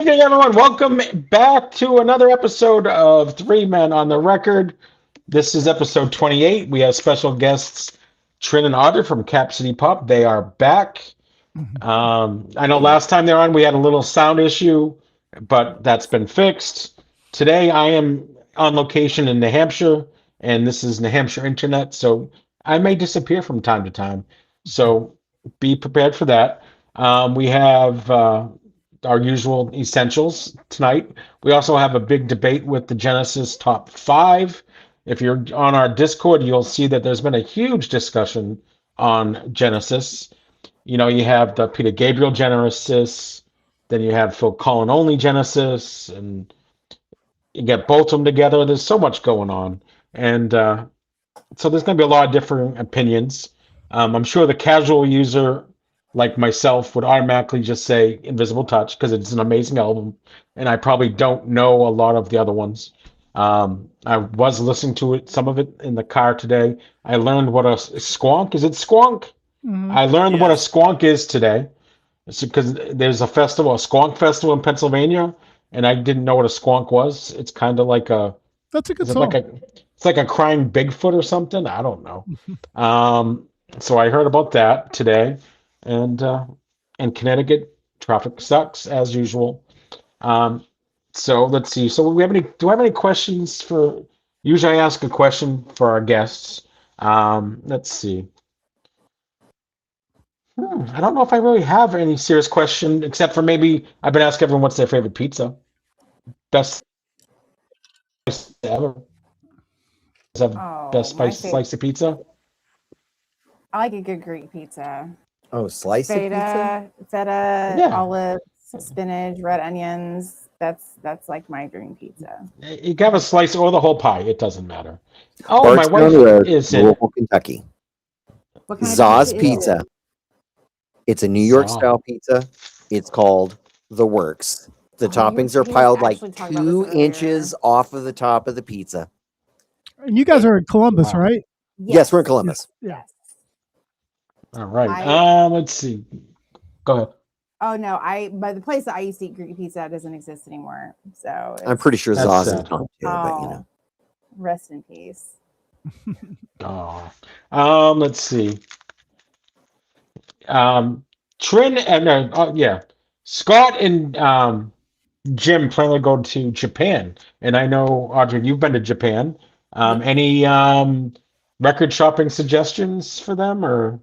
Evening, everyone. Welcome back to another episode of Three Men on the Record. This is episode 28. We have special guests Trin and Audra from Cassidy Pop. They are back. I know last time they were on, we had a little sound issue, but that's been fixed. Today, I am on location in New Hampshire, and this is New Hampshire internet, so I may disappear from time to time. So be prepared for that. We have our usual essentials tonight. We also have a big debate with the Genesis top five. If you're on our Discord, you'll see that there's been a huge discussion on Genesis. You know, you have the Peter Gabriel Genesis, then you have Phil Collin only Genesis, and you get both of them together. There's so much going on, and so there's going to be a lot of different opinions. I'm sure the casual user, like myself, would automatically just say Invisible Touch because it's an amazing album, and I probably don't know a lot of the other ones. I was listening to it, some of it in the car today. I learned what a squonk is. It squonk? I learned what a squonk is today. It's because there's a festival, a squonk festival in Pennsylvania, and I didn't know what a squonk was. It's kind of like a, That's a good is it like song. it's like a crying Bigfoot or something? I don't know. So I heard about that today, and in Connecticut, traffic sucks as usual. Um, so let's see. So we have any? Do I have any questions for? Usually, I ask a question for our guests. Let's see. I don't know if I really have any serious question, except for maybe I've been asking everyone what's their favorite pizza. Best slice ever. Does have Oh, best my slice favorite. slice of pizza? I like a good Greek pizza. Oh, slice of pizza? Feta, Yeah. olives, spinach, red onions. That's like my dream pizza. You can have a slice or the whole pie. It doesn't matter. Oh, my Bardstown wife Road, is in Louisville, Kentucky. What kind of Zaz pizza is Pizza. it? It's a New York Saw. style pizza. It's called The Works. The Oh, toppings are you guys piled like actually talked about this 2 inches earlier. off of the top of the pizza. And you guys are in Columbus, Wow. right? Yes, we're in Columbus. Yeah. Yes. All right. I Let's see. Go ahead. oh no, by the place that I used to eat Greek pizza doesn't exist anymore. So I'm pretty sure That's Zaz is sad. gone too, but oh, rest in peace. Oh. Let's see. Trin and yeah, Scott and Jim plan to go to Japan, and I know Audrey, you've been to Japan. Yes. Any record shopping suggestions for them, or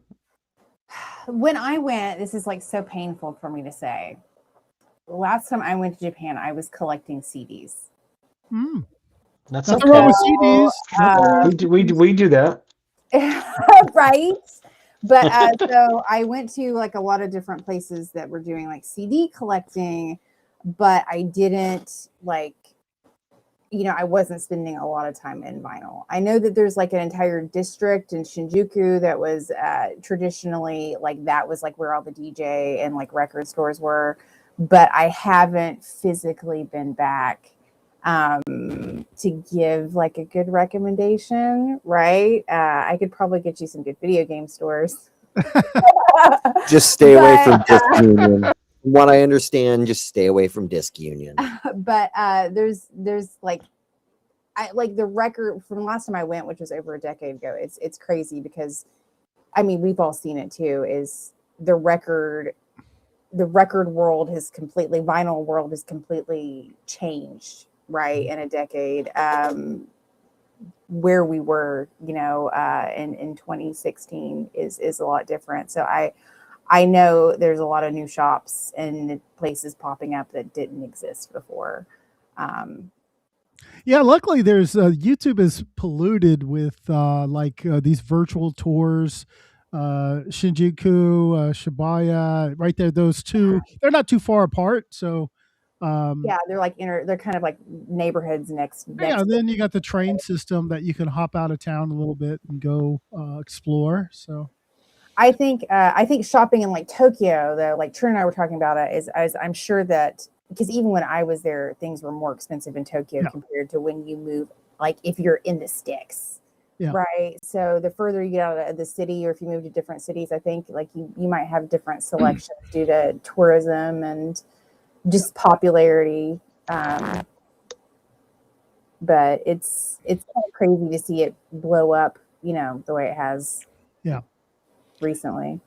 When I went, this is like so painful for me to say. Last time I went to Japan, I was collecting CDs. Mm. that's Nothing wrong okay? with CDs. Nothing wrong We with do, we do, CDs. we do that. Right? But so I went to like a lot of different places that were doing like CD collecting, but I didn't like, I wasn't spending a lot of time in vinyl. I know that there's like an entire district in Shinjuku that was traditionally like that was like where all the DJ and like record stores were, but I haven't physically been back to give like a good recommendation, right? I could probably get you some good video game stores. just stay away from But, Disc Union. From what I understand, just stay away from Disc Union. but there's like I like the record from last time I went, which was over a decade ago. It's crazy because I mean we've all seen it too. Is the record world has completely vinyl world has completely changed, right, in a decade. Where we were, in 2016 is a lot different. So I know there's a lot of new shops and places popping up that didn't exist before. Um, Yeah, luckily there's YouTube is polluted with these virtual tours, Shinjuku, Shibuya, right there. Those two, they're not too far apart. So, yeah, they're kind of like neighborhoods next yeah. next. Then you got the train system that you can hop out of town a little bit and go explore. So, I think shopping in like Tokyo though, like Trin and I were talking about it, is I'm sure that because even when I was there, things were more expensive in Tokyo yeah, compared to when you move, like if you're in the sticks, yeah. right? So the further you get out of the city, or if you move to different cities, I think like you might have different selections due to tourism and just popularity. But it's kind of crazy to see it blow up, you know, the way it has. Yeah. Recently.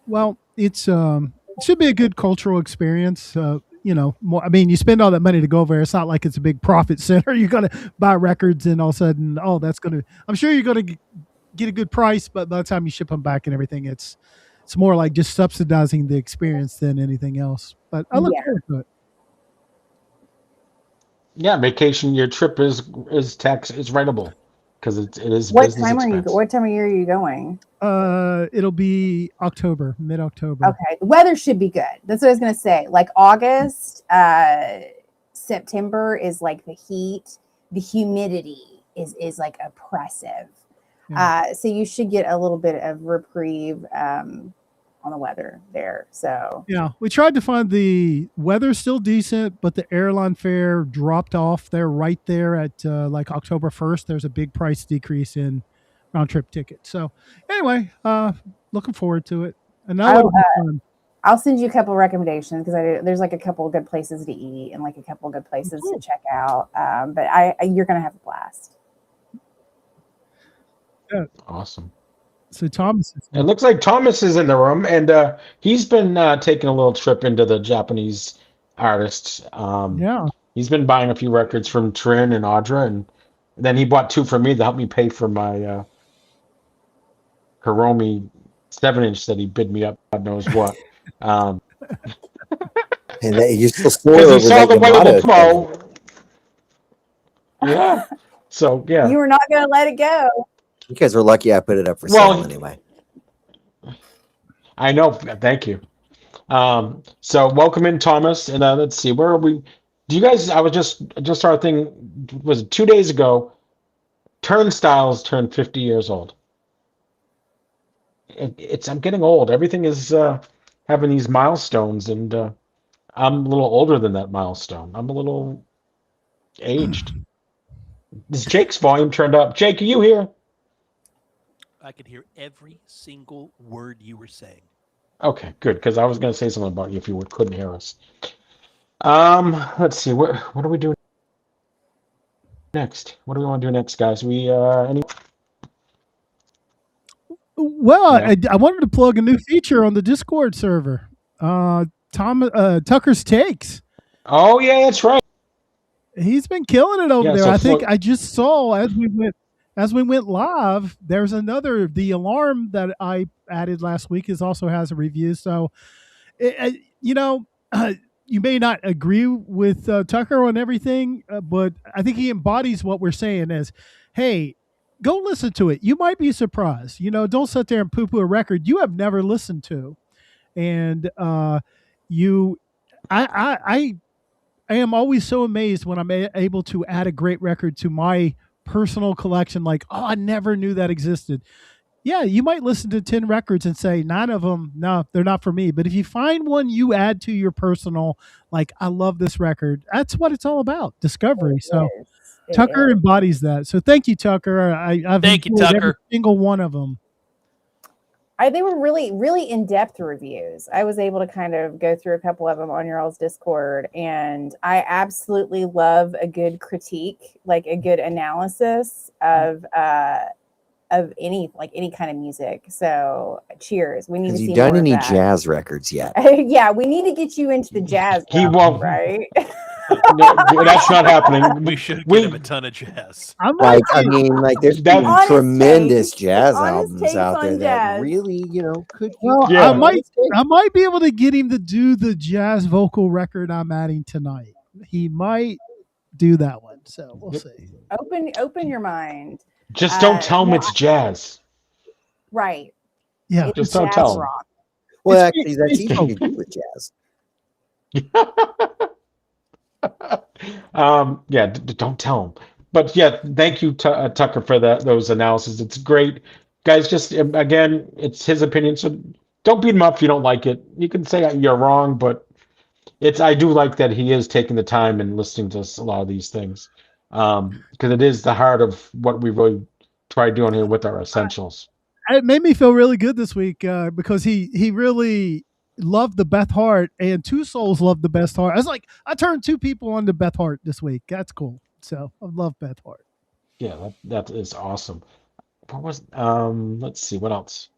Well, it should be a good cultural experience. You know, more, I mean, you spend all that money to go over there. It's not like it's a big profit center. You're going to buy records and all of a sudden, oh, that's going to, I'm sure you're going to get a good price, but by the time you ship them back and everything, it's more like just subsidizing the experience than anything else. But I look forward to it. Yeah, vacation. Your trip is writable because it is What business time expense. what time of year are you going? It'll be October, mid-October. Okay, the weather should be good. That's what I was gonna say. Like August, September is like the heat. The humidity is like oppressive. Yeah. So you should get a little bit of reprieve on the weather there. So yeah, we tried to find the weather still decent, but the airline fare dropped off. They're right there at like October 1st. There's a big price decrease in round trip tickets. So anyway, looking forward to it. I'll send you a couple recommendations because there's like a couple of good places to eat and like a couple of good places to check out. But you're gonna have a blast. Yeah. Awesome. So Thomas, it looks like Thomas is in the room, and he's been taking a little trip into the Japanese artists. Yeah, he's been buying a few records from Trin and Audra, and then he bought 2 for me to help me pay for my Hiromi 7-inch that he bid me up. God knows what. And you still swore Because over he saw that the Yamato Wettable thing. Pro. Yeah. So yeah. You were not gonna let it go. You guys were lucky I put it up for sale anyway. I know. Thank you. So welcome in, Thomas. And let's see, where are we? Do you guys? I was just our thing was 2 days ago. Turnstiles turned 50 years old. I'm getting old. Everything is having these milestones, and I'm a little older than that milestone. I'm a little aged. Is Jake's volume turned up? Jake, are you here? I could hear every single word you were saying. Okay, good, because I was going to say something about you if you couldn't hear us. Let's see, what are we doing next? What do we want to do next, guys? Well, yeah. I wanted to plug a new feature on the Discord server. Tucker's Takes. Oh yeah, that's right. He's been killing it over there. So I think I just saw as we went live, there's the alarm that I added last week also has a review. So, you may not agree with Tucker on everything, but I think he embodies what we're saying as, hey, go listen to it. You might be surprised. Don't sit there and poo-poo a record you have never listened to. And I am always so amazed when I'm able to add a great record to my personal collection. Like, oh, I never knew that existed. Yeah, you might listen to 10 records and say 9 of them, no, they're not for me. But if you find one you add to your personal, like, I love this record, that's what it's all about, discovery. So Tucker embodies that. So thank you, Tucker. Thank you, Tucker. Every single one of them. They were really, really in-depth reviews. I was able to kind of go through a couple of them on your all's Discord, and I absolutely love a good critique, like a good analysis of any kind of music. So cheers. We need to see. Have you done more any of that. Jazz records yet? Yeah, we need to get you into the jazz. He won't, right? No, that's not happening. We should give him a ton of jazz. There's some tremendous jazz albums out there that really, could. Well, yeah. I might be able to get him to do the jazz vocal record I'm adding tonight. He might do that one, so we'll see. Open your mind. Just don't tell him it's jazz. Right. Yeah. It's just don't tell him. Rock. Well, actually, that's easy to do with jazz. Yeah, don't tell him. But yeah, thank you, Tucker, for those analyses. It's great, guys. Just again, it's his opinion, so don't beat him up if you don't like it. You can say you're wrong, but I do like that he is taking the time and listening to a lot of these things, because it is the heart of what we really try doing here with our essentials. It made me feel really good this week because he really loved the Beth Hart, and Two Souls loved the Beth Hart. I was like, I turned two people on to Beth Hart this week. That's cool. So I love Beth Hart. Yeah, that is awesome. What was let's see what else.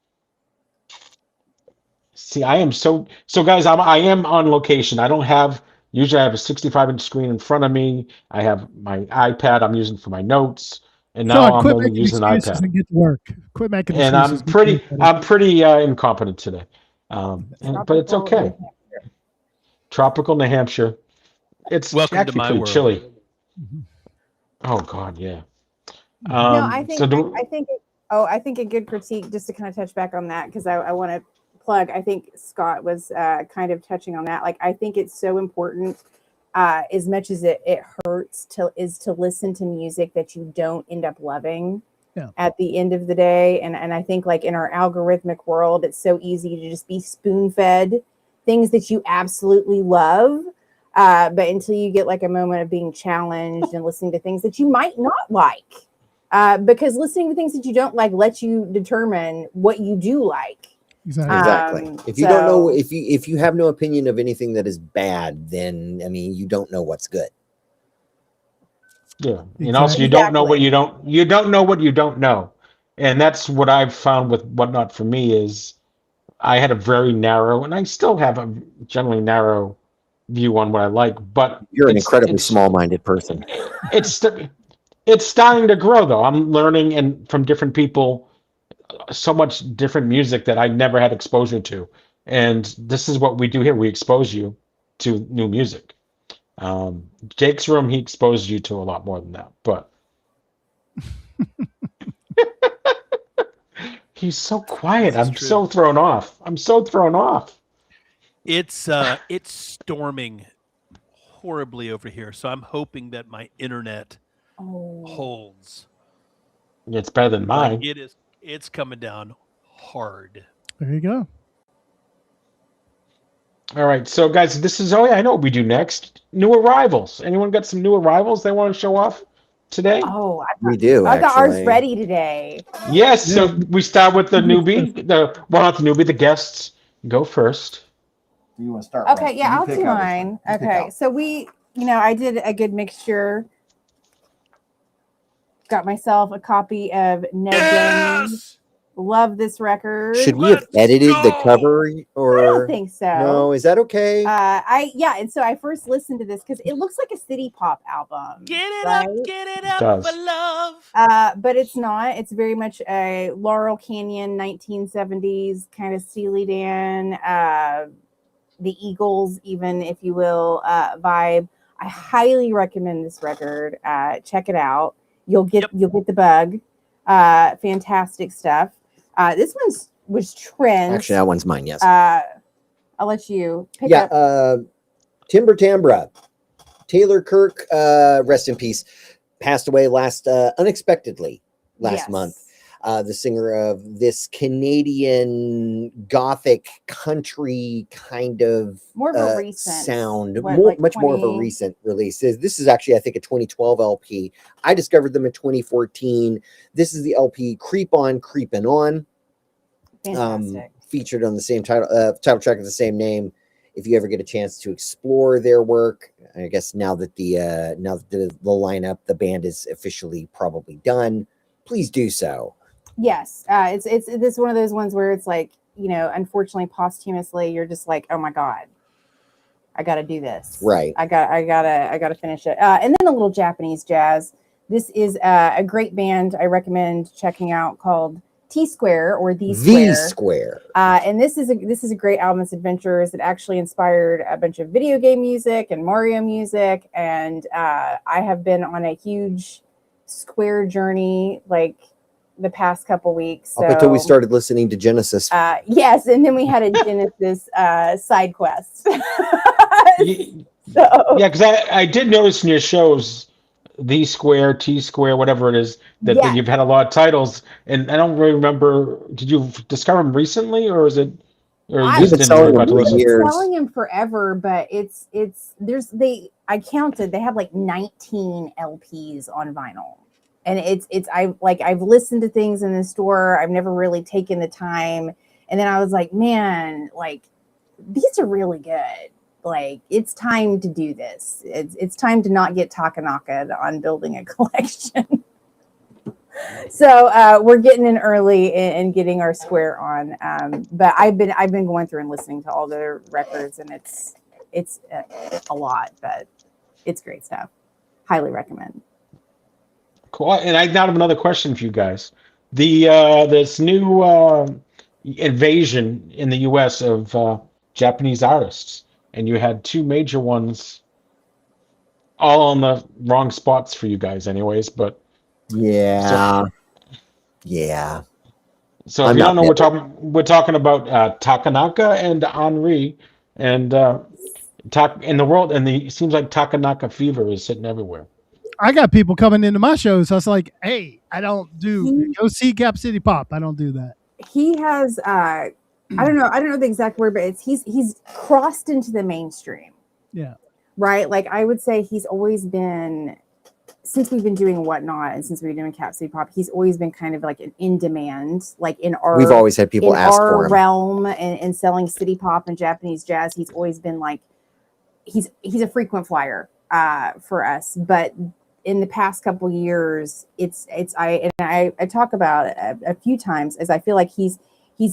See, I am so guys, I am on location. I don't have usually I have a 65-inch screen in front of me. I have my iPad I'm using for my notes, and now Sean, I'm quit only making using excuses iPad. and get to work. Quit making And excuses. Get to work, buddy. I'm pretty incompetent today. But it's Tropical okay. New Hampshire. Tropical New Hampshire. It's Welcome to actually my pretty world. chilly. Mhm. Oh God, yeah. No, I So think I think a good critique, just to kind of touch back on that, because I want to plug. I think Scott was kind of touching on that. Like, I think it's so important, as much as it hurts to listen to music that you don't end up loving. Yeah. At the end of the day, and I think, like, in our algorithmic world, it's so easy to just be spoon-fed things that you absolutely love. But until you get like a moment of being challenged and listening to things that you might not like, because listening to things that you don't like lets you determine what you do like. Exactly. If you don't know, if you have no opinion of anything that is bad, then I mean, you don't know what's good. Yeah, and also you don't know what you don't know what you don't know, and that's what I've found with Whatnot for me is I had a very narrow, and I still have a generally narrow view on what I like, but You're an incredibly small-minded person. It's starting to grow though. I'm learning and from different people so much different music that I never had exposure to, and this is what we do here. We expose you to new music. Jake's room, he exposed you to a lot more than that, but he's so quiet. I'm so thrown off. It's storming horribly over here, so I'm hoping that my internet holds. It's better than mine. Like it's coming down hard. There you go. All right, so guys, this is I know what we do next. New arrivals. Anyone got some new arrivals they want to show off today? Oh, we do. I got ours ready today. Yes, so we start with the newbie. Not the newbie, the guests. Go first. You want to start? Okay, yeah, I'll do mine. Okay, so I did a good mixture. Got myself a copy of Ned Jones. Love this record. Should we have edited the cover, or I don't think so? No, is that okay? And so I first listened to this because it looks like a city pop album. Get it up for love. But it's not. It's very much a Laurel Canyon 1970s kind of Steely Dan, the Eagles, even, if you will, vibe. I highly recommend this record. Check it out. You'll get the bug. Fantastic stuff. This was Trent. Actually, that one's mine. Yes. I'll let you pick up. Timber Tambra, Taylor Kirk, rest in peace, passed away unexpectedly last month. The singer of this Canadian gothic country kind of more of a recent sound, much more of a recent release. This is actually, I think, a 2012 LP. I discovered them in 2014. This is the LP Creep On, Creepin' On. Fantastic. Featured on the same title track of the same name. If you ever get a chance to explore their work, I guess now that the lineup, the band is officially probably done, please do so. Yes, it's one of those ones where it's like, unfortunately, posthumously, you're just like, oh my God, I got to do this. Right. I gotta finish it. And then a little Japanese jazz. This is a great band I recommend checking out called T Square or The Square. And this is a great album. It's adventures. It actually inspired a bunch of video game music and Mario music. And I have been on a huge Square journey, like, the past couple weeks. So, up until we started listening to Genesis. Yes, and then we had a Genesis side quest. Yeah, because I did notice in your shows, The Square, T Square, whatever it is, that you've had a lot of titles, and I don't really remember. Did you discover them recently, or is it? Or I've been selling them forever, but I counted. They have like 19 LPs on vinyl. And I've listened to things in the store. I've never really taken the time. And then I was like, man, like, these are really good. Like, it's time to do this. It's time to not get Takanaka on building a collection. So we're getting in early and getting our square on. But I've been going through and listening to all their records, and it's a lot, but it's great stuff. Highly recommend. Cool. And I now have another question for you guys. The this new invasion in the U.S. of Japanese artists, and you had two major ones, all on the wrong spots for you guys, anyways. But yeah. So if you don't know, we're talking about Takanaka and Anri, and in the world, and it seems like Takanaka fever is sitting everywhere. I got people coming into my shows. So I was like, hey, I don't go see Cap City Pop. I don't do that. He has I don't know the exact word, but he's crossed into the mainstream. Yeah. Right? Like, I would say he's always been, since we've been doing Whatnot and since we've been doing Cap City Pop, he's always been kind of like an in demand, like we've always had people ask for him. Realm and selling city pop and Japanese jazz. He's always been like, he's a frequent flyer for us. But in the past couple years, I talk about a few times, as I feel like he's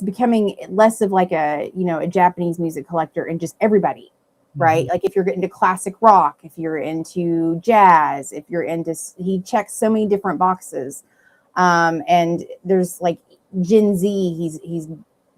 becoming less of like a Japanese music collector and just everybody, right? Like, if you're into classic rock, if you're into jazz, if you're into, he checks so many different boxes. And there's like Gen Z, he's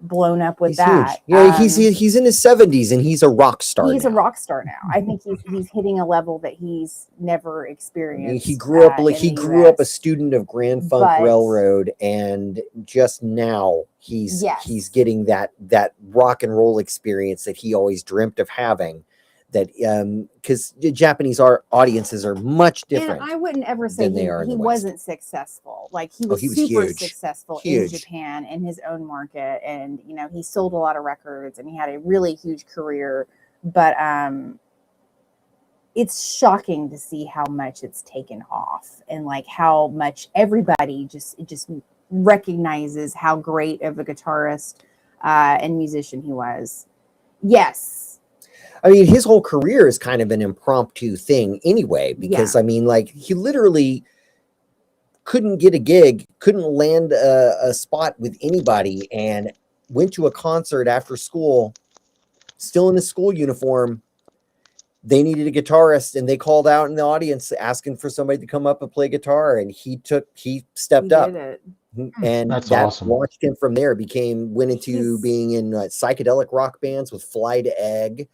blown up with that. Huge. Yeah, he's in his 70s and he's a rock star. He's a rock star now. I think he's hitting a level that he's never experienced. He grew up up a student of Grand Funk Railroad, and just now he's getting that rock and roll experience that he always dreamt of having. That because Japanese audiences are much different. And I wouldn't ever say he wasn't successful. Like, he was super huge. Successful in Japan in his own market, and he sold a lot of records and he had a really huge career. But it's shocking to see how much it's taken off, and like how much everybody just recognizes how great of a guitarist and musician he was. Yes. I mean, his whole career is kind of an impromptu thing anyway, because I mean, like, he literally couldn't get a gig, couldn't land a spot with anybody, and went to a concert after school, still in his school uniform. They needed a guitarist, and they called out in the audience asking for somebody to come up and play guitar, and he stepped up. And that's awesome. Launched him from there. Went into being in psychedelic rock bands with Fly to Egg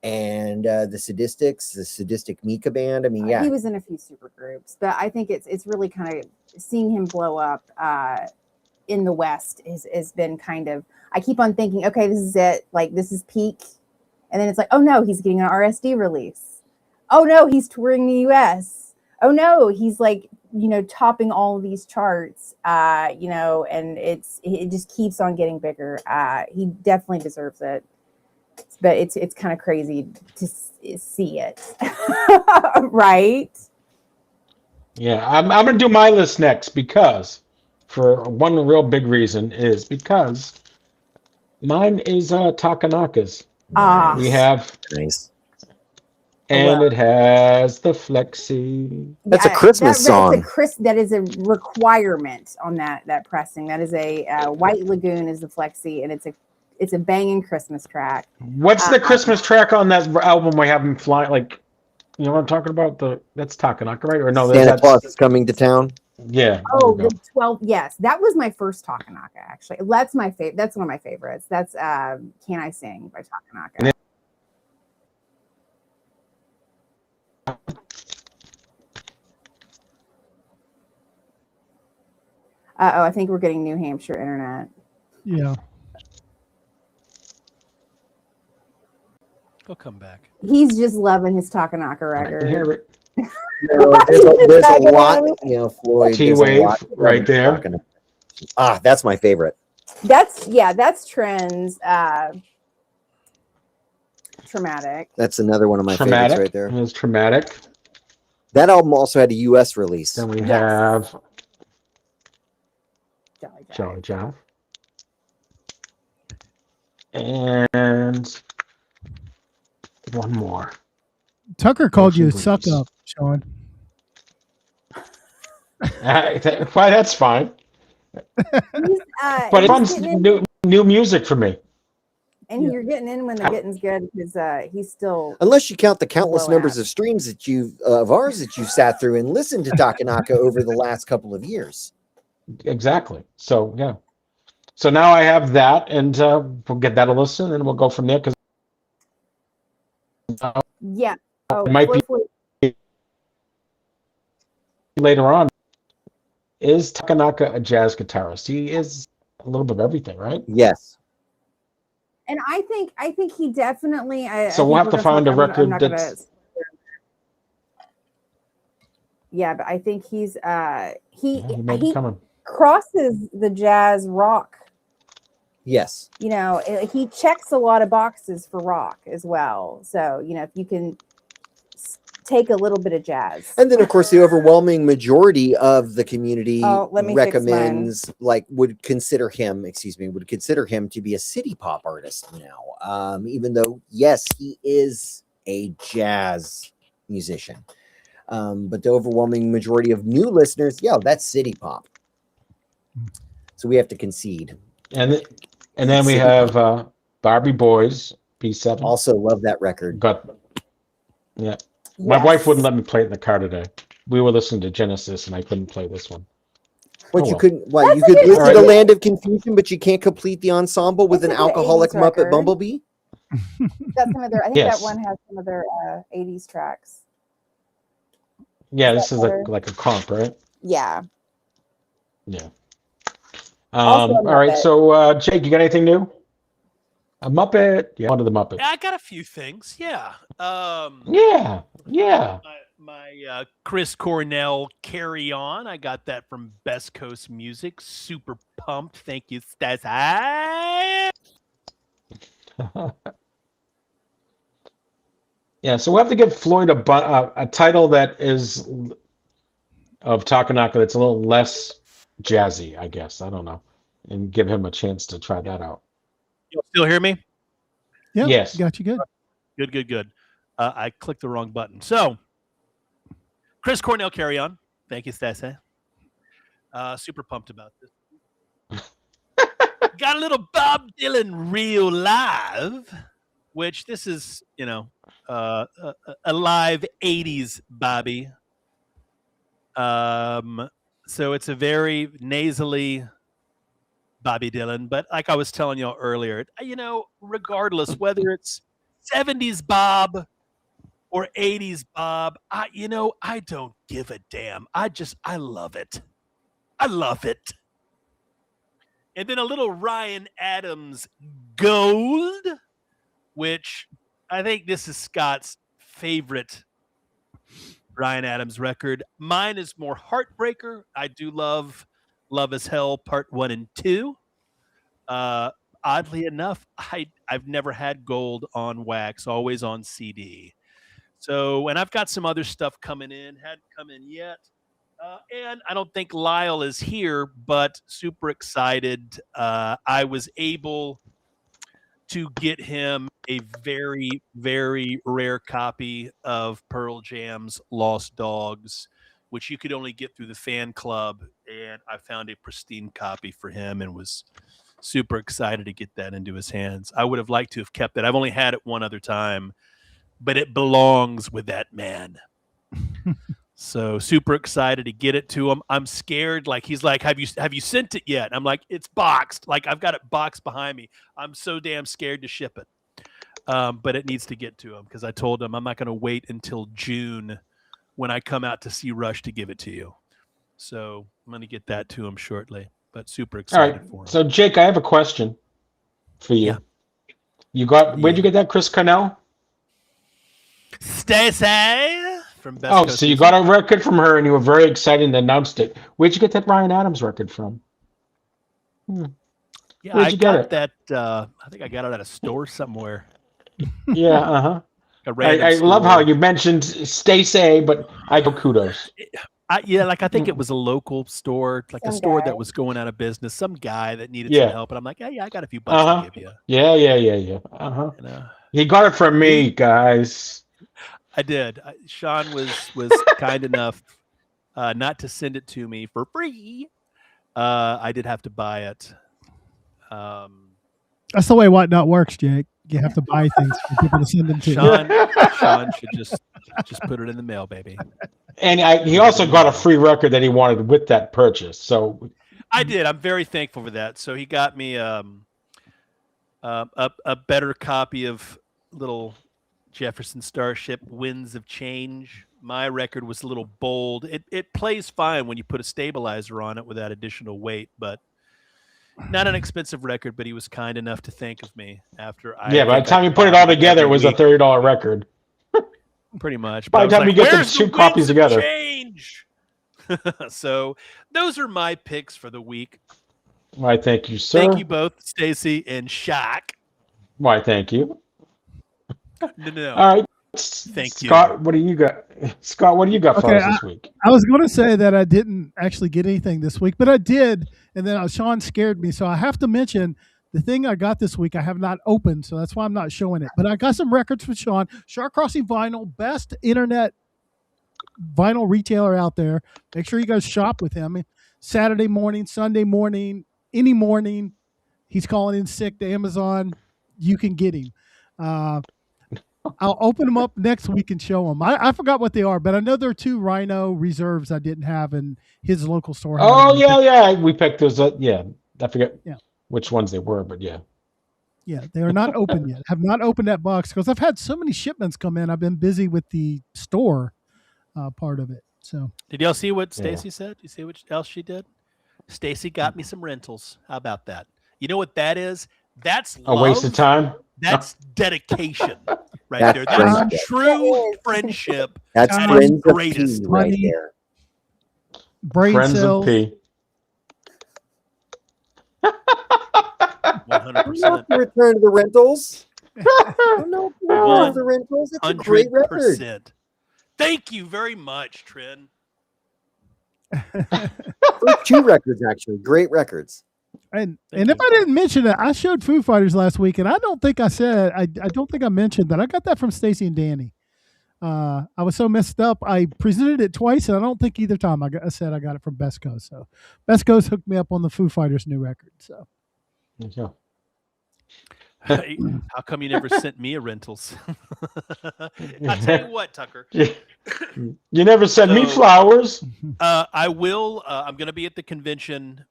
and the Sadistic Mika band. I mean, yeah, he was in a few super groups, but I think it's really kind of seeing him blow up in the West has been kind of, I keep on thinking, okay, this is it, like, this is peak, and then it's like, oh no, he's getting an RSD release, oh no, he's touring the US, oh no, he's like, topping all of these charts, and it just keeps on getting bigger. He definitely deserves it. But it's kind of crazy to see it, right? Yeah, I'm gonna do my list next, because for one real big reason is because mine is Takanaka's. We have nice, and it has the Flexi. That's a Christmas song. That is a requirement on that pressing. That is a White Lagoon is the Flexi, and it's a banging Christmas track. What's the Christmas track on that album we have him flying? Like, you know what I'm talking about? That's Takanaka, right? Or no, Santa Claus is Coming to Town. Yeah. Oh, the 12. Yes, that was my first Takanaka. Actually, that's my favorite. That's one of my favorites. That's "Can I Sing" by Takanaka. I think we're getting New Hampshire internet. Yeah. He'll come back. He's just loving his Takanaka record. There's a lot, Floyd. T-Wave right there. That's my favorite. That's Trends. Traumatic. That's another one of my favorites right there. It's Traumatic. That album also had a U.S. release. Then we have Jolly Jive. And one more. Tucker called you suck up, Sean. Why, that's fine. But it's new music for me. And you're getting in when the getting's good because he's still. Unless you count the countless numbers of streams that of ours that you've sat through and listened to Takanaka over the last couple of years. Exactly. So yeah. So now I have that, and we'll get that a listen, and we'll go from there. Because yeah, it might be later on. Is Takanaka a jazz guitarist? He is a little bit of everything, right? Yes. And I think he definitely. So we'll have to find a record that's. Yeah, but I think he's he coming. Crosses the jazz rock. Yes. You know, he checks a lot of boxes for rock as well. So, you know, if you can take a little bit of jazz. And then, of course, the overwhelming majority of the community recommends, would consider him to be a city pop artist now. Even though, yes, he is a jazz musician. But the overwhelming majority of new listeners, that's city pop. So we have to concede. And then we have Barbie Boys, P7. Also love that record. Yeah. My wife wouldn't let me play it in the car today. We were listening to Genesis, and I couldn't play this one. You could listen to Land of Confusion, but you can't complete the ensemble with an alcoholic Muppet Bumblebee? That's some of their, I think that one has some of their 80s tracks. Yeah, this is like a comp, right? Yeah. Yeah. All right, so Jake, you got anything new? A Muppet? Yeah, one of the Muppets. I got a few things. Yeah. Yeah. My Chris Cornell Carry On. I got that from Best Coast Music. Super pumped. Thank you, Stas. Yeah, so we'll have to give Floyd a title that is of Takanaka that's a little less jazzy, I guess. I don't know. And give him a chance to try that out. You'll still hear me? Yeah. Yes. Got you good. Good. I clicked the wrong button. So, Chris Cornell Carry On. Thank you, Stacey. Super pumped about this. Got a little Bob Dylan Real Live, which this is, a live 80s Bobby. So it's a very nasally Bobby Dylan, but like I was telling y'all earlier, regardless whether it's 70s Bob or 80s Bob, I don't give a damn. I love it. I love it. And then a little Ryan Adams Gold, which I think this is Scott's favorite Ryan Adams record. Mine is more Heartbreaker. I do love Love as Hell Part 1 and 2. Oddly enough, I've never had gold on wax, always on CD. So, and I've got some other stuff coming in, hadn't come in yet. And I don't think Lyle is here, but super excited. I was able to get him a very, very rare copy of Pearl Jam's Lost Dogs, which you could only get through the fan club. And I found a pristine copy for him and was super excited to get that into his hands. I would have liked to have kept it. I've only had it one other time, but it belongs with that man. So super excited to get it to him. I'm scared. Like he's like, have you sent it yet? I'm like, it's boxed. Like I've got it boxed behind me. I'm so damn scared to ship it. But it needs to get to him because I told him I'm not going to wait until June when I come out to see Rush to give it to you. So I'm going to get that to him shortly. But super excited for him. So Jake, I have a question for you. Yeah. Where'd you get that, Chris Cornell? Stacey from Best Coast so you got a record from her and you were very excited and announced it. Where'd you get that Ryan Adams record from? Yeah, Where'd you get that. I think I got it at a store somewhere. Yeah, I love how you mentioned Stacey, but I go kudos. I think it was a local store, like a store that was going out of business. Some guy that needed some help, and I'm like, yeah, I got a few bucks to give you. Yeah. He got it from me, guys. I did. Sean was kind enough not to send it to me for free. I did have to buy it. That's the way Whatnot works, Jake. You have to buy things for people to send them to. Sean should just put it in the mail, baby. And he also got a free record that he wanted with that purchase. So I did. I'm very thankful for that. So he got me a better copy of little Jefferson Starship Winds of Change. My record was a little bold. It plays fine when you put a stabilizer on it without additional weight, but not an expensive record. But he was kind enough to think of me after. By the time you put it all together, it was a $30 record. Pretty much. By the time you get the two copies together. Change? So those are my picks for the week. Why, thank you, sir. Thank you both, Stacy and Shaq. Why, thank you. No. All right. Thank you. Scott, what do you got? Scott, what do you got for us this week? I was going to say that I didn't actually get anything this week, but I did. And then Sean scared me. So I have to mention the thing I got this week I have not opened. So that's why I'm not showing it. But I got some records for Sean. Shark Crossing Vinyl, best internet vinyl retailer out there. Make sure you guys shop with him. Saturday morning, Sunday morning, any morning. He's calling in sick to Amazon. You can get him. I'll open them up next week and show them. I forgot what they are, but I know there are 2 Rhino reserves I didn't have in his local store. Oh, yeah. We picked those up. Yeah. I forget which ones they were, but yeah. Yeah, they are not open yet. Have not opened that box because I've had so many shipments come in. I've been busy with the store part of it. So, did y'all see what Stacy said? You see what else she did? Stacy got me some rentals. How about that? You know what that is? That's love. A waste of time. That's dedication right there. That's true friendship. That's friends of P right there. Brain friends cells. of P. 100%. Return to the rentals. The rentals. It's a great record. Thank you very much, Trin. First 2 records, actually. Great records. And if I didn't mention it, I showed Foo Fighters last week, and I don't think I said I don't think I mentioned that I got that from Stacy and Danny. I was so messed up. I presented it twice, and I don't think either time I said I got it from Best Coast. So Best Coast hooked me up on the Foo Fighters new record. So how come you never sent me a rentals? I'll tell you what, Tucker. You never sent me flowers. I will. I'm going to be at the convention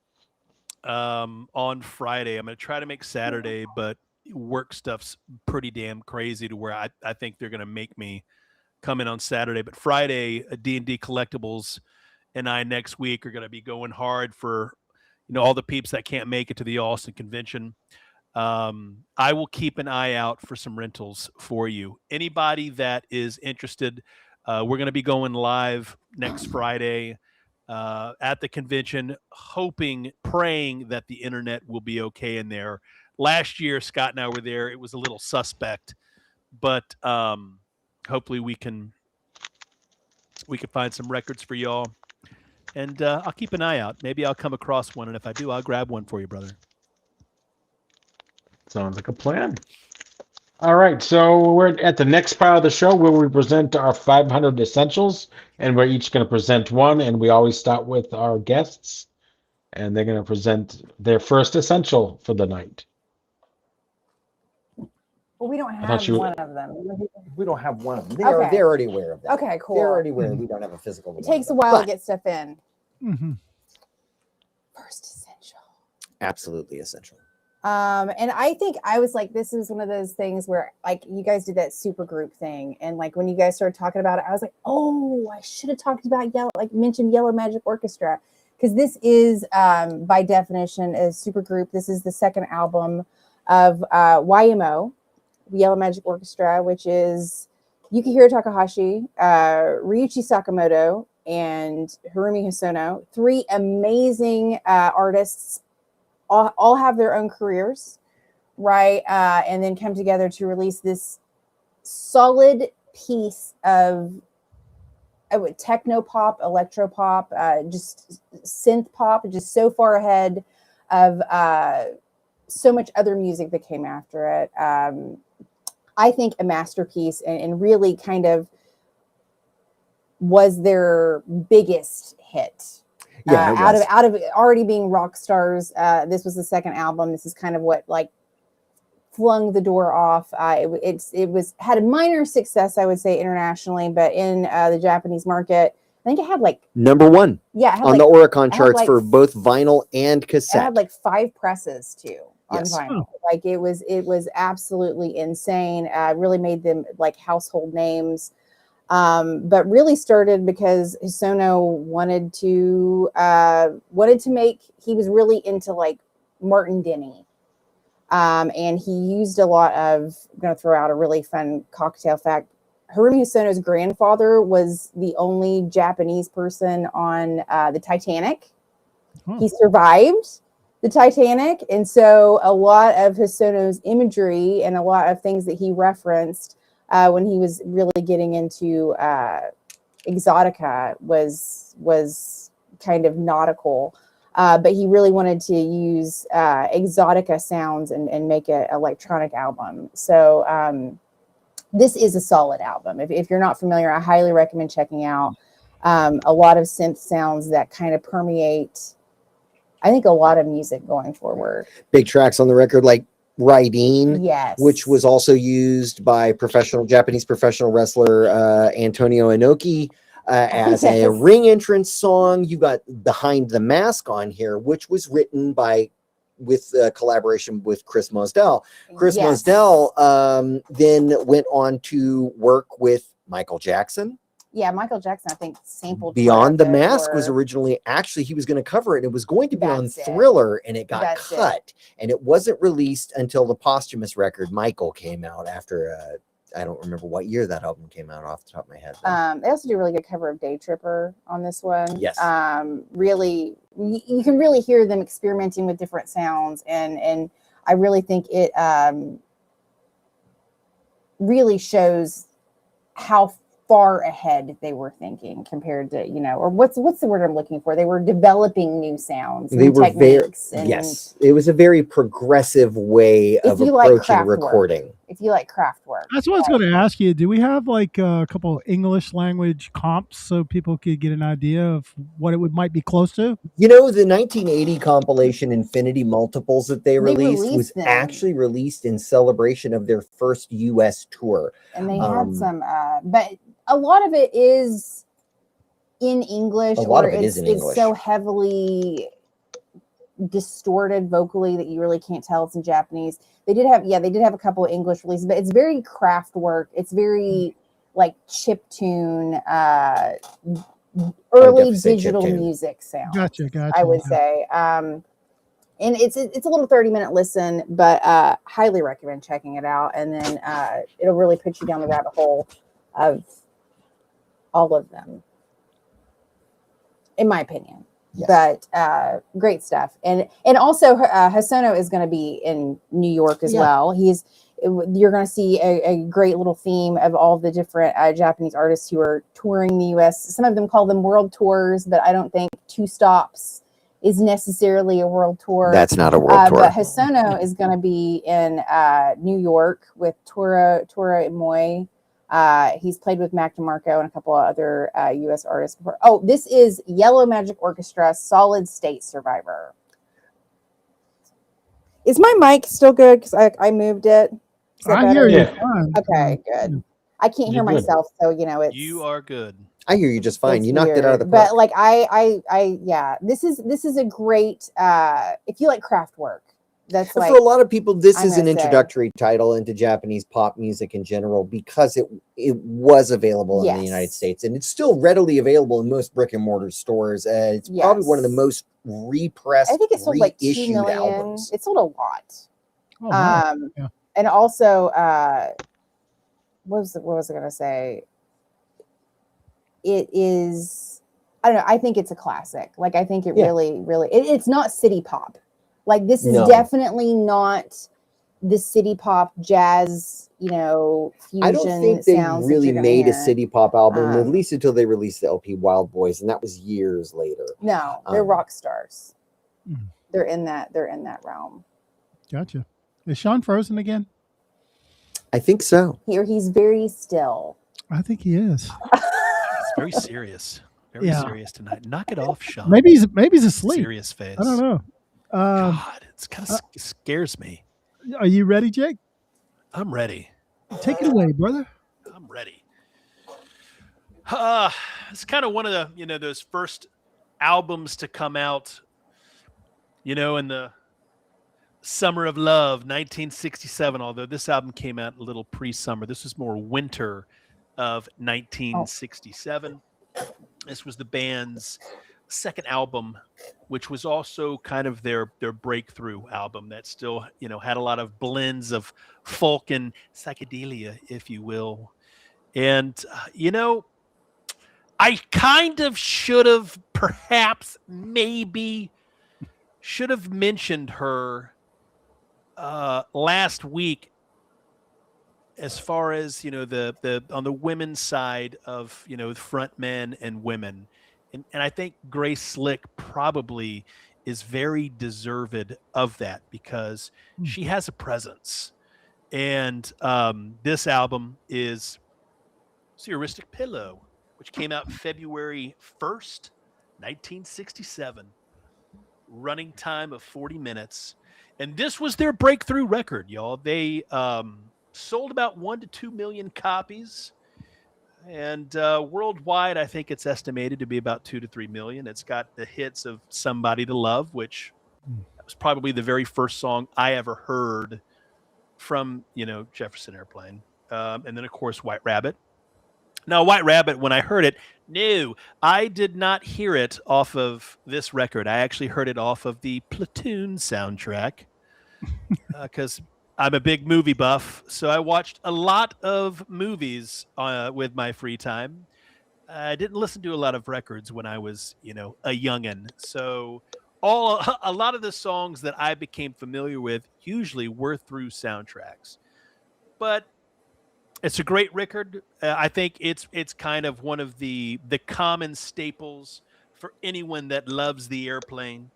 on Friday. I'm going to try to make Saturday, but work stuff's pretty damn crazy to where I think they're going to make me come in on Saturday. But Friday, D&D Collectibles and I next week are going to be going hard for all the peeps that can't make it to the Austin convention. I will keep an eye out for some rentals for you. Anybody that is interested, we're going to be going live next Friday at the convention, praying that the internet will be okay in there. Last year, Scott and I were there. It was a little suspect, but hopefully we can find some records for y'all. And I'll keep an eye out. Maybe I'll come across one, and if I do, I'll grab one for you, brother. Sounds like a plan. All right, so we're at the next part of the show where we present our 500 essentials, and we're each going to present one, and we always start with our guests, and they're going to present their first essential for the night. Well, we don't have one of them. We don't have one of them. They're already aware of that. Okay, cool. They're already aware that we don't have a physical one. It takes a while to get stuff in. Mm-hmm. First essential. Absolutely essential. And I think I was like, this is one of those things where like you guys did that super group thing. And like when you guys started talking about it, I was like, oh, I should have talked about mentioned Yellow Magic Orchestra. Because this is by definition a super group. This is the second album of YMO, Yellow Magic Orchestra, which is Yukihiro Takahashi, Ryuichi Sakamoto, and Harumi Hosono. 3 amazing artists. All have their own careers, right? And then come together to release this solid piece of techno pop, electro pop, just synth pop, just so far ahead of so much other music that came after it. I think, a masterpiece, and really kind of was their biggest hit. Yeah, out of already being rock stars, this was the second album. This is kind of what like flung the door off. It was had a minor success, I would say, internationally, but in the Japanese market, I think it had like #1. Yeah, on the Oricon charts for both vinyl and cassette. It had like 5 presses too on Yes. vinyl. Like it was absolutely insane. Really made them like household names. But really started because Hosono wanted to make. He was really into like Martin Denny. And he used a lot of, I'm going to throw out a really fun cocktail fact. Harumi Hosono's grandfather was the only Japanese person on the Titanic. Oh. He survived the Titanic. And so a lot of Hosono's imagery and a lot of things that he referenced when he was really getting into exotica was kind of nautical. But he really wanted to use exotica sounds and make an electronic album. So this is a solid album. If you're not familiar, I highly recommend checking out a lot of synth sounds that kind of permeate, I think, a lot of music going forward. Big tracks on the record like Raideen, yes, which was also used by Japanese professional wrestler Antonio Inoki. As Yes. a ring entrance song. You got Behind the Mask on here, which was written with collaboration with Chris Mosdell. Chris Yes. Mosdell then went on to work with Michael Jackson. Yeah, Michael Jackson, I think, sampled Beyond the part of it, Mask was or- originally, actually, he was going to cover it. It was going to be on That's it. Thriller, and it got That's cut. And it wasn't released until the posthumous record, Michael, came out after, I don't remember what year that album came out off the top of my head. They also do a really good cover of Day Tripper on this one. Yes. Really, you can really hear them experimenting with different sounds, and I really think it really shows how far ahead they were thinking compared to, or what's the word I'm looking for? They were developing new sounds, They new were techniques. yes, it was a very progressive way of approaching recording. If you like Kraftwerk. That's what I was going to ask you. Do we have like a couple English language comps so people could get an idea of what it might be close to? The 1980 compilation Infinity Multiples that they released was them. actually released in celebration of their first U.S. tour. And they had some, but a lot of it is in English. A lot or of it is in English. It's so heavily distorted vocally that you really can't tell it's in Japanese. They did have a couple of English releases, but it's very Kraftwerk. It's very like chiptune, early digital music sound. Gotcha. I would say. And it's a little 30-minute listen, but highly recommend checking it out. And then it'll really put you down the rabbit hole of all of them, in my opinion. Yes. But great stuff. And also Hosono is going to be in New York as well. You're going to see a great little theme of all the different Japanese artists who are touring the U.S. Some of them call them world tours, but I don't think 2 stops is necessarily a world tour. That's not a world tour. But Hosono is going to be in New York with Tora Imoy. He's played with Mac DeMarco and a couple of other U.S. artists before. Oh, this is Yellow Magic Orchestra, Solid State Survivor. Is my mic still good? Because I moved it. I hear you fine. Okay, good. I can't hear myself, so it's. You are good. I hear you just fine. You knocked weird. It out of the park. But like this is a great if you like Kraftwerk. That's for like, a lot of people, this I'm is an gonna say. introductory title into Japanese pop music in general because it was available in the United States, and it's still readily available in most brick and mortar stores. It's probably one of the most repressed, I think it sold like 2 million. albums. It sold a lot. Oh, wow. Yeah. And also, what was I going to say? It is, I don't know. I think it's a classic. Like, I think it really, it's not city pop. Like, this is definitely not the city pop jazz, fusion. I don't think they really made a city pop album, at least until they released the LP Wild Boys, and that was years later. No, they're rock stars. Mm. They're in that realm. Gotcha. Is Sean frozen again? I think so. He's very still. I think he is. It's very serious. Very serious tonight. Knock it off, Sean. Maybe he's asleep. Serious face. I don't know. God, it's kind of scares me. Are you ready, Jake? I'm ready. Take it away, brother. I'm ready. It's kind of one of the, those first albums to come out, in the summer of love, 1967, although this album came out a little pre-summer. This was more winter of 1967. This was the band's second album, which was also kind of their breakthrough album that still, had a lot of blends of folk and psychedelia, if you will. And, I kind of should have mentioned her last week as far as, the on the women's side of, front men and women. And I think Grace Slick probably is very deserved of that because she has a presence. And this album is Surrealistic Pillow, which came out February 1st, 1967. Running time of 40 minutes. And this was their breakthrough record, y'all. They sold about 1 to 2 million copies. And worldwide, I think it's estimated to be about 2 to 3 million. It's got the hits of Somebody to Love, which was probably the very first song I ever heard from, Jefferson Airplane. And then, of course, White Rabbit. Now, White Rabbit, when I heard it, no, I did not hear it off of this record. I actually heard it off of the Platoon soundtrack because I'm a big movie buff. So I watched a lot of movies with my free time. I didn't listen to a lot of records when I was, a youngin'. So a lot of the songs that I became familiar with usually were through soundtracks. But it's a great record. I think it's kind of one of the common staples for anyone that loves the Airplane.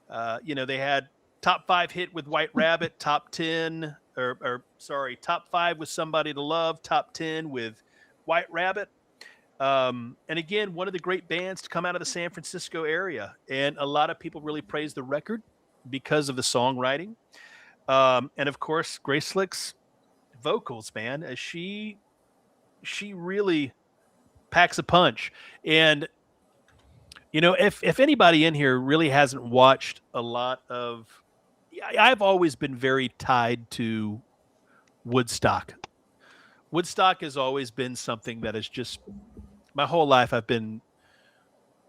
They had top 5 hit with White Rabbit, top 10, top 5 with Somebody to Love, top 10 with White Rabbit. And again, one of the great bands to come out of the San Francisco area. And a lot of people really praise the record because of the songwriting. And of course, Grace Slick's vocals, man, as she really packs a punch. And if anybody in here really hasn't watched a lot of, I've always been very tied to Woodstock. Woodstock has always been something that is just my whole life I've been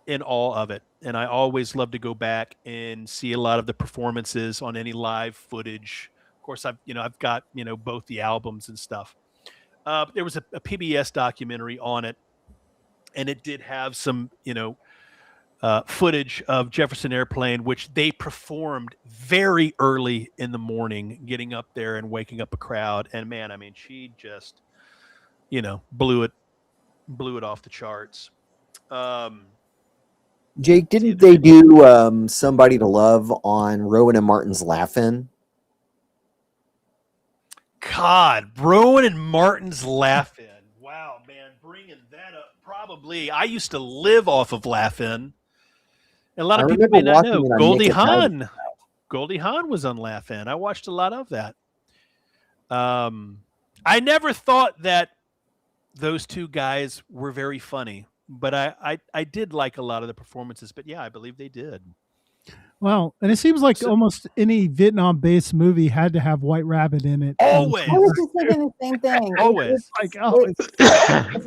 in awe of it, and I always love to go back and see a lot of the performances on any live footage. Of course, I've got both the albums and stuff. There was a PBS documentary on it, and it did have some footage of Jefferson Airplane, which they performed very early in the morning, getting up there and waking up a crowd. And man, I mean, she just blew it off the charts. Jake, didn't they do Somebody to Love on Rowan and Martin's Laugh-In? God, Rowan and Martin's Laugh-In. Wow, man, bringing that up. Probably. I used to live off of Laugh-In. A lot of people may not know. Goldie Hawn. Goldie Hawn was on Laugh-In. I watched a lot of that. I never thought that those two guys were very funny, but I did like a lot of the performances. But yeah, I believe they did. Well, and it seems like almost any Vietnam-based movie had to have White Rabbit in it. Always. I was just thinking the same thing. Always. It's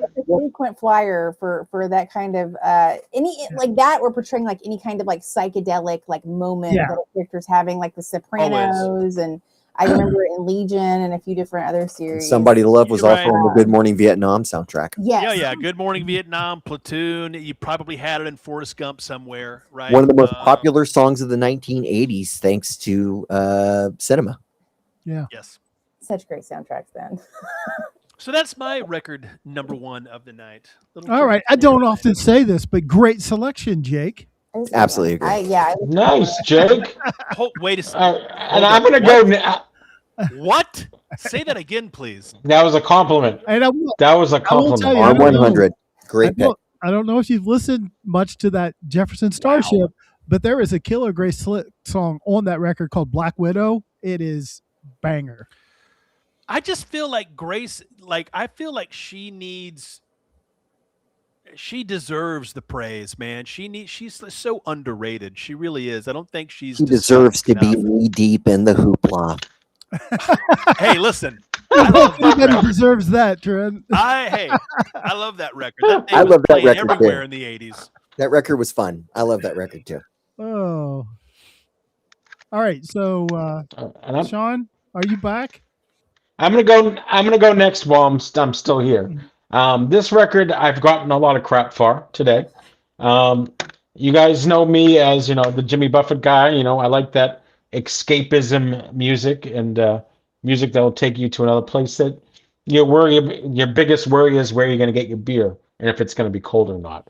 a frequent flyer for that kind of like that, or portraying like any kind of like psychedelic like moment that a character's having, like The Sopranos, and I remember in Legion and a few different other series. Somebody to Love was also on the Good Morning Vietnam soundtrack. Yes. Yeah. Good Morning Vietnam, Platoon. You probably had it in Forrest Gump somewhere, right? One of the most popular songs of the 1980s, thanks to cinema. Yeah. Yes. Such great soundtracks then. So that's my record number 1 of the night. All right. I don't often say this, but great selection, Jake. Absolutely agree. Nice, Jake. Wait a second. And I'm going to go now. What? Say that again, please. That was a compliment. And That was a compliment. you, R100. Great pick. I don't know if you've listened much to that Jefferson Starship, but there is a Killer Grace Slick song on that record called Black Widow. It is banger. I just feel like Grace, I feel like she deserves the praise, man. She's so underrated. She really is. I don't think she deserves to be knee deep in the hoopla. Hey, listen. Everybody deserves that, Trin. I love that record. I love that record everywhere too. In the 80s. That record was fun. I love that record too. Oh. All right. So Sean, are you back? I'm gonna go next while I'm still here. This record I've gotten a lot of crap for today. You guys know me as the Jimmy Buffett guy. I like that escapism music and music that will take you to another place that your biggest worry is where you're going to get your beer and if it's going to be cold or not.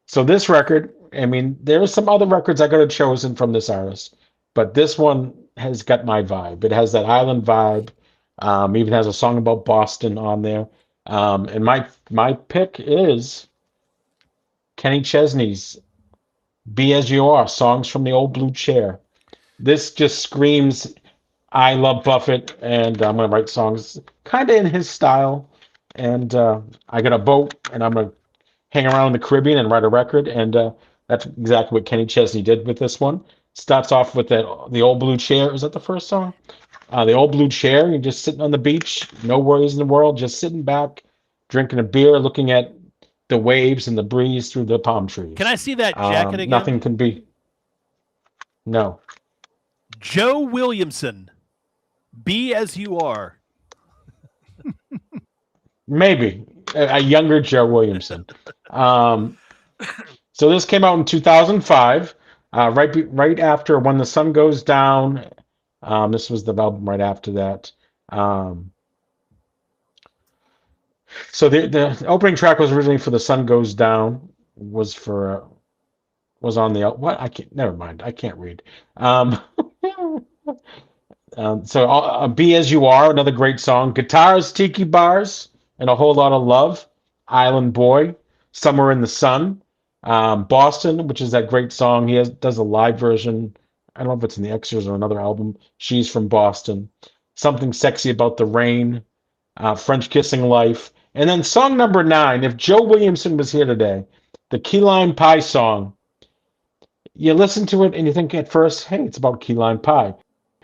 So this record, I mean, there are some other records I could have chosen from this artist, but this one has got my vibe. It has that island vibe. Even has a song about Boston on there. And my pick is Kenny Chesney's "Be As You Are," Songs from the Old Blue Chair. This just screams, I love Buffett, and I'm going to write songs kind of in his style. And I got a boat, and I'm going to hang around in the Caribbean and write a record. And that's exactly what Kenny Chesney did with this one. Starts off with the Old Blue Chair. Is that the first song? The Old Blue Chair. You're just sitting on the beach, no worries in the world, just sitting back, drinking a beer, looking at the waves and the breeze through the palm trees. Can I see that jacket again? Nothing can be. No. Joe Williamson, "Be As You Are." Maybe a younger Joe Williamson. So this came out in 2005, right after When the Sun Goes Down. This was the album right after that. So the opening track was originally for "The Sun Goes Down." Was on the what? I can't. Never mind. I can't read. So "Be As You Are," another great song. Guitars, tiki bars, and a whole lot of love. Island Boy, "Somewhere in the Sun." Boston, which is that great song. He does a live version. I don't know if it's in the Extras or another album. She's from Boston. Something Sexy About the Rain. French Kissing Life. And then song number 9, if Joe Williamson was here today, the Key Lime Pie song. You listen to it and you think at first, hey, it's about key lime pie.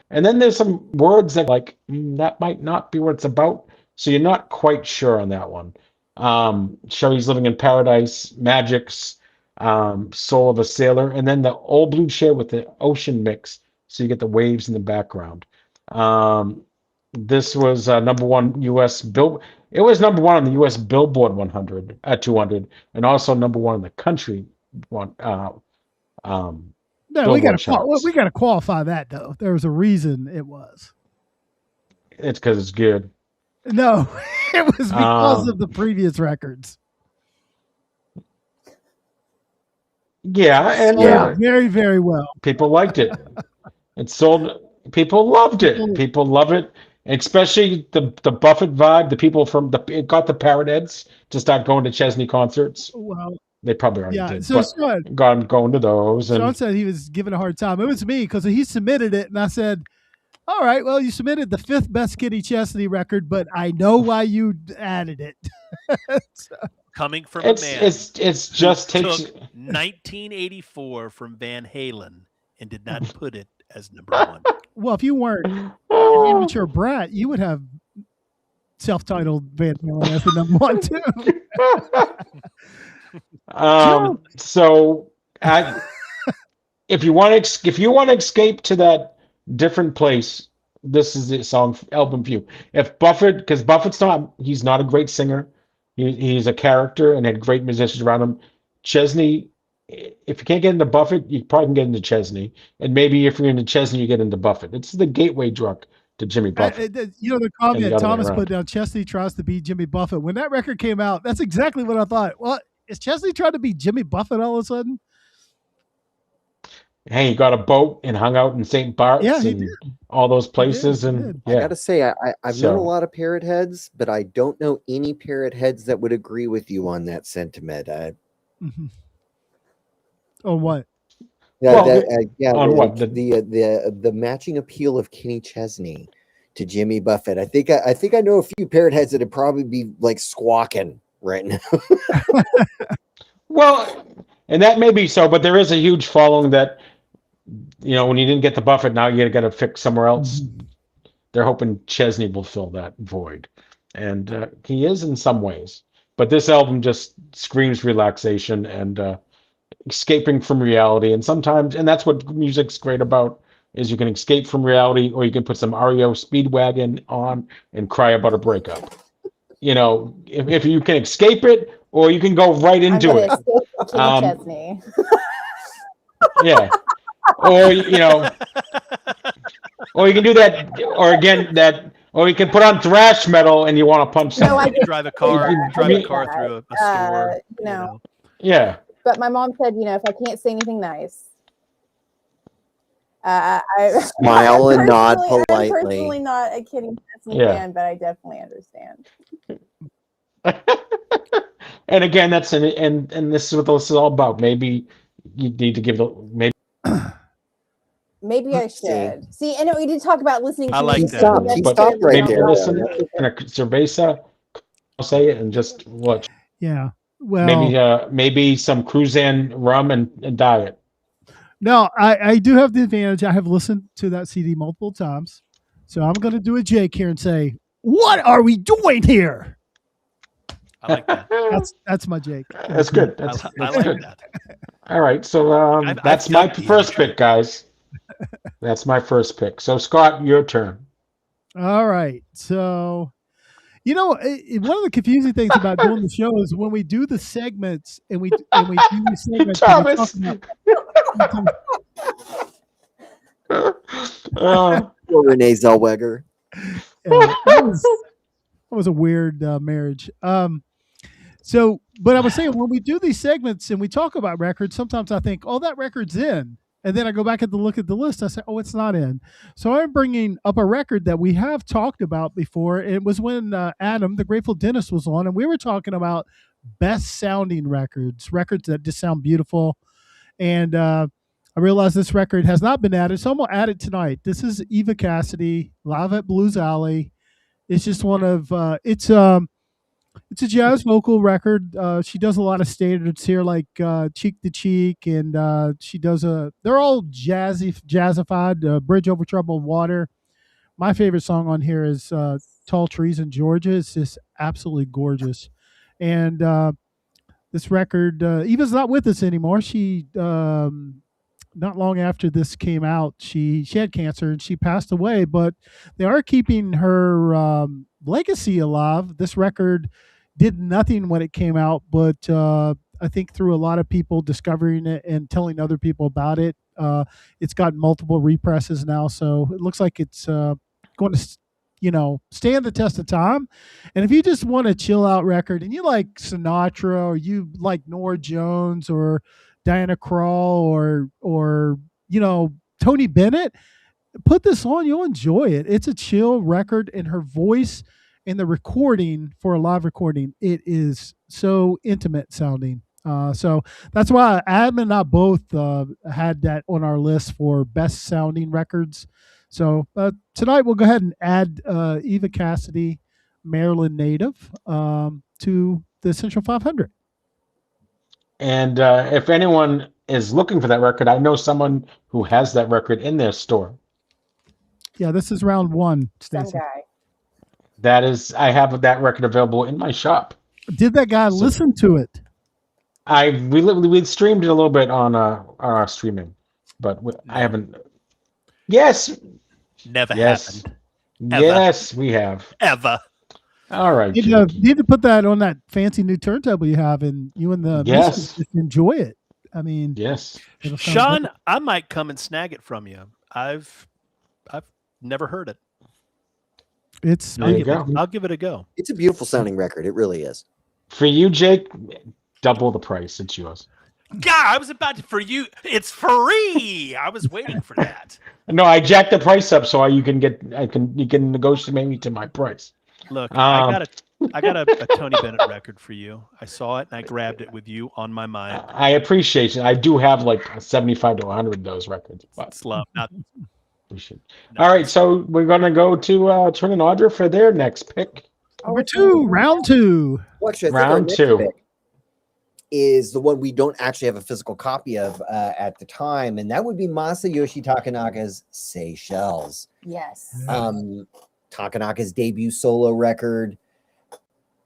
And then there's some words that that might not be what it's about. So you're not quite sure on that one. Sherry's Living in Paradise, Magic's Soul of a Sailor, and then the Old Blue Chair with the ocean mix. So you get the waves in the background. This was number 1 U.S. Bill. It was number 1 on the U.S. Billboard 200, and also number 1 in the country one. No, we got to qualify that though. There was a reason it was. It's because it's good. No, it was because of the previous records. Yeah, and very, very well. People liked it. It sold. People loved it. People love it, especially the Buffett vibe. The people it got the Parrot Heads to start going to Chesney concerts. Well, they probably already did. So going to those. Sean said he was giving a hard time. It was me because he submitted it, and I said, "All right, well, you submitted the 5th best Kenny Chesney record, but I know why you added it." Coming from a man it's just took 1984 from Van Halen and did not put it as number 1. Well, if you weren't an immature brat, you would have self-titled Van Halen as the number 1 too. So if you want to escape to that different place, this is the song album for you. If because Buffett's he's not a great singer. He's a character and had great musicians around him. Chesney, if you can't get into Buffett, you probably can get into Chesney. And maybe if you're into Chesney, you get into Buffett. It's the gateway drug to Jimmy Buffett. The comment Thomas put down, Chesney tries to be Jimmy Buffett. When that record came out, that's exactly what I thought. Well, is Chesney trying to be Jimmy Buffett all of a sudden? Hey, he got a boat and hung out in St. Bart's and all those places. And I gotta say, I've known a lot of parrot heads, but I don't know any parrot heads that would agree with you on that sentiment. On what? On what? The matching appeal of Kenny Chesney to Jimmy Buffett. I think I know a few parrot heads that'd probably be like squawking right now. Well, and that may be so, but there is a huge following that, when you didn't get the Buffett, now you got to fix somewhere else. They're hoping Chesney will fill that void, and he is in some ways. But this album just screams relaxation and escaping from reality. And sometimes, and that's what music's great about, is you can escape from reality, or you can put some REO Speedwagon on and cry about a breakup. If you can escape it, or you can go right into it. Chesney. Yeah. Or or you can do that, or you can put on thrash metal and you want to punch someone. Drive a car through a store. Yeah. But my mom said, if I can't say anything nice, I smile and nod politely. I'm personally not a Kenny Chesney fan, but I definitely understand. And again, this is what this is all about. Maybe you need to give Maybe I should. See, I know we did talk about listening. I like that. He stopped right there. Listen and a cerveza, say it, and just watch. Yeah. Well, maybe some Cruzan rum and diet. No, I do have the advantage. I have listened to that CD multiple times, so I'm going to do a Jake here and say, "What are we doing here?" I like that. That's my Jake. That's good. That's like good. that. All right, so that's my first pick, guys. That's my first pick. So Scott, your turn. All right. So, one of the confusing things about doing the show is when we do the segments and we do the segments. Thomas. Renee Zellweger. That was a weird marriage. But I was saying, when we do these segments and we talk about records, sometimes I think, oh, that record's in. And then I go back and look at the list. I say, oh, it's not in. So I'm bringing up a record that we have talked about before. It was when Adam, the Grateful Dentist, was on, and we were talking about best sounding records that just sound beautiful. And I realized this record has not been added, so I'm going to add it tonight. This is Eva Cassidy, Live at Blues Alley. It's just one of it's a jazz vocal record. She does a lot of standards here, like Cheek to Cheek, and she does they're all jazzified. Bridge Over Troubled Water. My favorite song on here is Tall Trees in Georgia. It's just absolutely gorgeous. And this record, Eva's not with us anymore. She not long after this came out, she had cancer and she passed away, but they are keeping her legacy alive. This record did nothing when it came out, but I think through a lot of people discovering it and telling other people about it, it's got multiple represses now. So it looks like it's going to, stand the test of time. And if you just want a chill out record and you like Sinatra, or you like Norah Jones or Diana Krall or Tony Bennett, put this on. You'll enjoy it. It's a chill record, and her voice and the recording, for a live recording, it is so intimate sounding. So that's why Adam and I both had that on our list for best sounding records. So tonight we'll go ahead and add Eva Cassidy, Maryland native, to the Essential 500. And if anyone is looking for that record, I know someone who has that record in their store. Yeah, this is round one, Stacey. Some guy. That is, I have that record available in my shop. Did that guy listen to it? We streamed it a little bit on our streaming, but I haven't. Yes. Never happened. Ever. Yes, we have. Ever. All right. You need to put that on that fancy new turntable you have, and you and the just enjoy it. I mean, yes. Sean, good. I might come and snag it from you. I've never heard it. I'll give it a go. It's a beautiful sounding record. It really is. For you, Jake, double the price. It's yours. God, I was about to, for you. It's free. I was waiting for that. No, I jacked the price up so you can negotiate maybe to my price. Look, I got a Tony Bennett record for you. I saw it and I grabbed it with you on my mind. I appreciate it. I do have like 75 to 100 of those records. But It's love. Not, all right, so we're gonna go to Trin and Audra for their next pick. Number 2, round 2. Well, actually, I think our Round next 2 pick is the one we don't actually have a physical copy of at the time, and that would be Masayoshi Takanaka's Seychelles. Yes. Takanaka's debut solo record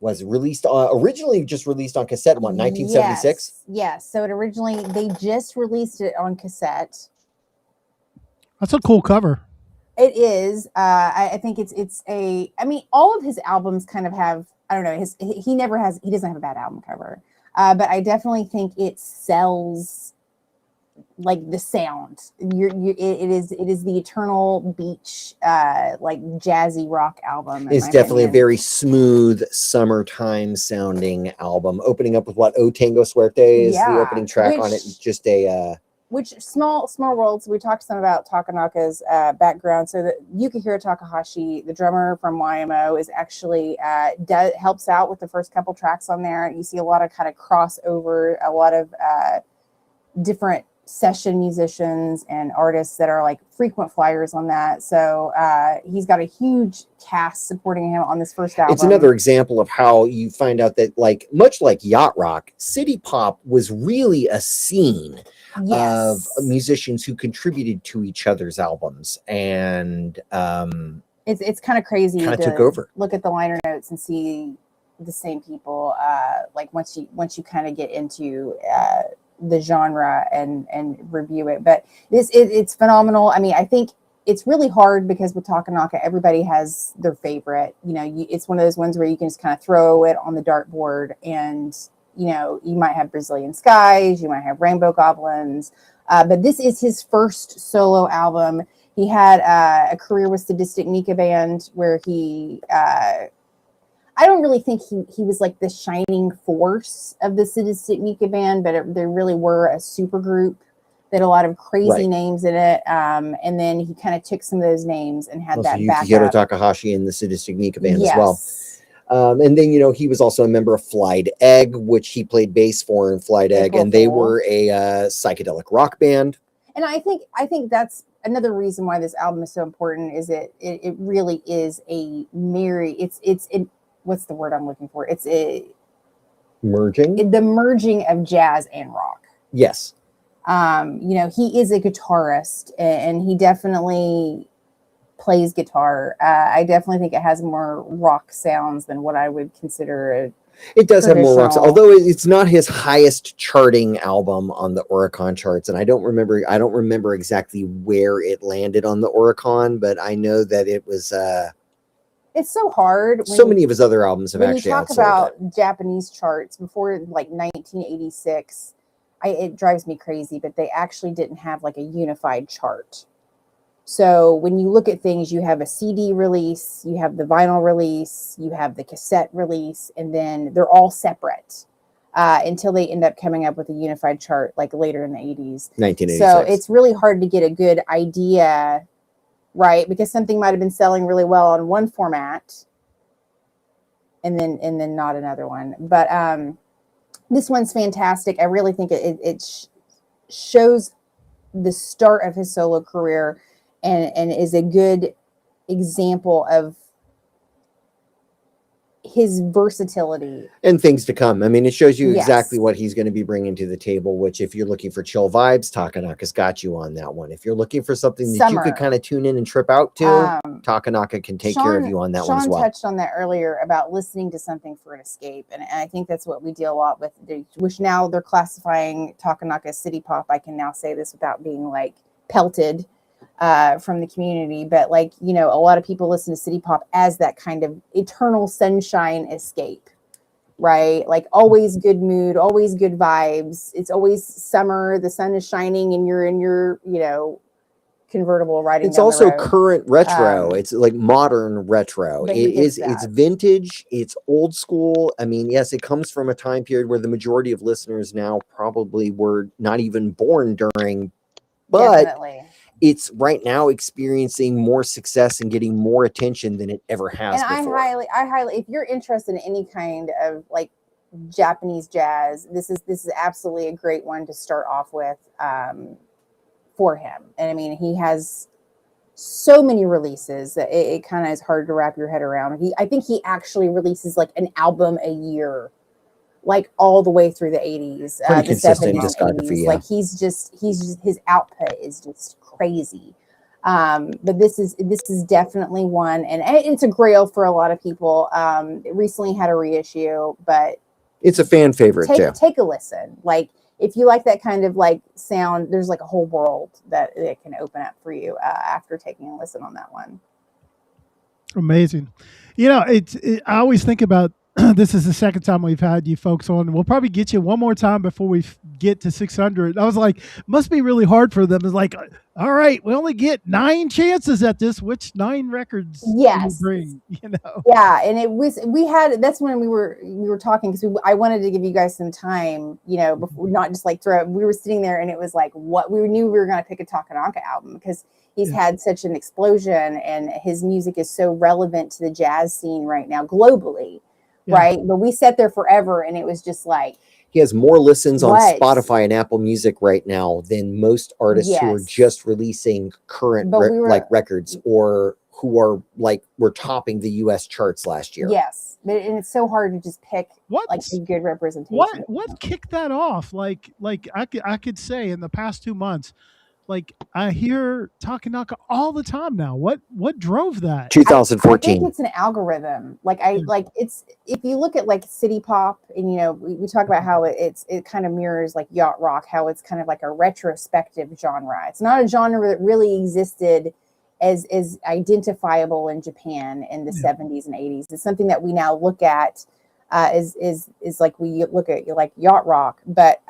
was released originally just released on cassette in 1976. Yes. So they just released it on cassette. That's a cool cover. It is. I think it's a. I mean, all of his albums kind of have. I don't know. He doesn't have a bad album cover. But I definitely think it sells like the sound. It is the eternal beach, like jazzy rock album. It's definitely a very smooth summertime sounding album. Opening up with O Tango Suerte is the opening track on it. It's just a which small worlds. We talked some about Takanaka's background, so that Yukihiro Takahashi, the drummer from YMO, is actually helps out with the first couple tracks on there. You see a lot of kind of crossover, a lot of different session musicians and artists that are like frequent flyers on that. So he's got a huge cast supporting him on this first album. It's another example of how you find out that, like, much like yacht rock, city pop was really a scene of musicians who contributed to each other's albums, and it's kind of crazy. Kind of took over. Look at the liner notes and see the same people. Like once you kind of get into the genre and review it, but it's phenomenal. I mean, I think it's really hard because with Takanaka, everybody has their favorite. You know, it's one of those ones where you can just kind of throw it on the dartboard, and you know, you might have Brazilian Skies, you might have Rainbow Goblins, but this is his first solo album. He had a career with Sadistic Nika Band where he. I don't really think he was like the shining force of the Sadistic Nika Band, but they really were a super group that had a lot of crazy names in it. And then he kind of took some of those names and had that backup. Yukihiro Takahashi in the Sadistic Nika Band as well. And then, you know, he was also a member of Floyd Egg, which he played bass for in Floyd Egg, and they were a psychedelic rock band. And I think that's another reason why this album is so important. Is it really is a what's the word I'm looking for? It's a merging. The merging of jazz and rock. Yes. You know, he is a guitarist, and he definitely plays guitar. I definitely think it has more rock sounds than what I would consider it does have more rock, although it's not his highest charting album on the Oricon charts, and I don't remember exactly where it landed on the Oricon, but I know that it was it's so hard. Many of his other albums have actually outsold. When you talk about Japanese charts before like 1986, it drives me crazy, but they actually didn't have like a unified chart. So when you look at things, you have a CD release, you have the vinyl release, you have the cassette release, and then they're all separate until they end up coming up with a unified chart like later in the 80s. 1986. So it's really hard to get a good idea, right? Because something might have been selling really well on one format and then not another one. But this one's fantastic. I really think it shows the start of his solo career and is a good example of his versatility and things to come. I mean, it shows you exactly what he's going to be bringing to the table, which if you're looking for chill vibes, Takanaka's got you on that one. If you're looking for something that you could kind of tune in and trip out to, Takanaka can take care of you on that one as well. Sean touched on that earlier about listening to something for an escape. And I think that's what we deal a lot with, which now they're classifying Takanaka as city pop. I can now say this without being like pelted from the community, but like, you know, a lot of people listen to city pop as that kind of eternal sunshine escape, right? Like always good mood, always good vibes. It's always summer, the sun is shining and you're in your, you know, convertible riding. It's down also the road. current retro. It's like modern retro. It's vintage. It's old school. I mean, yes, it comes from a time period where the majority of listeners now probably were not even born during, but Definitely. it's right now experiencing more success and getting more attention than it ever has before. I highly, if you're interested in any kind of like Japanese jazz, this is absolutely a great one to start off with for him. And I mean, he has so many releases that it kind of is hard to wrap your head around. I think he actually releases like an album a year, like all the way through the 80s, the 70s and 80s. Yeah. Like he's just his output is just crazy. But this is definitely one, and it's a grail for a lot of people. It recently had a reissue, but it's a fan favorite too. Take a listen. Like if you like that kind of like sound, there's like a whole world that it can open up for you after taking a listen on that one. Amazing. You know, I always think about this is the second time we've had you folks on. We'll probably get you one more time before we get to 600. I was like, must be really hard for them. It's like, all right, we only get 9 chances at this. Which 9 records? Yes. Do you bring, you know? Yeah, and that's when we were talking because I wanted to give you guys some time, you know, before not just like throw. We were sitting there and it was like, what we knew we were going to pick a Takanaka album because he's had such an explosion and his music is so relevant to the jazz scene right now globally. Yeah. Right. But we sat there forever and it was just like he has more listens on Spotify and Apple Music right now than most artists who are just releasing current records or who are like were topping the US charts last year. Yes. And it's so hard to just pick like a good representation. What kicked that off? Like I could say in the past 2 months, like I hear Takanaka all the time now. What drove that? 2014. I think it's an algorithm. Like it's if you look at like city pop and you know we talk about how it kind of mirrors like yacht rock, how it's kind of like a retrospective genre. It's not a genre that really existed as identifiable in Japan in the 70s and 80s. It's something that we now look at is like we look at like yacht rock, but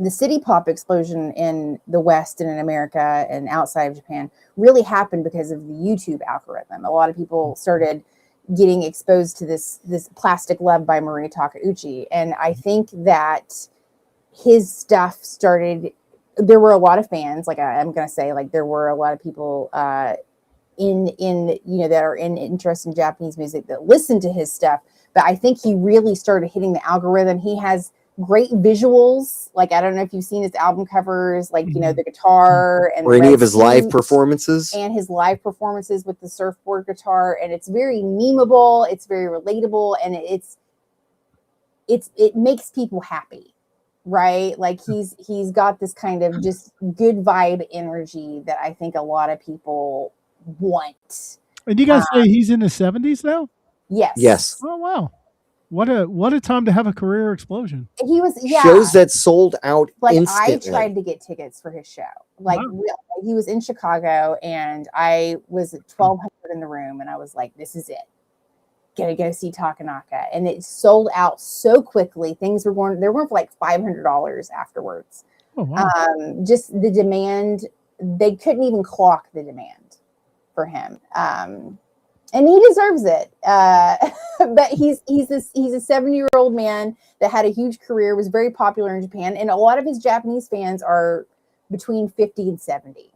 the city pop explosion in the West and in America and outside of Japan really happened because of the YouTube algorithm. A lot of people started getting exposed to this Plastic Love by Marie Takeuchi. And I think that his stuff started, there were a lot of fans, like I'm going to say, like there were a lot of people in you know, that are interest in Japanese music that listened to his stuff. But I think he really started hitting the algorithm. He has great visuals. Like, I don't know if you've seen his album covers, like, you know, the guitar and or any of his live performances and his live performances with the surfboard guitar. And it's very memeable. It's very relatable. And it makes people happy, right? Like he's got this kind of just good vibe energy that I think a lot of people want. And you guys say he's in his 70s now? Yes. Oh, wow. What a time to have a career explosion. He was shows that sold out like instantly. I tried to get tickets for his show. Like he was in Chicago and I was at 1,200 in the room and I was like, this is it. Gotta go see Takanaka. And it sold out so quickly. Things were going, they were for like $500 afterwards. Oh, wow. Just the demand, they couldn't even clock the demand for him. And he deserves it. But he's a 70-year-old man that had a huge career, was very popular in Japan. And a lot of his Japanese fans are between 50 and 70.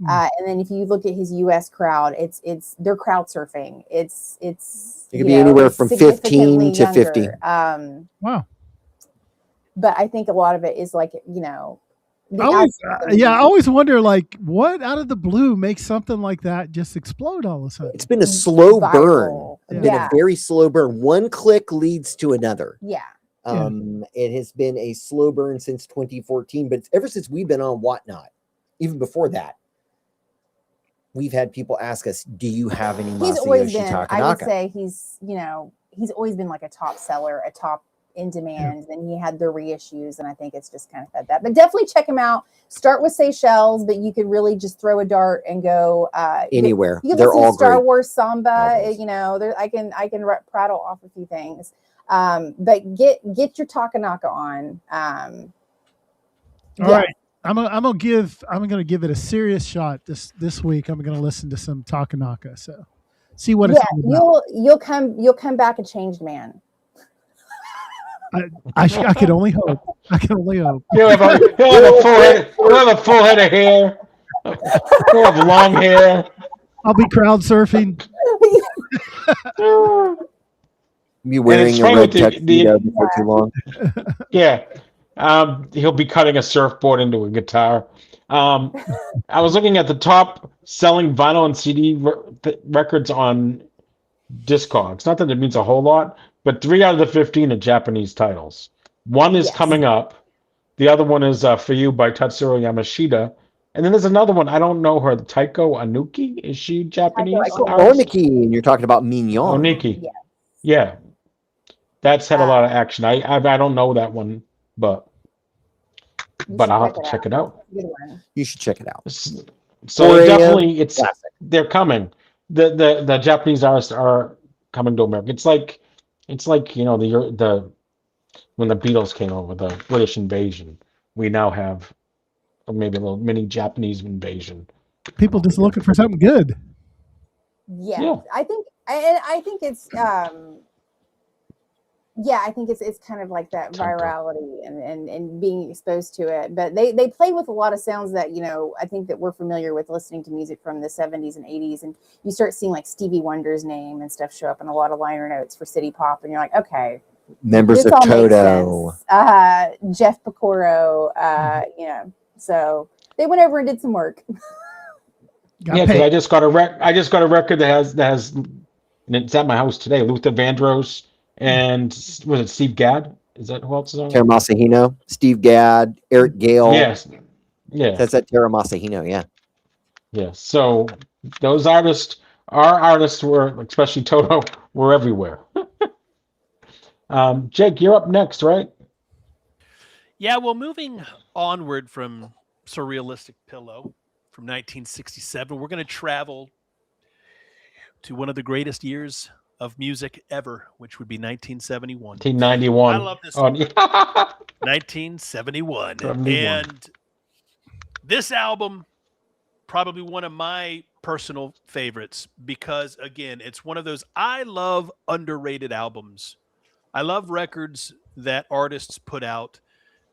And then if you look at his US crowd, they're crowd surfing. It could be anywhere from 15 to 50. Wow. But I think a lot of it is like, you know, I always wonder, like, what out of the blue makes something like that just explode all of a sudden? It's been a slow burn. It's been a very slow burn. One click leads to another. Yeah. It has been a slow burn since 2014, but ever since we've been on Whatnot, even before that, we've had people ask us, do you have any Masayoshi Takanaka? I would say he's always been like a top seller, a top in demand, and he had the reissues, and I think it's just kind of fed that. But definitely check him out. Start with Seychelles, but you could really just throw a dart and go anywhere. You can listen to Star Wars Samba. You know, I can prattle off a few things. But get your Takanaka on. All right. I'm gonna give it a serious shot this week. I'm gonna listen to some Takanaka. So see what it's all about. You'll come back a changed man. I can only hope. I can only hope. He'll have a full head of hair. He'll have long hair. I'll be crowd surfing. You wearing a red tuxedo before too long. Yeah. He'll be cutting a surfboard into a guitar. I was looking at the top selling vinyl and CD records on Discogs. Not that it means a whole lot, but 3 out of the 15 are Japanese titles. One is coming up. The other one is For You by Tatsuro Yamashita. And then there's another one. I don't know her. Taiko Anuki. Is she Japanese? Oniki. And you're talking about Mignon. Oniki. Yeah. That's had a lot of action. I don't know that one, but I'll have to check it out. You should check it out. So definitely, they're coming. The Japanese artists are coming to America. It's like the when the Beatles came over, the British invasion. We now have maybe a little mini Japanese invasion. People just looking for something good. Yeah. I think it's I think it's kind of like that virality and being exposed to it. But they play with a lot of sounds that, I think that we're familiar with listening to music from the 70s and 80s. And you start seeing like Stevie Wonder's name and stuff show up in a lot of liner notes for City Pop. And you're like, okay. Members of Toto. Jeff Picoro, so they went over and did some work. Because I just got a record that has, and it's at my house today. Luther Vandross and was it Steve Gadd? Is that who else is on? Tara Masahino, Steve Gadd, Eric Gale. Yes, yeah, that's at Tara Masahino. Yeah, yeah. So those artists, our artists were, especially Toto, were everywhere. Jake, you're up next, right? Yeah, well, moving onward from Surrealistic Pillow from 1967, we're going to travel to one of the greatest years of music ever, which would be 1971. 1991. I love this one. 1971. And this album, probably one of my personal favorites because, again, it's one of those I love underrated albums. I love records that artists put out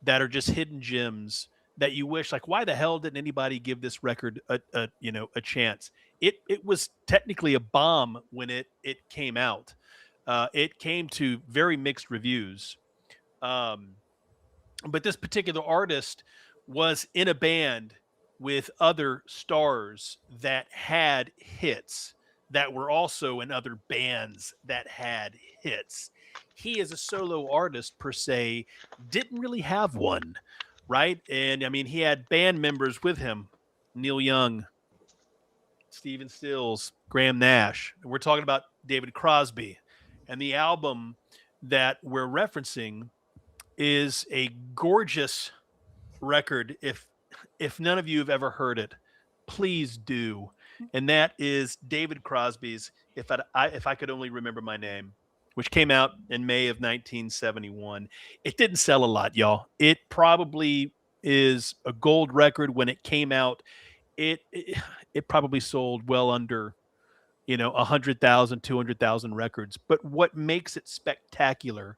that are just hidden gems that you wish, like, why the hell didn't anybody give this record a chance? It was technically a bomb when it came out. It came to very mixed reviews. But this particular artist was in a band with other stars that had hits that were also in other bands that had hits. He, as a solo artist per se, didn't really have one, right? And I mean, he had band members with him: Neil Young, Stephen Stills, Graham Nash. We're talking about David Crosby. And the album that we're referencing is a gorgeous record. If none of you have ever heard it, please do. And that is David Crosby's If I Could Only Remember My Name, which came out in May of 1971. It didn't sell a lot, y'all. It probably is a gold record when it came out. It probably sold well under, 100,000, 200,000 records. But what makes it spectacular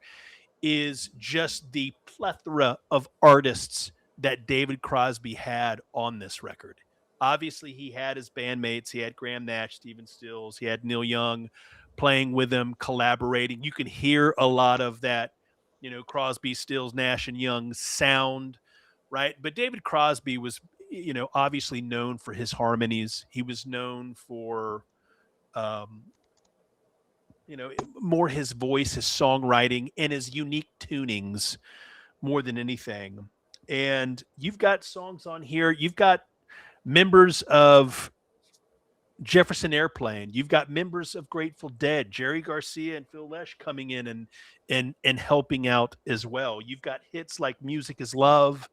is just the plethora of artists that David Crosby had on this record. Obviously, he had his bandmates. He had Graham Nash, Stephen Stills. He had Neil Young playing with him, collaborating. You can hear a lot of that, Crosby, Stills, Nash, and Young sound, right? But David Crosby was, obviously known for his harmonies. He was known for, more his voice, his songwriting, and his unique tunings more than anything. And you've got songs on here. You've got members of Jefferson Airplane. You've got members of Grateful Dead, Jerry Garcia and Phil Lesh coming in and helping out as well. You've got hits like Music is Love,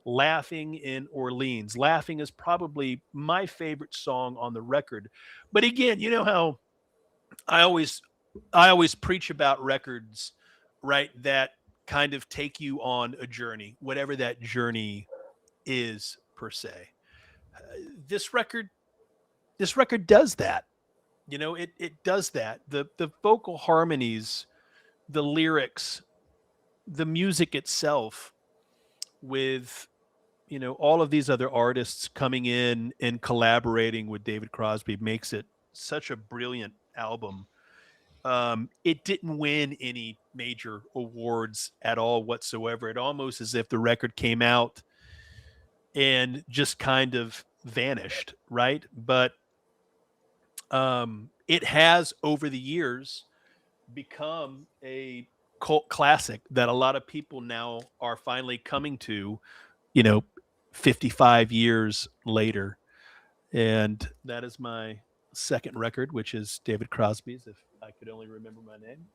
Laughing in Orleans. Laughing is probably my favorite song on the record. But again, you know how I always preach about records, right, that kind of take you on a journey, whatever that journey is per se. This record does that. You know, it does that. The vocal harmonies, the lyrics, the music itself, with, you know, all of these other artists coming in and collaborating with David Crosby makes it such a brilliant album. It didn't win any major awards at all whatsoever. It almost as if the record came out and just kind of vanished, right? But it has, over the years, become a cult classic that a lot of people now are finally coming to, you know, 55 years later. And that is my second record, which is David Crosby's, If I Could Only Remember My Name.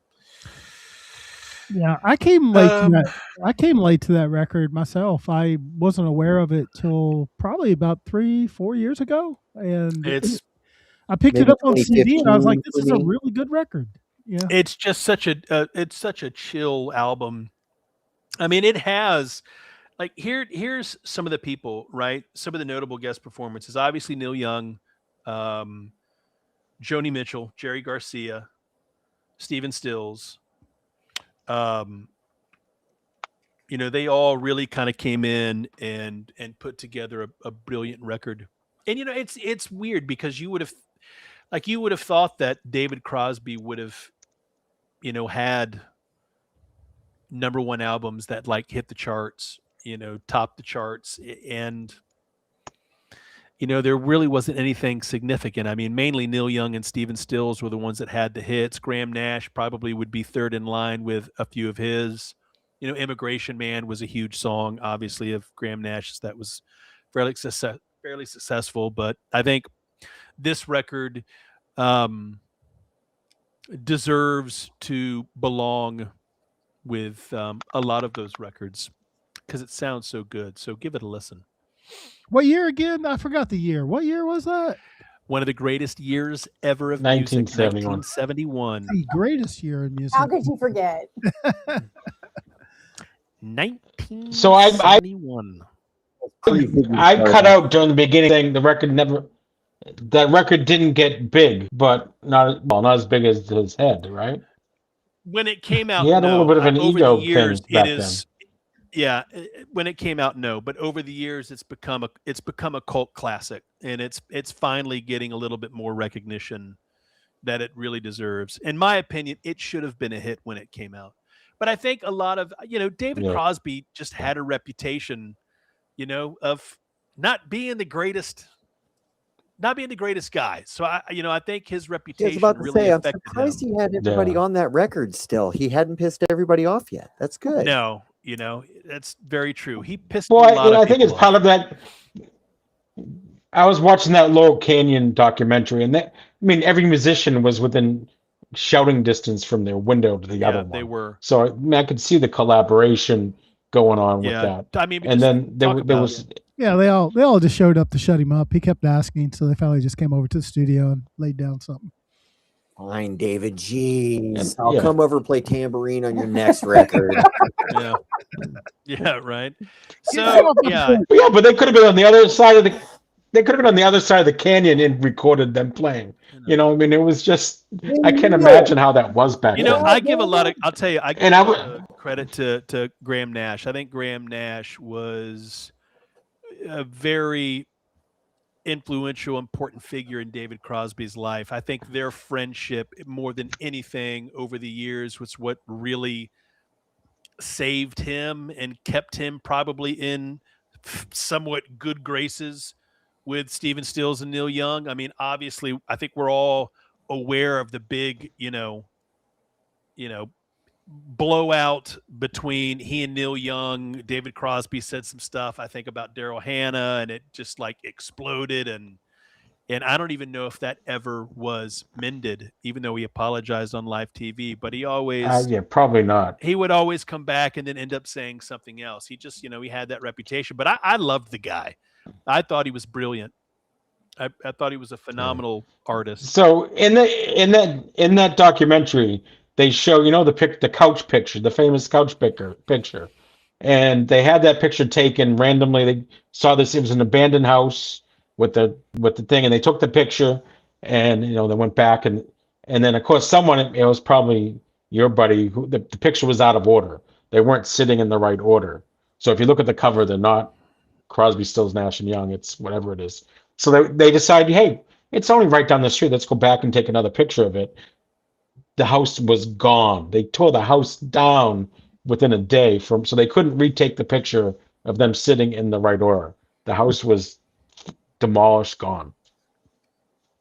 Yeah, I came late to that. I came late to that record myself. I wasn't aware of it till probably about 3-4 years ago, and I picked it up on CD, and I was like, "This is a really good record." Yeah, it's just such a chill album. I mean, it has, like, here's some of the people, right? Some of the notable guest performances. Obviously, Neil Young, Joni Mitchell, Jerry Garcia, Stephen Stills. You know, they all really kind of came in and put together a brilliant record. And, you know, it's weird because you would have thought that David Crosby would have, you know, had number one albums that like hit the charts, you know, top the charts. And, you know, there really wasn't anything significant. I mean, mainly Neil Young and Stephen Stills were the ones that had the hits. Graham Nash probably would be third in line with a few of his. You know, Immigration Man was a huge song, obviously, of Graham Nash's that was fairly successful. But I think this record deserves to belong with a lot of those records because it sounds so good. So give it a listen. What year again? I forgot the year. What year was that? One of the greatest years ever of music, 1971. The greatest year in music. How could you forget? 1971. So I cut out during the beginning saying that record didn't get big, but not as big as his head, right? When it came out, he had a little bit of an ego years, thing back then. Yeah, when it came out, no, but over the years, it's become a cult classic, and it's finally getting a little bit more recognition that it really deserves. In my opinion, it should have been a hit when it came out, but I think a lot of, you know, David Crosby just had a reputation, you know, of not being the greatest guy. So I think his reputation really affected him. I'm surprised he had everybody on that record still. He hadn't pissed everybody off yet. That's good. No. You know, that's very true. He pissed a lot of people I think it's part of that. I was watching that Laurel Canyon documentary, and every musician was within shouting distance from their window to the other one. They were. So I could see the collaboration going on with that. I mean, and then there was. Yeah, they all just showed up to shut him up. He kept asking, so they finally just came over to the studio and laid down something. Fine, David. Jeez, I'll come over and play tambourine on your next record. Yeah, right. So but they could have been on the other side of the. They could have been on the other side of the canyon and recorded them playing. You know, I mean, it was just. I can't imagine how that was back then. You know, I give a lot of. I'll tell you, I give a lot of credit to Graham Nash. I think Graham Nash was a very influential, important figure in David Crosby's life. I think their friendship, more than anything over the years, was what really saved him and kept him probably in somewhat good graces with Stephen Stills and Neil Young. I mean, obviously, I think we're all aware of the big, you know, blowout between he and Neil Young. David Crosby said some stuff, I think, about Daryl Hannah, and it just like exploded. And I don't even know if that ever was mended, even though he apologized on live TV. But he always, probably not. He would always come back and then end up saying something else. He just, he had that reputation. But I loved the guy. I thought he was brilliant. I thought he was a phenomenal artist. So in that documentary, they show, the couch picture, the famous couch picture. and they had that picture taken randomly. They saw this; it was an abandoned house with the thing, and they took the picture, and they went back and then of course someone, it was probably your buddy, who the picture was out of order. They weren't sitting in the right order. So if you look at the cover, they're not Crosby, Stills, Nash and Young. It's whatever it is. So they decided, hey, it's only right down the street. Let's go back and take another picture of it. The house was gone. They tore the house down within a day so they couldn't retake the picture of them sitting in the right order. The house was demolished, gone,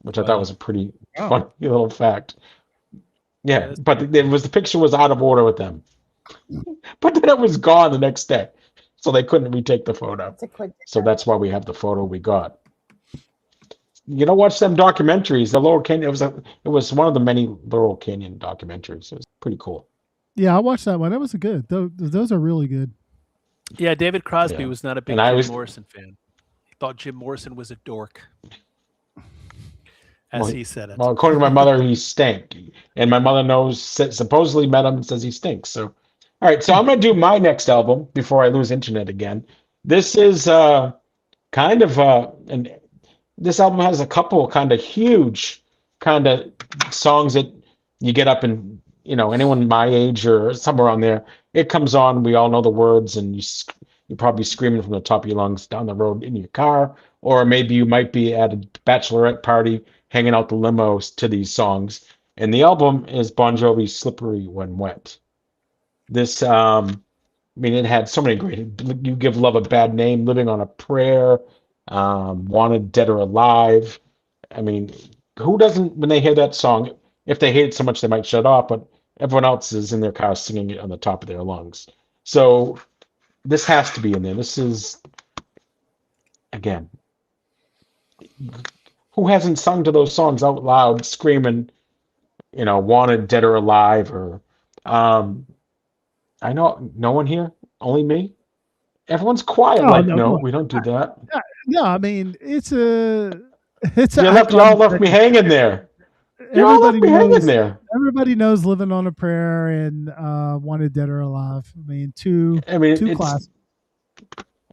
which I thought was a pretty funny little fact. Yeah, but the picture was out of order with them. But then it was gone the next day, so they couldn't retake the photo. So that's why we have the photo we got. Watch them documentaries. The Laurel Canyon. It was one of the many Laurel Canyon documentaries. It was pretty cool. Yeah, I watched that one. That was good. Those are really good. Yeah, David Crosby was not a big Jim Morrison fan. He thought Jim Morrison was a dork, he said it. Well, according to my mother, he stank, and my mother supposedly met him and says he stinks. So, all right. So I'm going to do my next album before I lose internet again. This is kind of this album has a couple kind of huge kind of songs that you get up and anyone my age or somewhere on there, it comes on. We all know the words, and you're probably screaming from the top of your lungs down the road in your car, or maybe you might be at a bachelorette party hanging out the limos to these songs. And the album is Bon Jovi's "Slippery When Wet." This, it had so many great. "You Give Love a Bad Name," "Living on a Prayer," "Wanted Dead or Alive." Who doesn't, when they hear that song, if they hate it so much they might shut off, but everyone else is in their car singing it on the top of their lungs. So this has to be in there. This is, again, who hasn't sung to those songs out loud, screaming, "Wanted Dead or Alive," or I know no one here, only me. Everyone's quiet. No, we don't do that. No, it's you left me hanging there. Everybody knows "Living on a Prayer" and "Wanted Dead or Alive." Two classics.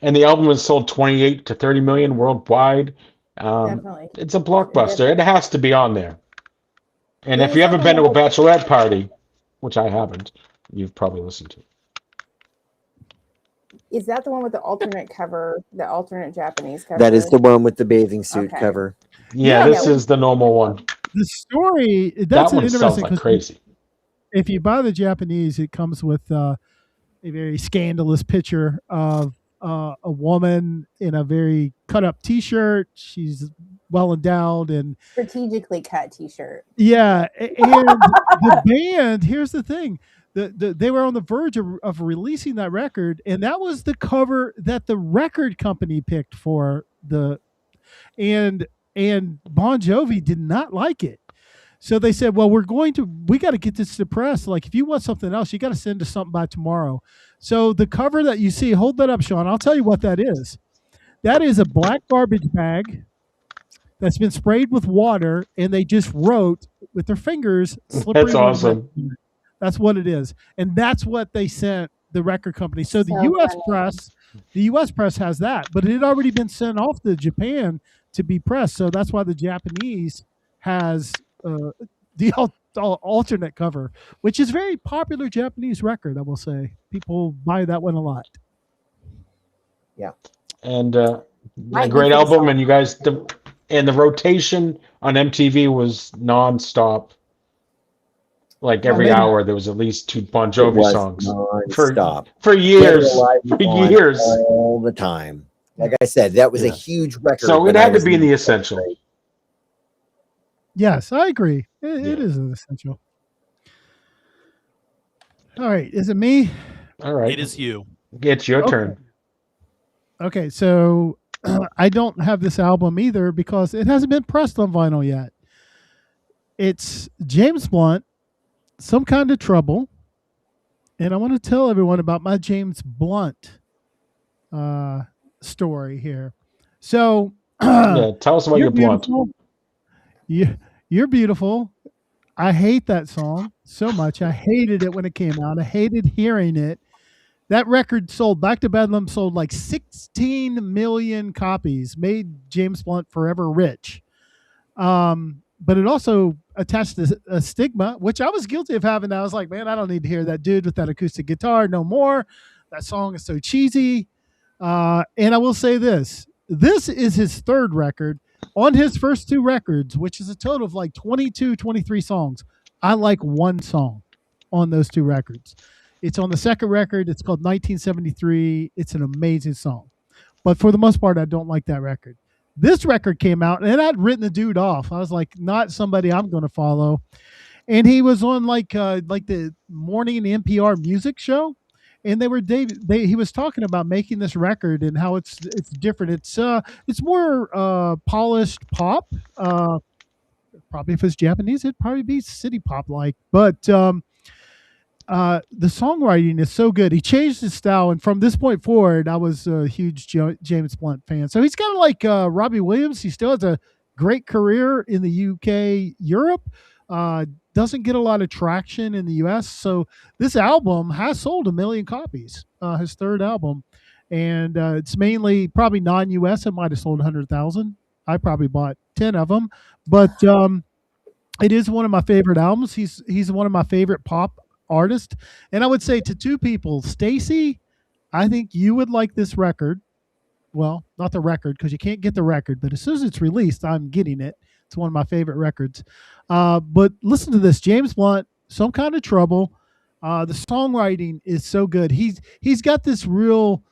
And the album was sold 28 to 30 million worldwide. Definitely. It's a blockbuster. It has to be on there. And if you haven't been to a bachelorette party, which I haven't, you've probably listened to. Is that the one with the alternate cover, the alternate Japanese cover? That is the one with the bathing suit cover. Yeah, this is the normal one. The story, that one sounds like crazy. If you buy the Japanese, it comes with a very scandalous picture of a woman in a very cut up T-shirt. She's well endowed and strategically cut T-shirt. Yeah, and the band. Here's the thing: they were on the verge of releasing that record, and that was the cover that the record company picked for and Bon Jovi did not like it. So they said, well, we got to get this to press. Like, if you want something else, you got to send us something by tomorrow. So the cover that you see, hold that up, Sean. I'll tell you what that is. That is a black garbage bag that's been sprayed with water, and they just wrote with their fingers, "Slippery." That's awesome. That's what it is. And that's what they sent the record company. So the U.S. press has that, but it had already been sent off to Japan to be pressed. So that's why the Japanese has the alternate cover, which is very popular Japanese record, I will say. People buy that one a lot. Yeah. And a great album, and you guys, and the rotation on MTV was nonstop. Like every hour, there was at least two Bon Jovi songs for years. For years, all the time. Like I said, that was a huge record. So it had to be in the essential. Yes, I agree. It is an essential. All right, is it me? All right, it is you. It's your turn. Okay, so I don't have this album either because it hasn't been pressed on vinyl yet. It's James Blunt, "Some Kind of Trouble," and I want to tell everyone about my James Blunt story here. So, tell us about your Blunt. You're beautiful. I hate that song so much. I hated it when it came out. I hated hearing it. That record sold, Back to Bedlam sold like 16 million copies, made James Blunt forever rich. But it also attached a stigma, which I was guilty of having. I was like, man, I don't need to hear that dude with that acoustic guitar no more. That song is so cheesy. And I will say this is his third record. On his first two records, which is a total of like 22, 23 songs, I like one song on those two records. It's on the second record. It's called 1973. It's an amazing song. But for the most part, I don't like that record. This record came out, and I'd written the dude off. I was like, not somebody I'm going to follow. And he was on like the morning NPR music show, and he was talking about making this record and how it's different. It's more polished pop. Probably if it's Japanese, it'd probably be city pop like. But the songwriting is so good. He changed his style, and from this point forward, I was a huge James Blunt fan. So he's kind of like Robbie Williams. He still has a great career in the UK, Europe. Doesn't get a lot of traction in the US. So this album has sold 1 million copies, his third album. And it's mainly probably non-US. It might have sold 100,000. I probably bought 10 of them. But it is one of my favorite albums. He's one of my favorite pop artists. And I would say to two people, Stacy, I think you would like this record. Well, not the record, because you can't get the record. But as soon as it's released, I'm getting it. It's one of my favorite records. But listen to this. James Blunt, Some Kind of Trouble. The songwriting is so good. He's got this real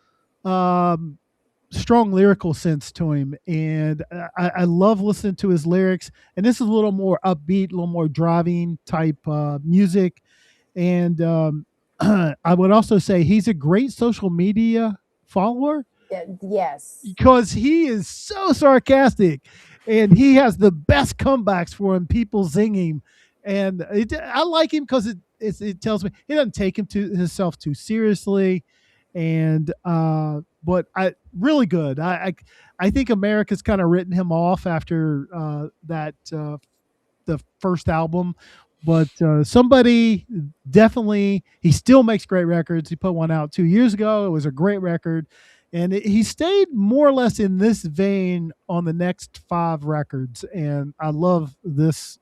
strong lyrical sense to him. And I love listening to his lyrics. And this is a little more upbeat, a little more driving type music. And I would also say he's a great social media follower. Yes. Because he is so sarcastic. And he has the best comebacks for him, people zinging. And I like him because it tells me he doesn't take himself too seriously. And but really good. I think America's kind of written him off after the first album. But somebody definitely, he still makes great records. He put one out 2 years ago. It was a great record. And he stayed more or less in this vein on the next 5 records. And I love this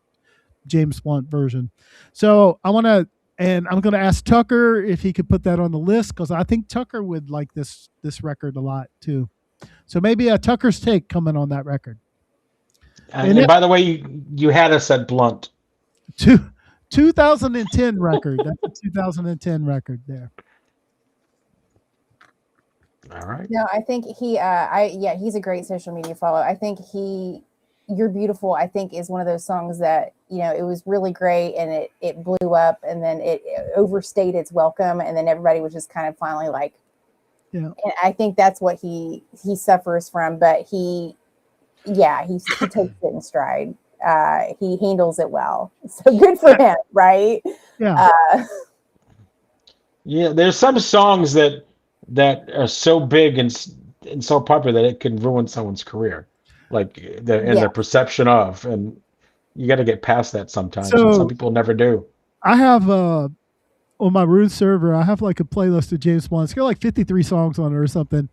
James Blunt version. So I'm going to ask Tucker if he could put that on the list, because I think Tucker would like this record a lot too. So maybe Tucker's take coming on that record. And by the way, you had us at Blunt. 2010 record. That's a 2010 record there. All right. No, I think he's a great social media follow. I think You're Beautiful, I think, is one of those songs that, it was really great and it blew up, and then it overstayed its welcome, and then everybody was just kind of finally like, yeah. And I think that's what he suffers from, but he takes it in stride. He handles it well. So good for him, right? Yeah. Yeah, there's some songs that are so big and so popular that it can ruin someone's career, like the perception of, and you got to get past that sometimes. So, and some people never do. I have on my Root server, I have like a playlist of James Blunt. It's got like 53 songs on it or something.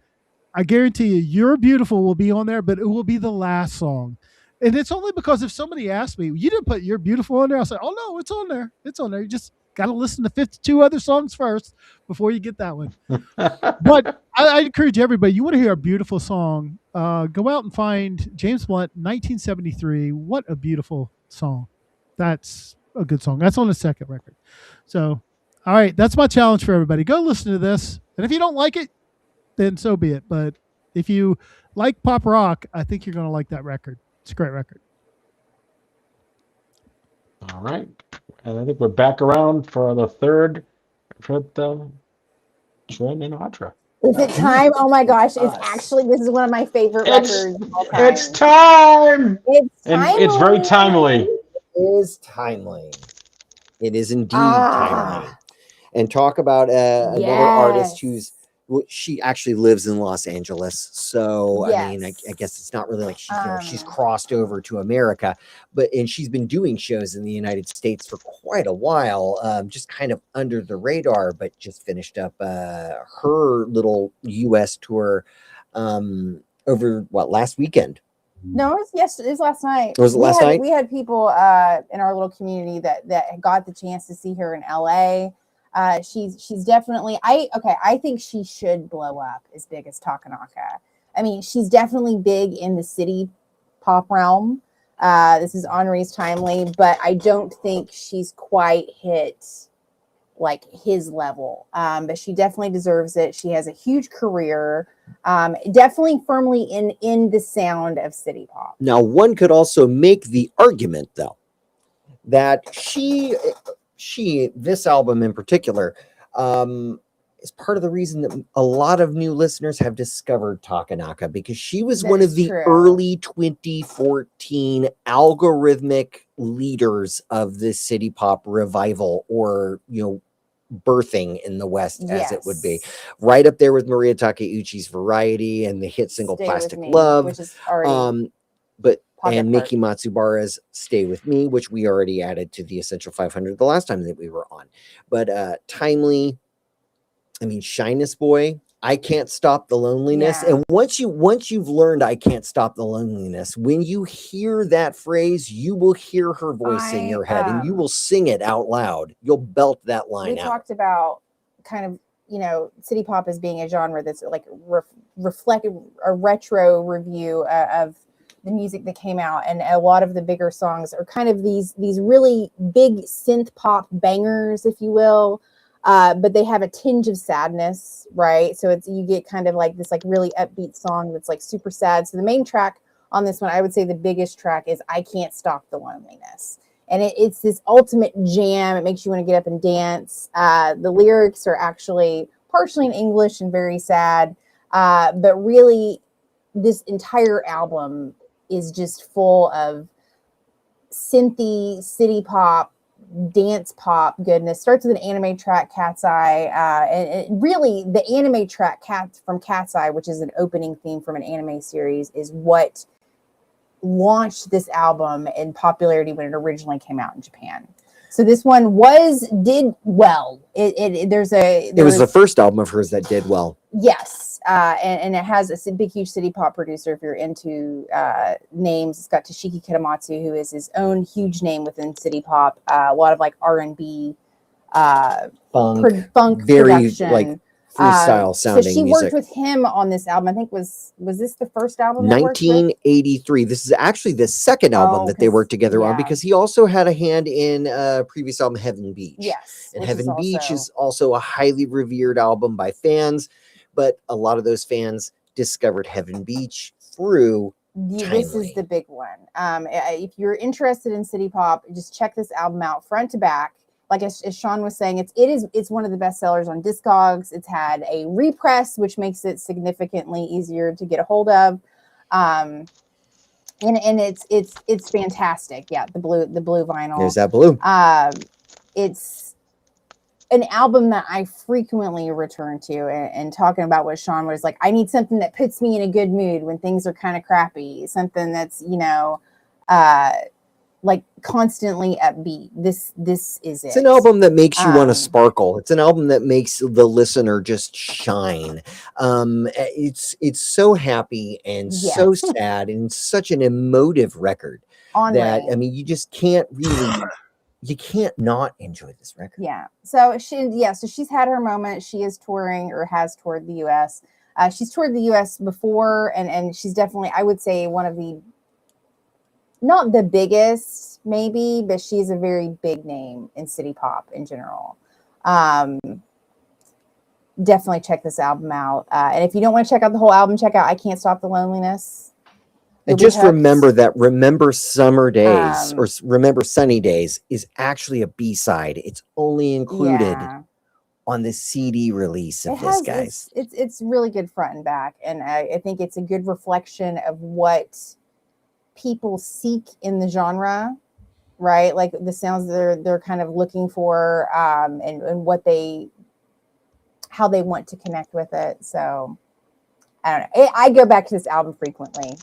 I guarantee you, You're Beautiful will be on there, but it will be the last song. And it's only because if somebody asked me, you didn't put You're Beautiful on there, I'll say, oh no, it's on there. It's on there. You just got to listen to 52 other songs first before you get that one. But I encourage everybody, you want to hear a beautiful song, go out and find James Blunt, 1973. What a beautiful song. That's a good song. That's on the second record. So, all right, that's my challenge for everybody. Go listen to this. And if you don't like it, then so be it. But if you like pop rock, I think you're going to like that record. It's a great record. All right. And I think we're back around for the third for the Trin and Audra. Is it time? Oh my gosh. This is one of my favorite records of all time. It's time! It's timely. And it's very timely. It is timely. It is indeed timely. And talk about another artist who's Well, she actually lives in Los Angeles, so I mean, I guess it's not really like she's crossed over to America, and she's been doing shows in the United States for quite a while, just kind of under the radar, but just finished up her little U.S. tour over last weekend. No, it was last night. Was it last night? We had people in our little community that got the chance to see her in LA. She's definitely I think she should blow up as big as Takanaka. I mean, she's definitely big in the city pop realm. This is Anri's timely, but I don't think she's quite hit like his level. But she definitely deserves it. She has a huge career. Definitely firmly in the sound of city pop. Now, one could also make the argument though that this album in particular, is part of the reason that a lot of new listeners have discovered Takanaka, because she was one of the early 2014 algorithmic leaders of the city pop revival, or, birthing in the West, as it would be. Right up there with Maria Takeuchi's Variety and the hit single Plastic Love. Which is already and Miki Matsubara's Stay With Me, which we already added to the Essential 500 the last time that we were on. But timely, I mean, Shyness Boy, I Can't Stop the Loneliness. And once you've learned I Can't Stop the Loneliness, when you hear that phrase, you will hear her voice in your head, and you will sing it out loud. You'll belt that line out. We talked about kind of, city pop as being a genre that's like reflected a retro review of the music that came out, and a lot of the bigger songs are kind of these really big synth pop bangers, if you will, but they have a tinge of sadness, right? So you get kind of like this like really upbeat song that's like super sad. So the main track on this one, I would say the biggest track, is I Can't Stop the Loneliness, and it's this ultimate jam. It makes you want to get up and dance. The lyrics are actually partially in English and very sad, but really this entire album is just full of synthy, city pop, dance pop goodness. Starts with an anime track, Cat's Eye, and really the anime track from Cat's Eye, which is an opening theme from an anime series, is what launched this album in popularity when it originally came out in Japan. So this one did well. It was the first album of hers that did well. Yes, and it has a big, huge city pop producer. If you're into names, it's got Toshiki Kitamatsu, who is his own huge name within city pop. A lot of like R&B, funk very production. Like freestyle sounding so she music. worked with him on this album. I think was this the first album? 1983. This is actually the second album that they worked together on, because he also had a hand in previous album Heaven Beach. Yes, and Heaven Beach is also a highly revered album by fans, but a lot of those fans discovered Heaven Beach through This is the big one. If you're interested in city pop, just check this album out front to back. Like as Sean was saying, it's one of the best sellers on Discogs. It's had a repress, which makes it significantly easier to get a hold of. And it's fantastic. Yeah, the blue vinyl. There's that blue. It's an album that I frequently return to, and talking about what Sean was like, I need something that puts me in a good mood when things are kind of crappy, something that's, like constantly upbeat. This is it. It's an album that makes you want to sparkle. It's an album that makes the listener just shine. It's so happy and so sad, and such an emotive record that, I mean, you just can't really, you can't not enjoy this record. Yeah. So she's had her moment. She is touring, or has toured the US. She's toured the US before, and she's definitely, I would say, one of the, not the biggest maybe, but she's a very big name in city pop in general. Definitely check this album out. And if you don't want to check out the whole album, check out I Can't Stop the Loneliness. And just remember that Remember Summer Days or Remember Sunny Days is actually a B-side. It's only included on the CD release of this, guys. It's really good front and back. And I think it's a good reflection of what people seek in the genre, right? Like the sounds they're kind of looking for, and what they how they want to connect with it. So I don't know. I go back to this album frequently,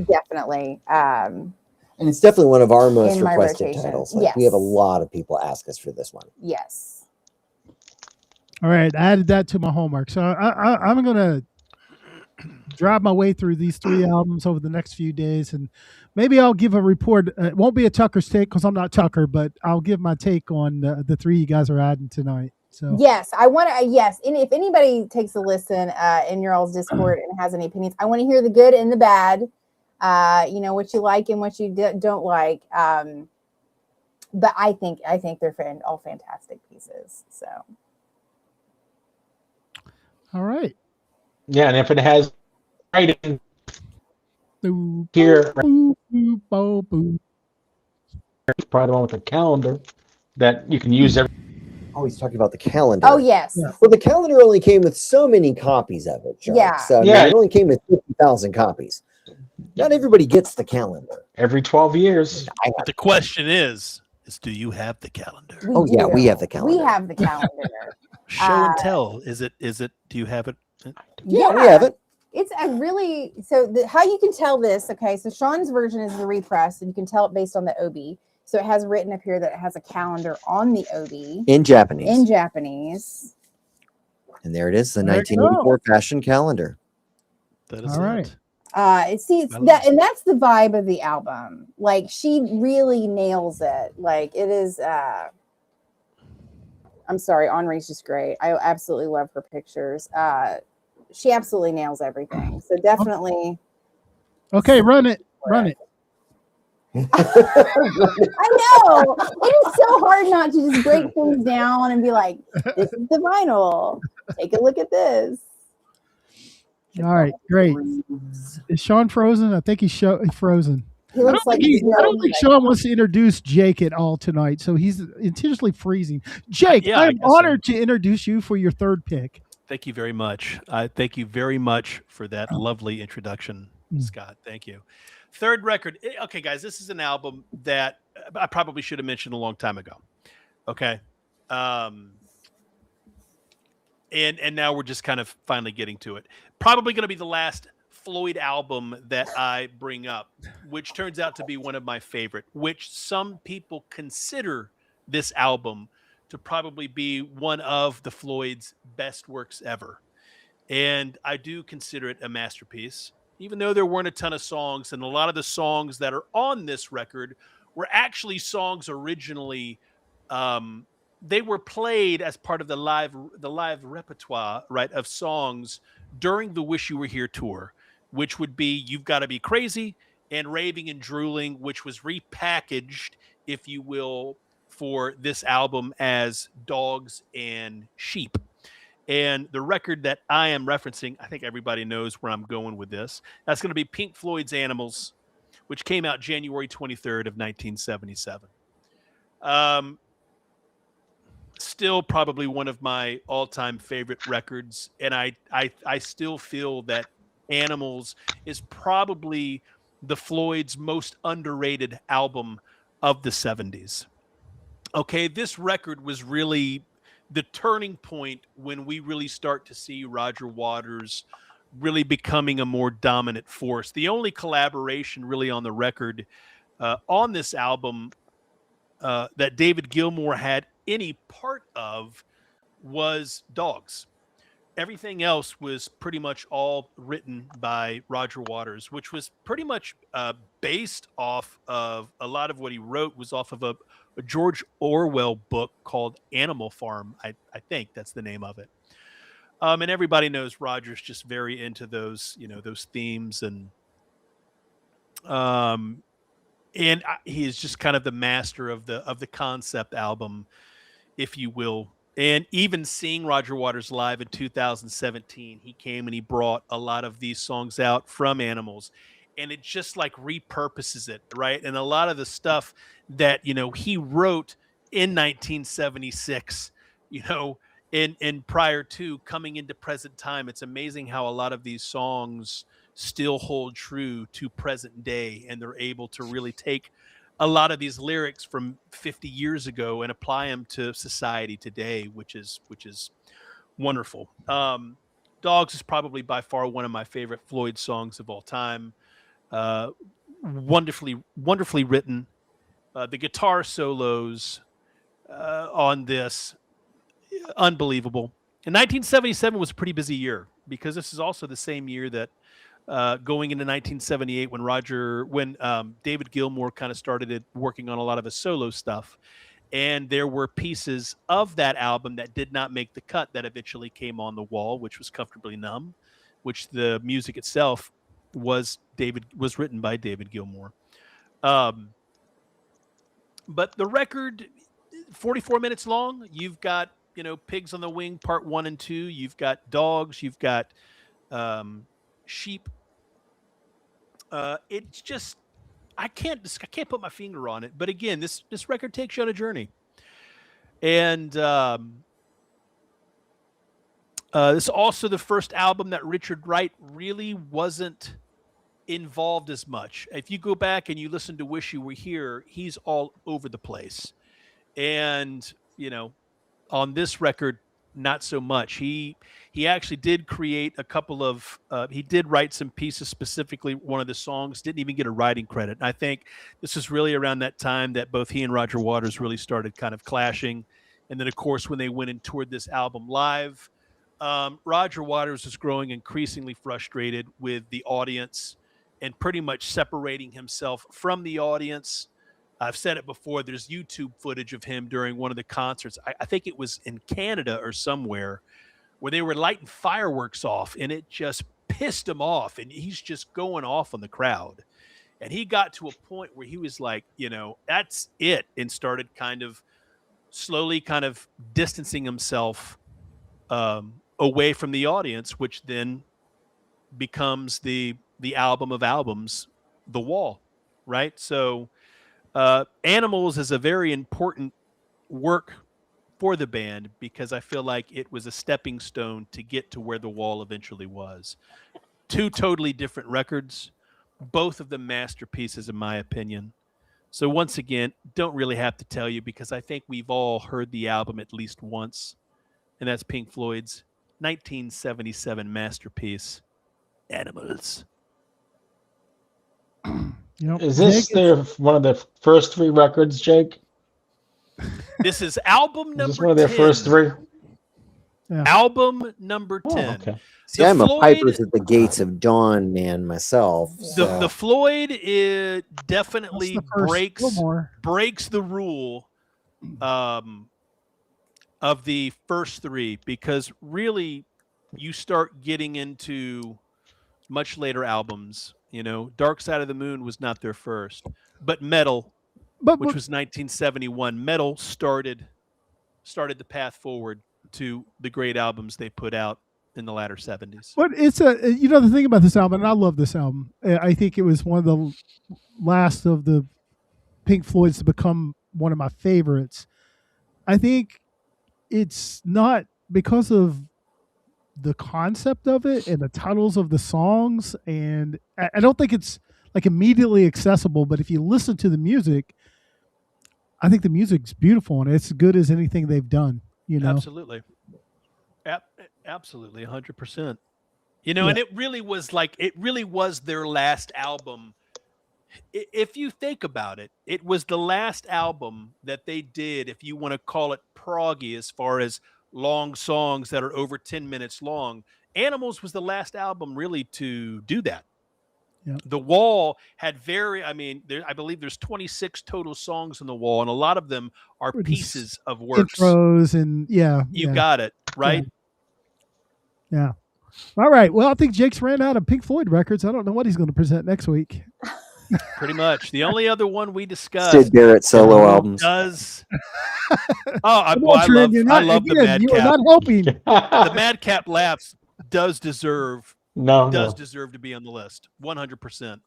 definitely. And it's definitely one of our most In my requested rotation. titles. Like, Yes. we have a lot of people ask us for this one. Yes. All right, I added that to my homework. So I'm going to drive my way through these 3 albums over the next few days, and maybe I'll give a report. It won't be a Tucker's take because I'm not Tucker, but I'll give my take on the 3 you guys are adding tonight. So yes, I want to. Yes, and if anybody takes a listen in your all's Discord and has any opinions, I want to hear the good and the bad. You know, what you like and what you don't like. But I think they're all fantastic pieces. So, all right. Yeah, and if it has writing here, it's probably the one with the calendar that you can use every. Oh, he's talking about the calendar. oh yes, Yeah. Well, the calendar only came with so many copies of it, Joe. Yeah. So Yeah. it only came with 50,000 copies. Not everybody gets the calendar. Every 12 years. But the question is do you have the calendar? we yeah, do. we have the calendar. We have the calendar. Show and tell. Is it? Do you have it? Yeah, we have it. It's a really how you can tell this. Okay, so Sean's version is the repress, and you can tell it based on the OB. So it has written up here that it has a calendar on the OB In Japanese. in Japanese. And there it is, the There you 1984 fashion calendar. That is All right. it. It's that, and that's the vibe of the album. Like, she really nails it. Like, it is. I'm sorry, Anri's just great. I absolutely love her pictures. She absolutely nails everything. So definitely. Okay, run it. Run it. I know it is so hard not to just break things down and be like, "This is the vinyl. Take a look at this." All right, great. Is Sean frozen? I think he's frozen. He looks like he's I don't think Sean wants to introduce Jake at all tonight, so he's intentionally freezing. Jake, Yeah, I I'm guess so. honored to introduce you for your 3rd pick. Thank you very much. Thank you very much for that lovely introduction, Scott. Thank you. 3rd record. Okay, guys, this is an album that I probably should have mentioned a long time ago. Okay. And now we're just kind of finally getting to it. Probably going to be the last Floyd album that I bring up, which turns out to be one of my favorite, which some people consider this album to probably be one of the Floyd's best works ever. And I do consider it a masterpiece, even though there weren't a ton of songs. And a lot of the songs that are on this record were actually songs originally, they were played as part of the live repertoire, right, of songs during the Wish You Were Here tour, which would be You've Got to Be Crazy and Raving and Drooling, which was repackaged, if you will, for this album as Dogs and Sheep. And the record that I am referencing, I think everybody knows where I'm going with this. That's going to be Pink Floyd's Animals, which came out January 23rd of 1977. Still probably one of my all-time favorite records. And I still feel that Animals is probably the Floyd's most underrated album of the 70s. Okay, this record was really the turning point when we really start to see Roger Waters really becoming a more dominant force. The only collaboration really on the record on this album that David Gilmour had any part of was Dogs. Everything else was pretty much all written by Roger Waters, which was pretty much based off of a lot of what he wrote was off of a George Orwell book called Animal Farm. I think that's the name of it. And everybody knows Roger's just very into those, those themes, and he is just kind of the master of the concept album, if you will. And even seeing Roger Waters live in 2017, he came and he brought a lot of these songs out from Animals, and it just like repurposes it, right? And a lot of the stuff that, he wrote in 1976, and prior to coming into present time, it's amazing how a lot of these songs still hold true to present day, and they're able to really take a lot of these lyrics from 50 years ago and apply them to society today, which is wonderful. Dogs is probably by far one of my favorite Floyd songs of all time. Wonderfully written. The guitar solos on this, unbelievable. And 1977 was a pretty busy year because this is also the same year that going into 1978 when David Gilmour kind of started working on a lot of his solo stuff. And there were pieces of that album that did not make the cut that eventually came on the wall, which was Comfortably Numb, which the music itself was written by David Gilmour. But the record, 44 minutes long. You've got, Pigs on the Wing Part 1 and 2. You've got Dogs. You've got Sheep. It's just, I can't put my finger on it. But again, this record takes you on a journey. And this is also the first album that Richard Wright really wasn't involved as much. If you go back and you listen to Wish You Were Here, he's all over the place. And, on this record, not so much. He actually did create a couple of he did write some pieces, specifically one of the songs, didn't even get a writing credit. And I think this is really around that time that both he and Roger Waters really started kind of clashing. And then, of course, when they went and toured this album live, Roger Waters was growing increasingly frustrated with the audience and pretty much separating himself from the audience. I've said it before, there's YouTube footage of him during one of the concerts. I think it was in Canada or somewhere, where they were lighting fireworks off, and it just pissed him off, and he's just going off on the crowd. And he got to a point where he was like, that's it, and started kind of slowly kind of distancing himself away from the audience, which then becomes the album of albums, The Wall, right? So Animals is a very important work for the band because I feel like it was a stepping stone to get to where The Wall eventually was. Two totally different records, both of them masterpieces in my opinion. So once again, don't really have to tell you because I think we've all heard the album at least once, and that's Pink Floyd's 1977 masterpiece, Animals. Is this one of the first three records, Jake? This is album number 10. Is this one of their first three? Yeah. Album number 10. Okay. See, I'm a Pipers at the Gates of Dawn man myself. So. The Floyd definitely breaks the rule of the first three because really you start getting into much later albums. Dark Side of the Moon was not their first, but Metal, which was 1971. Metal started the path forward to the great albums they put out in the latter 70s. But it's the thing about this album, and I love this album. I think it was one of the last of the Pink Floyds to become one of my favorites. I think it's not because of the concept of it and the titles of the songs, and I don't think it's like immediately accessible, but if you listen to the music, I think the music's beautiful and it's as good as anything they've done, Absolutely. Absolutely, 100%. And it really was their last album. If you think about it, it was the last album that they did, if you want to call it proggy, as far as long songs that are over 10 minutes long. Animals was the last album really to do that. Yeah. The Wall had I believe there's 26 total songs on The Wall, and a lot of them are pieces of works. Intros and You got it, right? Yeah. All right. Well, I think Jake's ran out of Pink Floyd records. I don't know what he's going to present next week. Pretty much. The only other one we discussed. Sid Barrett solo albums. I love the Madcap. You are not helping. The Madcap Laughs does deserve to be on the list, 100%.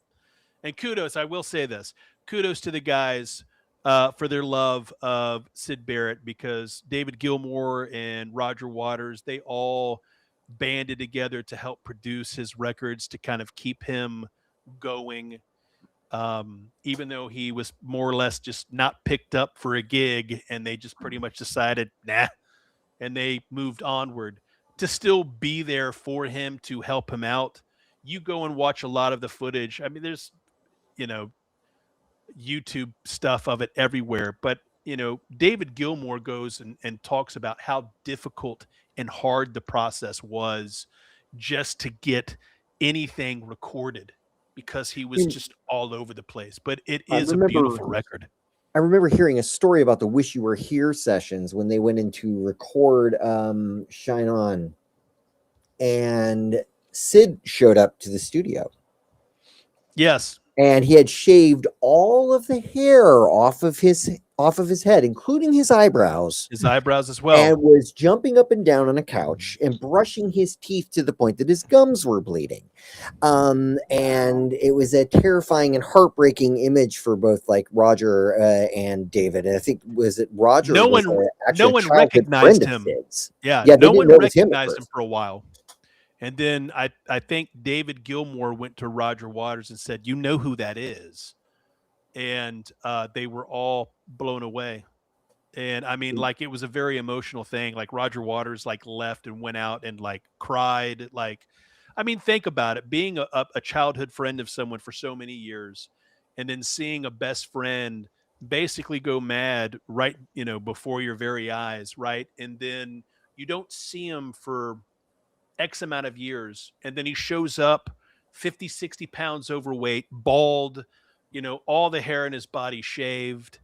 And kudos, I will say this, kudos to the guys for their love of Sid Barrett, because David Gilmour and Roger Waters, they all banded together to help produce his records to kind of keep him going. Even though he was more or less just not picked up for a gig and they just pretty much decided, nah, and they moved onward. to still be there for him to help him out. You go and watch a lot of the footage. I mean, there's, YouTube stuff of it everywhere. But, David Gilmour goes and talks about how difficult and hard the process was just to get anything recorded, because he was just all over the place. But it is a beautiful record. I remember hearing a story about the Wish You Were Here sessions when they went in to record Shine On, and Sid showed up to the studio. Yes. And he had shaved all of the hair off of his head, including his eyebrows. His eyebrows as well. And was jumping up and down on a couch and brushing his teeth to the point that his gums were bleeding. And it was a terrifying and heartbreaking image for both like Roger and David. And I think Roger? No one recognized him. Yeah, no one recognized him for a while. And then I think David Gilmour went to Roger Waters and said, "You know who that is?" And they were all blown away. And I mean, like, it was a very emotional thing. Like, Roger Waters like left and went out and like cried. Like, I mean, think about it, being a childhood friend of someone for so many years, and then seeing a best friend basically go mad right, before your very eyes, right? And then you don't see him for X amount of years, and then he shows up 50, 60 pounds overweight, bald, all the hair in his body shaved.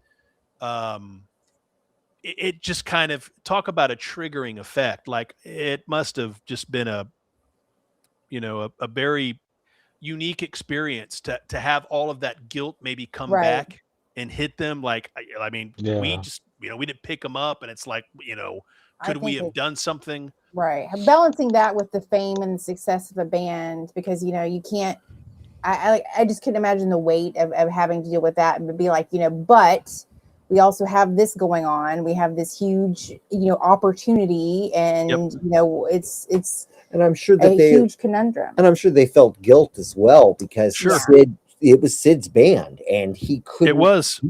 It just kind of, talk about a triggering effect. Like, it must have just been a very unique experience to have all of that guilt maybe come back and hit them. Like, I mean, we just, we didn't pick them up, and it's like, could we have done something? Right. Balancing that with the fame and the success of a band, because, you can't, I just couldn't imagine the weight of having to deal with that, and be like, but we also have this going on. We have this huge, opportunity, and, it's and I'm sure that huge conundrum. And I'm sure they felt guilt as well, because it was Sid's band, and he couldn't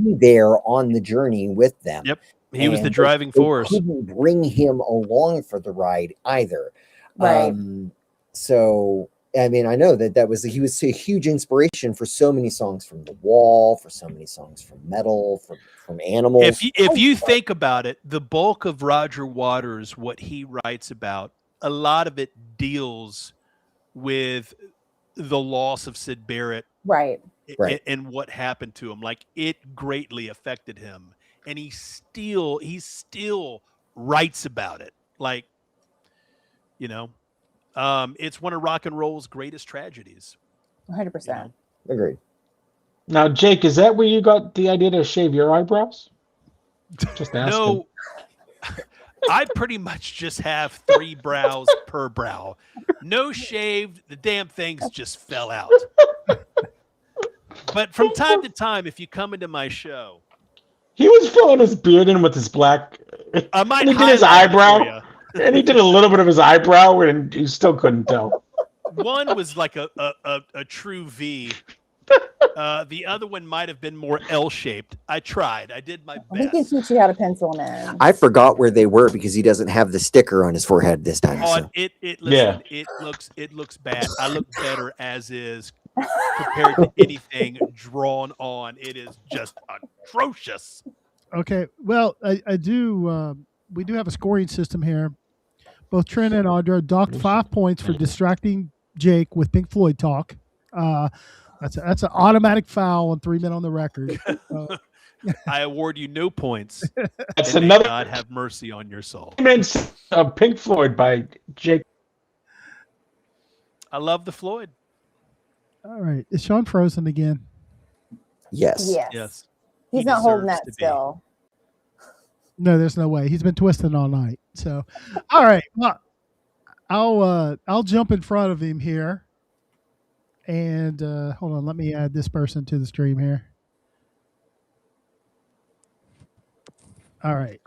be there on the journey with them. Yep. He was the driving force. Couldn't bring him along for the ride either. Right. So, I mean, I know he was a huge inspiration for so many songs from The Wall, for so many songs from Metal, from Animals. If you think about it, the bulk of Roger Waters, what he writes about, a lot of it deals with the loss of Syd Barrett. Right. And what happened to him. Like, it greatly affected him. And he still writes about it. Like, it's one of rock and roll's greatest tragedies. 100%. Agreed. Now, Jake, is that where you got the idea to shave your eyebrows? Just asking. No, I pretty much just have 3 brows per brow. No shaved. The damn things just fell out. But from time to time, if you come into my show, he was filling his beard in with his black. I might and he did his eyebrow, and he did a little bit of his eyebrow, and you still couldn't tell. One was like a true V. The other one might have been more L-shaped. I tried. I did my best. We can teach you how to pencil them in. I forgot where they were because he doesn't have the sticker on his forehead this time. So. It looks bad. I look better as is compared to anything drawn on. It is just atrocious. Okay. Well, I do. We do have a scoring system here. Both Trin and Audra docked 5 points for distracting Jake with Pink Floyd talk. That's an automatic foul on 3 Men on the Record. I award you no points. That's another. God have mercy on your soul. Pink Floyd by Jake. I love the Floyd. All right. Is Sean frozen again? Yes. He's not holding that still. No, there's no way. He's been twisting all night. So, all right. Well, I'll jump in front of him here. And hold on, let me add this person to the stream here. All right.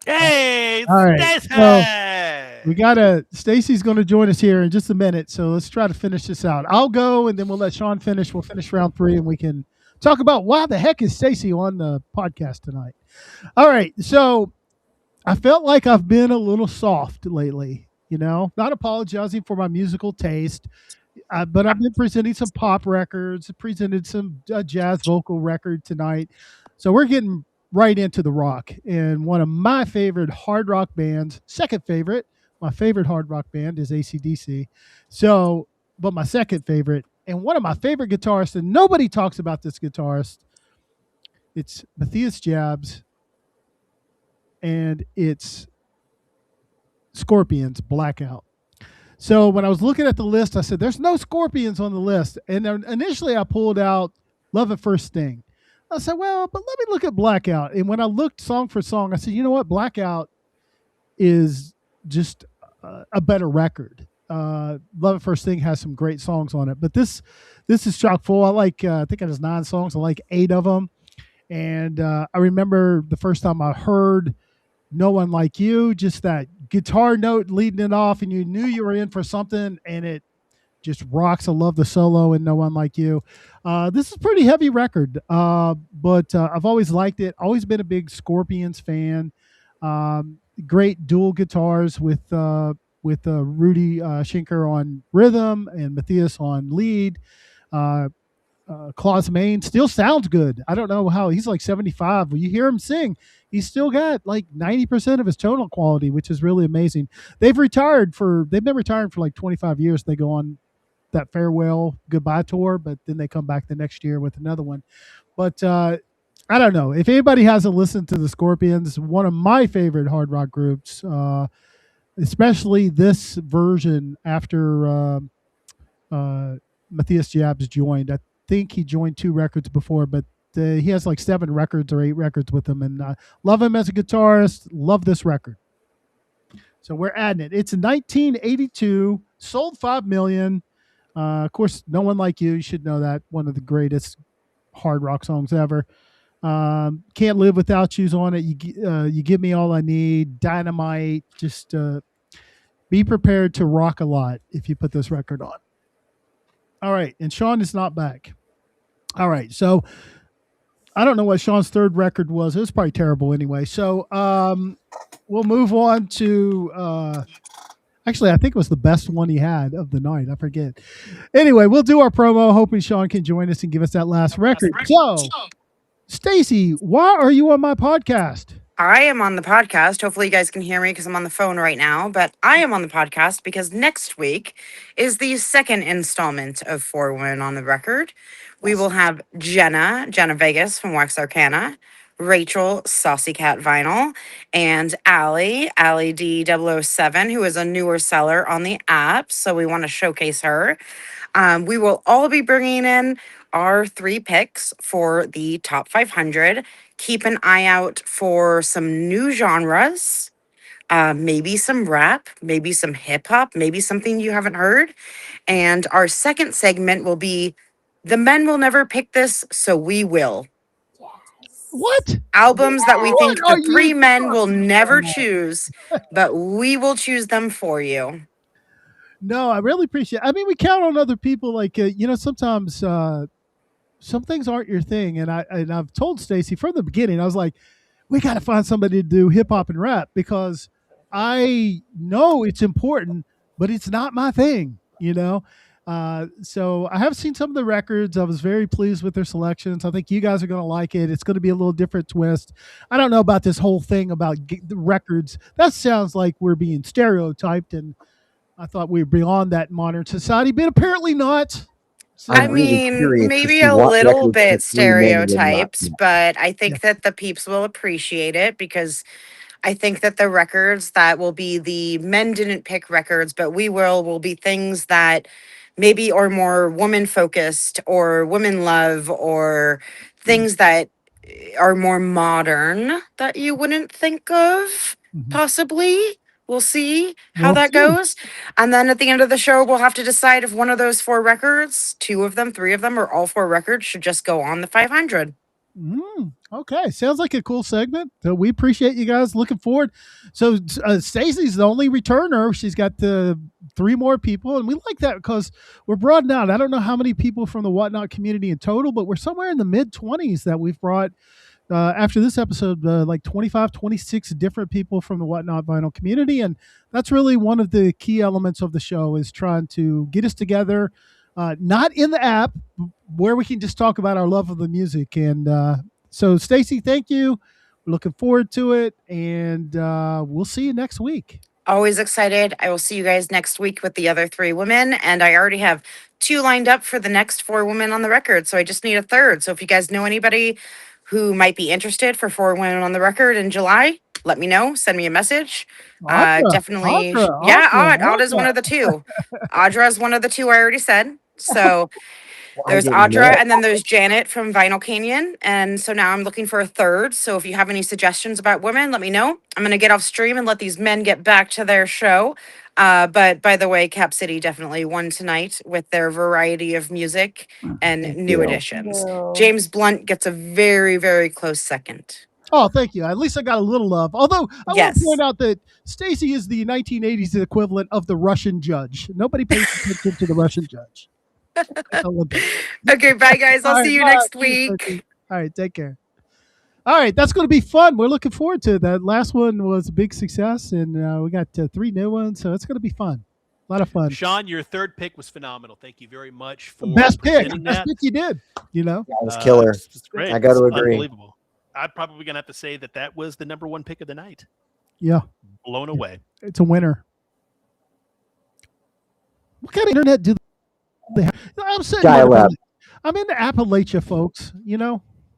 Hey, all right. Stacey! So we got Stacy's going to join us here in just a minute. So let's try to finish this out. I'll go, and then we'll let Sean finish. We'll finish round 3, and we can talk about why the heck is Stacy on the podcast tonight. All right. So I felt like I've been a little soft lately not apologizing for my musical taste. But I've been presenting some pop records, presented some jazz vocal record tonight. So we're getting right into the rock. And one of my favorite hard rock bands, second favorite, my favorite hard rock band is AC/DC. So, but my second favorite, and one of my favorite guitarists, and nobody talks about this guitarist, it's Matthias Jabs, and it's Scorpions Blackout. So when I was looking at the list, I said, there's no Scorpions on the list. And then initially I pulled out Love at First Sting. I said, well, but let me look at Blackout. And when I looked song for song, I said, you know what? Blackout is just a better record. Love at First Sting has some great songs on it. But this is chock full. I think it has 9 songs. I like 8 of them. And I remember the first time I heard No One Like You, just that guitar note leading it off, and you knew you were in for something, and it just rocks. I love the solo in No One Like You. This is a pretty heavy record, but I've always liked it. Always been a big Scorpions fan. Great dual guitars with Rudy Schenker on rhythm and Matthias on lead. Klaus Main still sounds good. I don't know how he's like 75. When you hear him sing, he's still got like 90% of his tonal quality, which is really amazing. They've been retired for like 25 years. They go on that farewell goodbye tour, but then they come back the next year with another one. But I don't know if anybody hasn't listened to the Scorpions, one of my favorite hard rock groups, especially this version after Matthias Jabs joined. I think he joined 2 records before, but he has like 7 records or 8 records with him, and love him as a guitarist. Love this record. So we're adding it. It's 1982, sold 5 million. Of course, No One Like You should know that, one of the greatest hard rock songs ever. Can't Live Without You's on it. You Give Me All I Need, Dynamite. Just be prepared to rock a lot if you put this record on. All right, and Sean is not back. All right, so I don't know what Sean's 3rd record was. It was probably terrible anyway. So we'll move on to actually, I think it was the best one he had of the night. I forget. Anyway, we'll do our promo, hoping Sean can join us and give us that last record. So, Stacy, why are you on my podcast? I am on the podcast. Hopefully you guys can hear me because I'm on the phone right now. But I am on the podcast because next week is the 2nd installment of 4 Women on the Record. We will have Jenna Vegas from Wax Arcana, Rachel Saucy Cat Vinyl, and Allie D007, who is a newer seller on the app. So we want to showcase her. We will all be bringing in our 3 picks for the top 500. Keep an eye out for some new genres, maybe some rap, maybe some hip hop, maybe something you haven't heard. And our second segment will be The Men Will Never Pick This, So We Will. What? Albums that we think the 3 men will never choose, but we will choose them for you. No, I really appreciate it. I mean, we count on other people. Like, sometimes some things aren't your thing. And I've told Stacy from the beginning, I was like, we got to find somebody to do hip hop and rap, because I know it's important, but it's not my thing, So I have seen some of the records. I was very pleased with their selections. I think you guys are going to like it. It's going to be a little different twist. I don't know about this whole thing about the records. That sounds like we're being stereotyped, and I thought we were beyond that in modern society, but apparently not. So, I mean, maybe a little bit stereotyped, but I think that the peeps will appreciate it, because I think that the records that will be the men didn't pick records, but we will be things that maybe are more woman focused or women love, or things that are more modern that you wouldn't think of, possibly. We'll see how that goes. And then at the end of the show, we'll have to decide if one of those 4 records, 2 of them, 3 of them, or all 4 records should just go on the 500. Okay. Sounds like a cool segment. So we appreciate you guys. Looking forward. So Stacy's the only returner. She's got 3 more people. And we like that because we're broadening out. I don't know how many people from the Whatnot community in total, but we're somewhere in the mid-20s that we've brought after this episode, like 25, 26 different people from the Whatnot Vinyl community. And that's really one of the key elements of the show, is trying to get us together, not in the app, where we can just talk about our love of the music. And so, Stacey, thank you. We're looking forward to it. And we'll see you next week. Always excited. I will see you guys next week with the other 3 women. And I already have 2 lined up for the next 4 women on the record. So I just need a third. So if you guys know anybody who might be interested for 4 women on the record in July, let me know. Send me a message. Definitely. Audra's one of the 2. Audra's one of the 2 I already said. So there's Audra, and then there's Janet from Vinyl Canyon. And so now I'm looking for a third. So if you have any suggestions about women, let me know. I'm going to get off stream and let these men get back to their show. But by the way, Cap City definitely won tonight with their variety of music and new additions. James Blunt gets a very, very close second. Oh, thank you. At least I got a little love. Although I want to point out that Stacey is the 1980s equivalent of the Russian judge. Nobody pays attention to the Russian judge. Okay, bye guys. I'll see you next week. All right, take care. All right, that's going to be fun. We're looking forward to it. That last one was a big success, and we got 3 new ones, so it's going to be fun. A lot of fun. Sean, your third pick was phenomenal. Thank you very much for best pick. Best pick you did. That was killer. It's great. I got to agree. Unbelievable. I'm probably going to have to say that was the number 1 pick of the night. Yeah. Blown away. It's a winner. What kind of internet do they have? I'm saying I'm in the Appalachia, folks.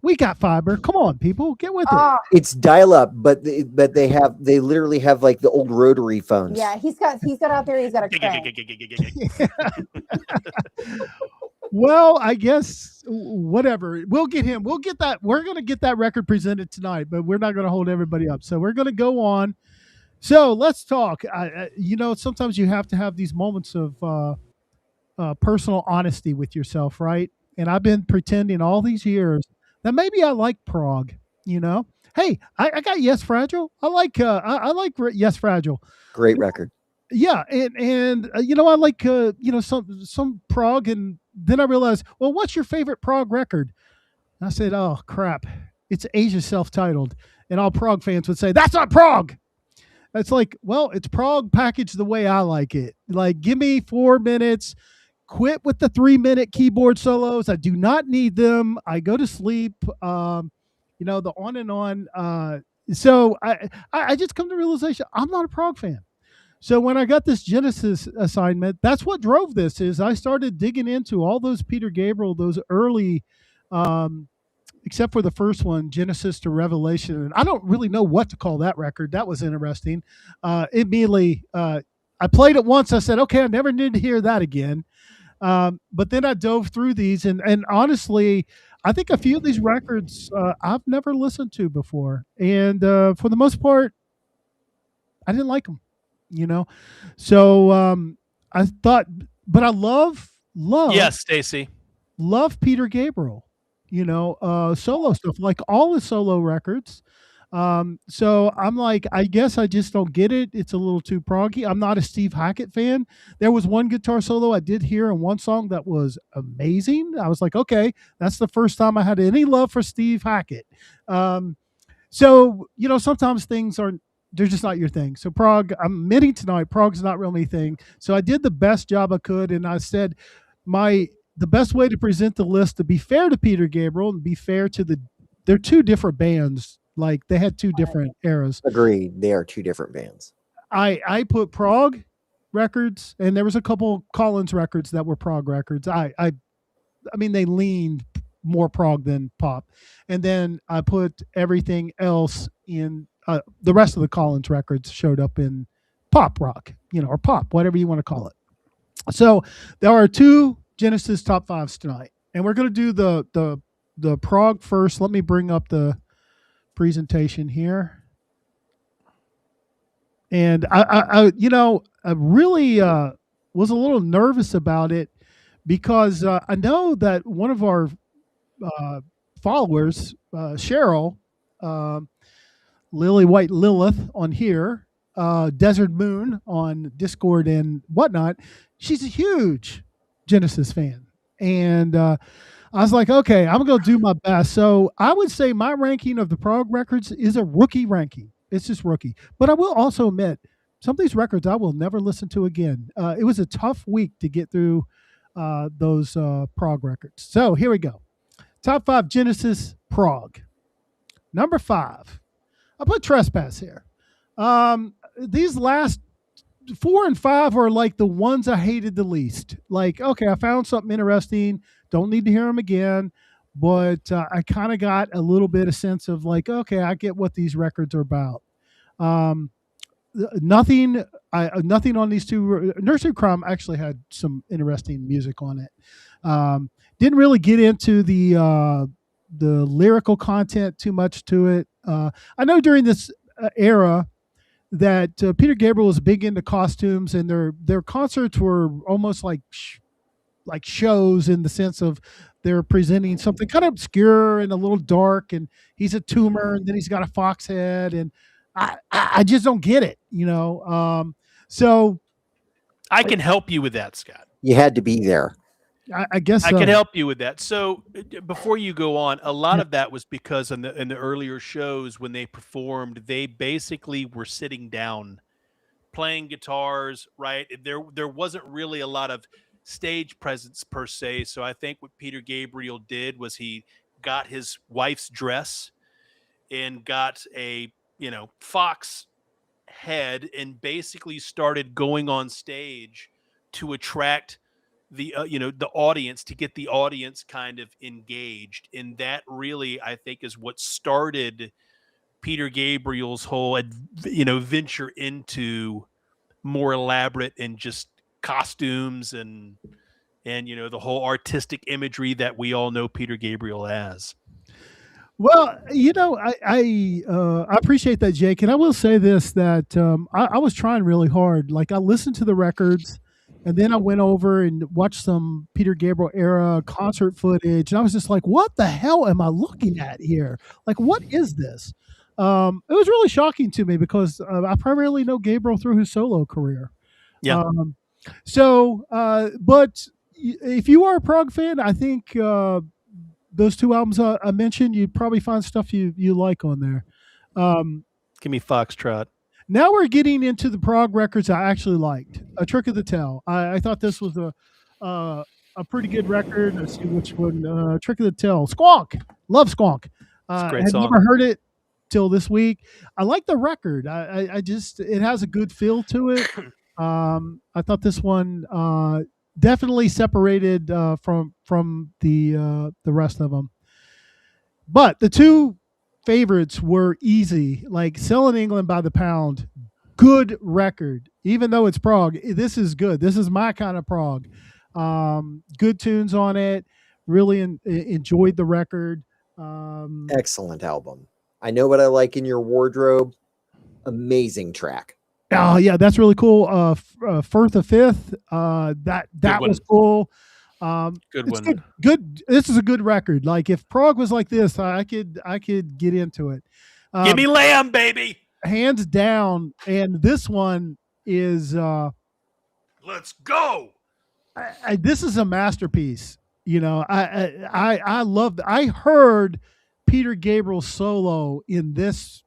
We got fiber. Come on, people, get with it. It's dial-up, but they literally have like the old rotary phones. Yeah, he's got out there. He's got a crank. Well, I guess whatever. We'll get him. We'll get that. We're going to get that record presented tonight, but we're not going to hold everybody up. So we're going to go on. So let's talk. Sometimes you have to have these moments of personal honesty with yourself, right? And I've been pretending all these years that maybe I like prog. Hey, I got Yes Fragile. I like Yes Fragile. Great record. Yeah, and I like some prog, and then I realized, well, what's your favorite prog record? And I said, oh crap, it's Asia Self-Titled, and all prog fans would say that's not prog. It's like, well, it's prog packaged the way I like it. Like, give me 4 minutes. Quit with the 3-minute keyboard solos. I do not need them. I go to sleep. The on and on. So I just come to the realization I'm not a prog fan. So when I got this Genesis assignment, that's what drove this. Is I started digging into all those Peter Gabriel, those early, except for the first one, Genesis to Revelation. And I don't really know what to call that record. That was interesting. Immediately, I played it once. I said, okay, I never need to hear that again. But then I dove through these, and honestly, I think a few of these records I've never listened to before. And for the most part, I didn't like them. So I thought, but I love yes, Stacey, love Peter Gabriel, solo stuff, like all his solo records. So I'm like, I guess I just don't get it. It's a little too proggy. I'm not a Steve Hackett fan. There was one guitar solo I did hear in one song that was amazing. I was like, okay, that's the first time I had any love for Steve Hackett. So sometimes things aren't, they're just not your thing. So prog, I'm admitting tonight, prog's not really my thing. So I did the best job I could, and I said the best way to present the list, to be fair to Peter Gabriel and be fair to they're 2 different bands. Like, they had 2 different eras. Agreed. They are 2 different bands. I put prog records, and there was a couple Collins records that were prog records. I mean, they leaned more prog than pop. And then I put everything else in. The rest of the Collins records showed up in pop rock, or pop, whatever you want to call it. So there are 2 Genesis top 5s tonight, and we're going to do the prog first. Let me bring up the presentation here. And I really was a little nervous about it because I know that one of our followers, Cheryl, Lily White Lilith on here, Desert Moon on Discord and whatnot, she's a huge Genesis fan. And I was like, okay, I'm going to do my best. So I would say my ranking of the prog records is a rookie ranking. It's just rookie. But I will also admit, some of these records I will never listen to again. It was a tough week to get through those prog records. So here we go. Top 5 Genesis prog. Number 5. I put Trespass here. These last 4 and 5 are like the ones I hated the least. Like, okay, I found something interesting. Don't need to hear them again. But I kind of got a little bit of sense of like, okay, I get what these records are about. Nothing on these two. Nursery Crime actually had some interesting music on it. Didn't really get into the lyrical content too much to it. I know during this era that Peter Gabriel was big into costumes, and their concerts were almost like shows in the sense of they're presenting something kind of obscure and a little dark, and he's a tumor, and then he's got a fox head, and I just don't get it, so I can help you with that, Scott. You had to be there. I guess I can help you with that. So before you go on, a lot of that was because in the earlier shows when they performed, they basically were sitting down, playing guitars. Right, there wasn't really a lot of stage presence per se. So I think what Peter Gabriel did was he got his wife's dress and got a fox head and basically started going on stage to attract the the audience, to get the audience kind of engaged. And that really, I think, is what started Peter Gabriel's whole venture into more elaborate and just costumes and the whole artistic imagery that we all know Peter Gabriel as. Well, I appreciate that, Jake, and I will say this, that I was trying really hard. Like, I listened to the records, and then I went over and watched some Peter Gabriel era concert footage, and I was just like, what the hell am I looking at here? Like, what is this? It was really shocking to me because I primarily know Gabriel through his solo career. Yeah. But if you are a prog fan, I think those two albums I mentioned, you'd probably find stuff you like on there. Give me Foxtrot. Now we're getting into the prog records I actually liked. A Trick of the Tail. I thought this was a pretty good record. Let's see which one. Trick of the Tail. Squonk. Love Squonk. It's a great had song. Never heard it till this week. I like the record. I just, it has a good feel to it. I thought this one definitely separated from the rest of them. But the two favorites were easy, like Selling England by the Pound. Good record, even though it's prog. This is good. This is my kind of prog. Good tunes on it. Really enjoyed the record. Excellent album. I Know What I Like in Your Wardrobe. Amazing track. Oh yeah, that's really cool. Firth of Fifth. That was cool. Good one. Good. This is a good record. Like, if prog was like this, I could get into it. Give me Lamb, baby. Hands down. And this one is let's go. This is a masterpiece. I loved. I heard Peter Gabriel solo in this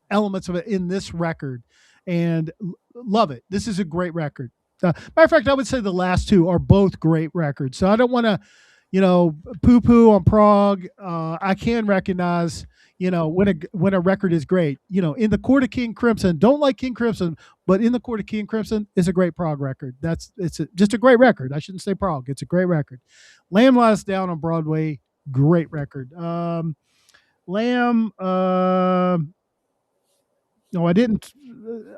elements of it in this record, and love it. This is a great record. Matter of fact, I would say the last two are both great records. So I don't want to, poo-poo on prog. I can recognize, when a record is great. In the Court of King Crimson, don't like King Crimson, but In the Court of King Crimson is a great prog record. Just a great record. I shouldn't say prog. It's a great record. Lamb Lies Down on Broadway, great record. Lamb. No, I didn't.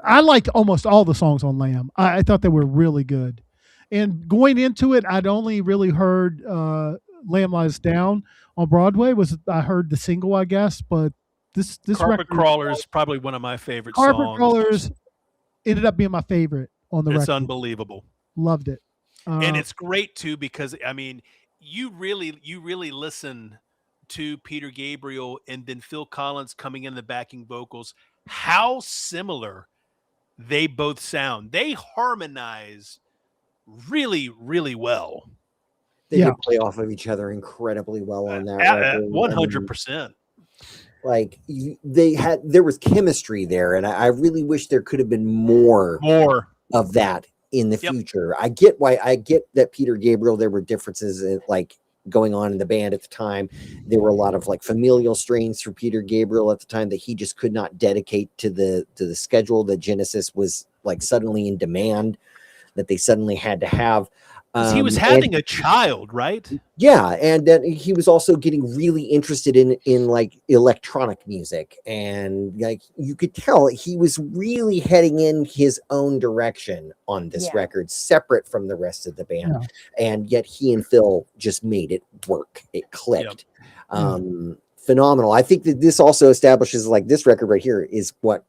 I liked almost all the songs on Lamb. I thought they were really good. And going into it, I'd only really heard Lamb Lies Down on Broadway. I heard the single, I guess, but this Carpet Crawler is probably one of my favorite songs. Carpet Crawlers ended up being my favorite on the record. It's unbelievable. Loved it. And it's great too, because you really listen to Peter Gabriel and then Phil Collins coming in the backing vocals, how similar they both sound. They harmonize really, really well. They did play off of each other incredibly well on that record. 100%. Like there was chemistry there, and I really wish there could have been more of that in the future. I get that Peter Gabriel, there were differences in, like, going on in the band at the time. There were a lot of like familial strains for Peter Gabriel at the time that he just could not dedicate to the schedule that Genesis was like suddenly in demand, that they suddenly had to have. He was having a child, right? Yeah, and then he was also getting really interested in like electronic music, and like you could tell he was really heading in his own direction on this record, separate from the rest of the band. And yet he and Phil just made it work. It clicked. Phenomenal. I think that this also establishes, like, this record right here is what,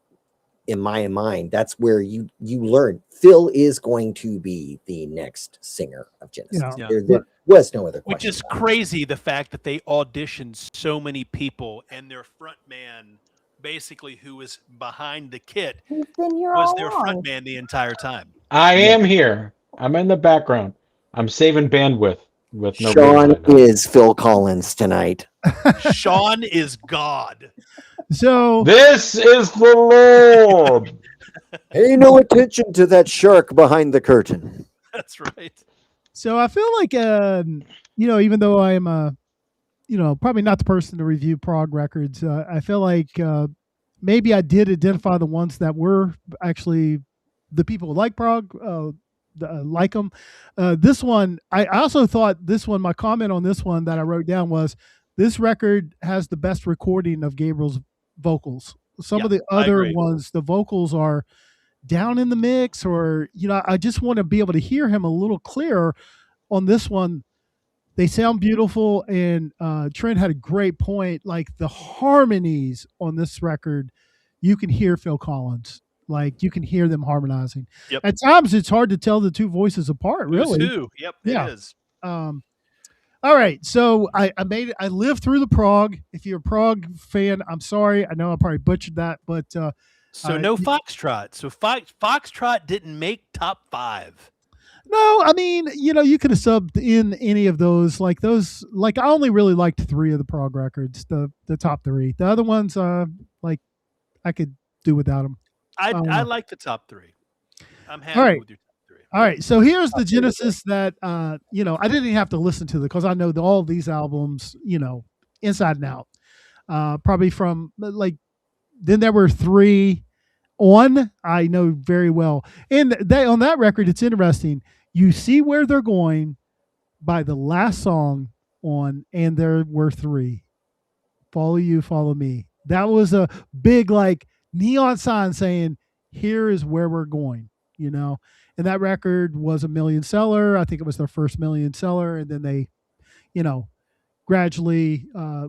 in my mind, that's where you learn Phil is going to be the next singer of Genesis. There was no other question. Which is crazy, the fact that they auditioned so many people, and their front man, basically, who was behind the kit, was their front man the entire time. I am here. I'm in the background. I'm saving bandwidth with no. Sean is Phil Collins tonight. Sean is God. So this is the Lord. Pay no attention to that shark behind the curtain. That's right. So I feel like, even though I am, probably not the person to review prog records, I feel like maybe I did identify the ones that were actually the people who like prog, like them. This one, I also thought this one, my comment on this one that I wrote down was, this record has the best recording of Gabriel's vocals. Some of the other ones, the vocals are down in the mix, or, I just want to be able to hear him a little clearer. On this one, they sound beautiful. And Trent had a great point. Like, the harmonies on this record, you can hear Phil Collins. Like, you can hear them harmonizing. Yep. At times, it's hard to tell the two voices apart, really. Yep, it is. All right, so I lived through the prog. If you're a prog fan, I'm sorry. I know I probably butchered that, but no Foxtrot. So Foxtrot didn't make top 5. No, I mean, you could have subbed in any of those. Like those, like, I only really liked 3 of the prog records, the top 3. The other ones, like, I could do without them. I like the top 3. I'm happy with your top 3. All right, so here's the Genesis that I didn't even have to listen to because I know all of these albums, inside and out. Probably from, like, then there were 3 on I know very well, and on that record, it's interesting. You see where they're going by the last song on, and there were 3. Follow you, follow me. That was a big, like, neon sign saying, here is where we're going, And that record was a million seller. I think it was their first million seller. And then they, gradually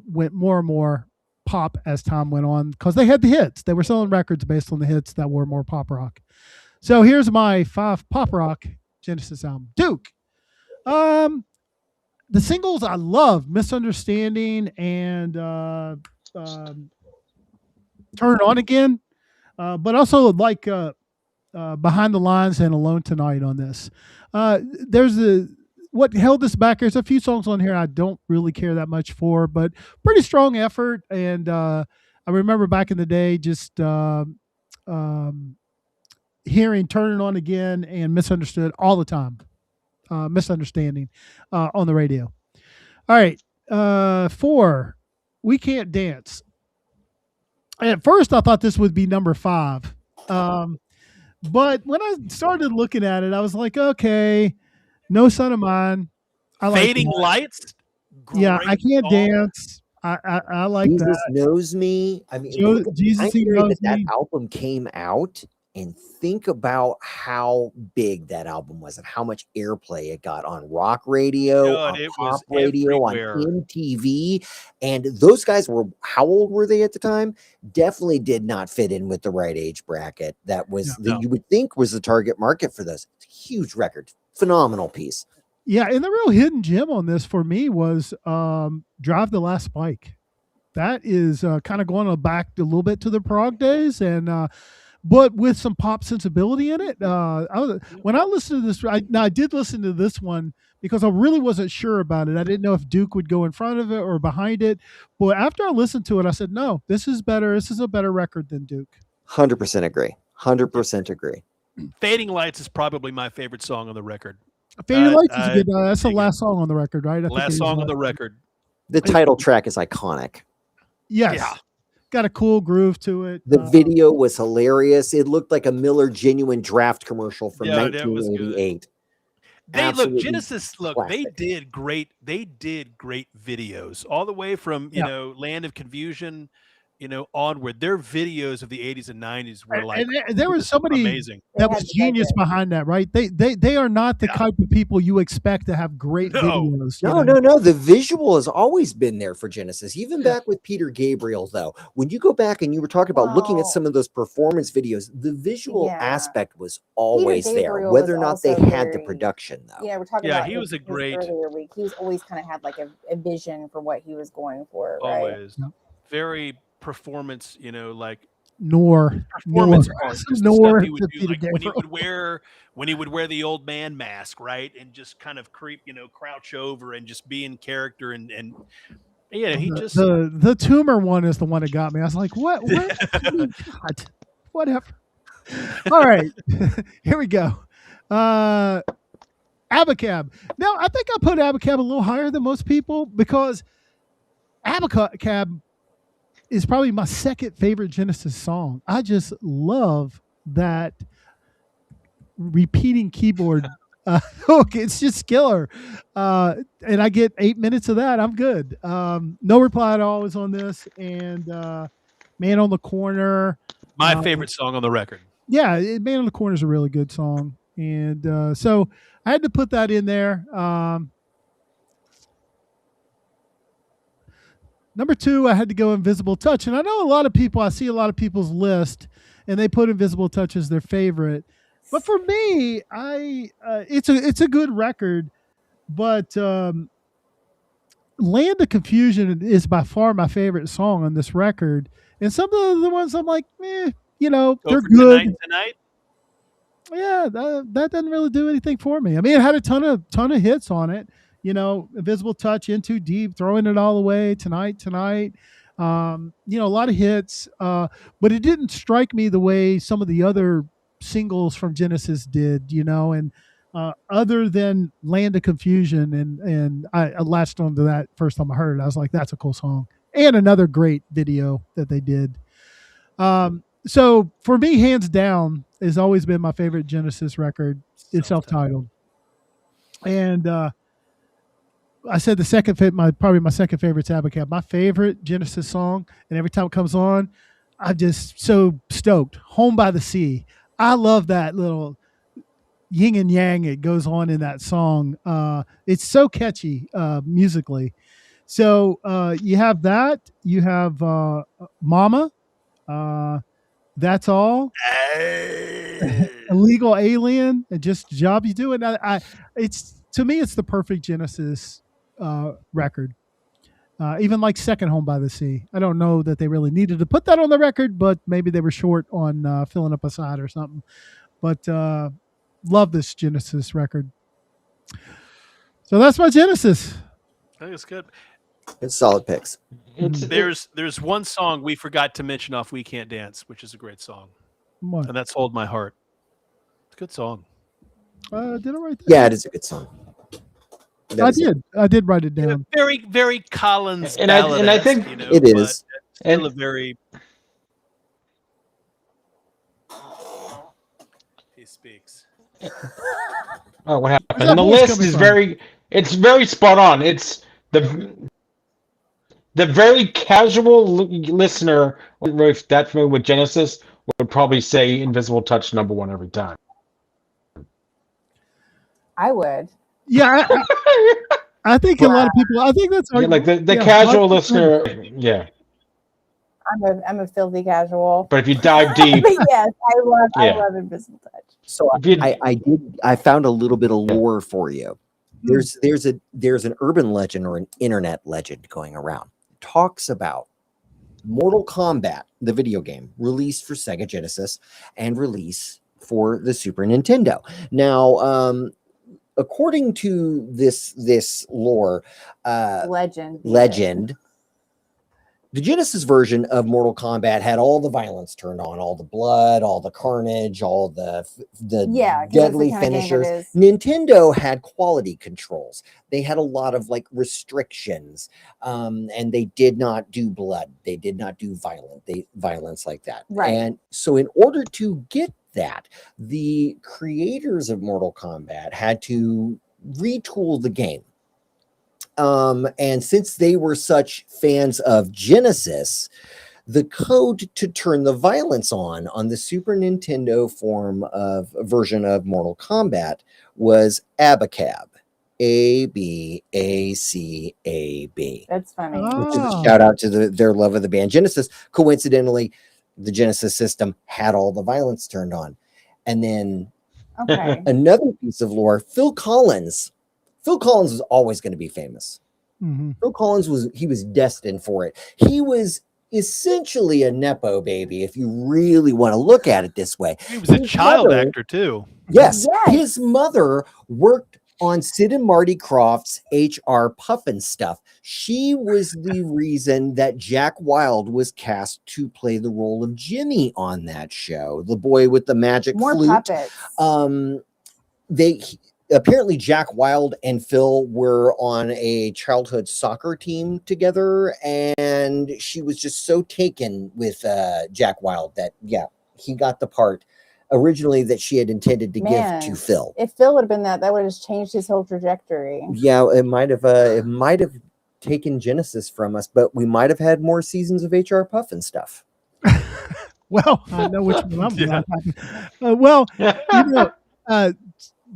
went more and more pop as time went on because they had the hits. They were selling records based on the hits that were more pop rock. So here's my 5 pop rock Genesis album. Duke. The singles I love, Misunderstanding and Turn On Again. But also like Behind the Lines and Alone Tonight on this. What held this back, there's a few songs on here I don't really care that much for, but pretty strong effort. And I remember back in the day just hearing Turn It On Again and Misunderstood all the time. Misunderstanding on the radio. All right. 4, We Can't Dance. At first I thought this would be number 5. But when I started looking at it, I was like, okay, No Son of Mine. I like Fading Lights. Yeah, I Can't Dance. I like Jesus that. Knows Me. I mean, Jesus Knows that Me. album came out, and think about how big that album was and how much airplay it got on rock radio, on pop radio, everywhere. on MTV. And those guys were, how old were they at the time? Definitely did not fit in with the right age bracket. That was you would think was the target market for those. It's a huge record, phenomenal piece. Yeah, and the real hidden gem on this for me was Drive the Last Spike. That is kind of going back a little bit to the prog days, and but with some pop sensibility in it. When I listened to this, I did listen to this one because I really wasn't sure about it. I didn't know if Duke would go in front of it or behind it. But after I listened to it, I said, no, this is better. This is a better record than Duke. 100% agree. 100% agree. Fading Lights is probably my favorite song on the record. Fading Lights is good. That's the last song on the record, right? Last song on the record. The title track is iconic. Yes. Yeah. Got a cool groove to it. The video was hilarious. It looked like a Miller Genuine Draft commercial from 1988. Genesis, they did great videos all the way from, you know, Land of Confusion, you know, onward. Their videos of the 80s and 90s were like, and there was somebody amazing. That was genius behind that, right? They are not the type of people you expect to have great videos. No. The visual has always been there for Genesis, even back with Peter Gabriel, though. When you go back and you were talking about looking at some of those performance videos, the visual aspect was always there, whether or not they had the production, though. Yeah, we're talking about he was a great earlier week. He was always kind of had like a vision for what he was going for, right? Always. Very performance, you know, like performance art. He would do, like, when he would wear the old man mask, right, and just kind of crouch over and just be in character, and yeah, he just the tumor one is the one that got me. I was like, what? God, whatever. All right, here we go. Abacab. Now I think I put Abacab a little higher than most people because Abacab is probably my second favorite Genesis song. I just love that repeating keyboard hook. It's just killer. And I get 8 minutes of that. I'm good. No Reply at All is on this. And Man on the Corner. My favorite song on the record. Yeah, Man on the Corner is a really good song. And so I had to put that in there. Number 2, I had to go Invisible Touch. And I know I see a lot of people's list, and they put Invisible Touch as their favorite. But for me, it's a good record. But Land of Confusion is by far my favorite song on this record. And some of the ones I'm like, they're good. Tonight? Yeah, that doesn't really do anything for me. I mean, it had a ton of hits on it. You know, Invisible Touch, In Too Deep, Throwing It All Away, Tonight. A lot of hits. But it didn't strike me the way some of the other singles from Genesis did, and other than Land of Confusion. And I latched onto that first time I heard it. I was like, that's a cool song. And another great video that they did. So for me, hands down, has always been my favorite Genesis record. It's self-titled. And I said probably my second favorite's Abacab. My favorite Genesis song, and every time it comes on, I'm just so stoked. Home by the Sea. I love that little yin and yang it goes on in that song. It's so catchy musically. So you have that. You have Mama. That's All. Illegal Alien, and Just the Job You Do. And to me, it's the perfect Genesis record. Even like second Home by the Sea. I don't know that they really needed to put that on the record, but maybe they were short on filling up a side or something. But love this Genesis record. So that's my Genesis. I think it's good. It's solid picks. There's one song we forgot to mention off We Can't Dance, which is a great song. What? And that's Hold My Heart. It's a good song. Did I write that? Yeah, it is a good song. I did write it down. Yeah, very, very Collins and I think it is. Still a very. He speaks. Oh, what happened? And the list is it's very spot on. It's the very casual listener, if that's familiar with Genesis, would probably say Invisible Touch #1 every time. I would. Yeah, I think a lot of people. I think that's like the casual listener. Yeah, I'm a filthy casual. But if you dive deep, but yes, I love Invisible Touch. So I found a little bit of lore for you. There's an urban legend or an internet legend going around. It talks about Mortal Kombat, the video game, released for Sega Genesis and released for the Super Nintendo. Now, according to this lore, legend, the Genesis version of Mortal Kombat had all the violence turned on, all the blood, all the carnage, all the deadly finishers. Nintendo had quality controls. They had a lot of like restrictions, and they did not do blood. They did not do violence like that. Right. And so in order to get that, the creators of Mortal Kombat had to retool the game. And since they were such fans of Genesis, the code to turn the violence on the Super Nintendo version of Mortal Kombat was Abacab. ABACAB. That's funny. Which is a shout out to their love of the band Genesis. Coincidentally, the Genesis system had all the violence turned on. And then another piece of lore, Phil Collins was always going to be famous. Mm-hmm. Phil Collins was destined for it. He was essentially a Nepo baby, if you really want to look at it this way. He was a child actor too. Yes. His mother worked on Sid and Marty Krofft's HR Puffin stuff. She was the reason that Jack Wilde was cast to play the role of Jimmy on that show, the boy with the magic flute. Puppets. Apparently Jack Wilde and Phil were on a childhood soccer team together, and she was just so taken with Jack Wilde that he got the part originally that she had intended to give to Phil. If Phil would have been that would have changed his whole trajectory. Yeah, it might have taken Genesis from us, but we might have had more seasons of HR Puffin stuff. Well, I know which one I'm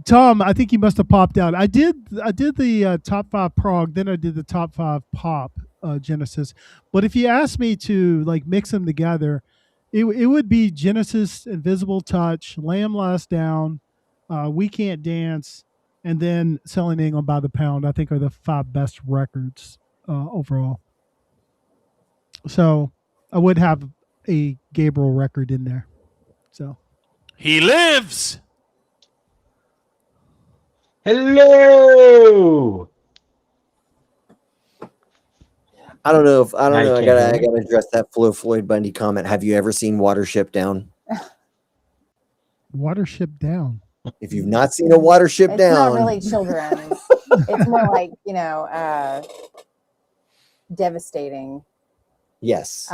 Tom, I think you must have popped out. I did the top 5 prog, then I did the top 5 pop Genesis. But if you ask me to like mix them together, it would be Genesis, Invisible Touch, Lamb Lies Down, We Can't Dance, and then Selling England by the Pound. I think are the 5 best records overall. So I would have a Gabriel record in there. So he lives. Hello. I don't know. I gotta address that Floyd Bundy comment. Have you ever seen Watership Down? Watership Down. If you've not seen a Watership Down, it's not really children's. It's more like devastating. Yes.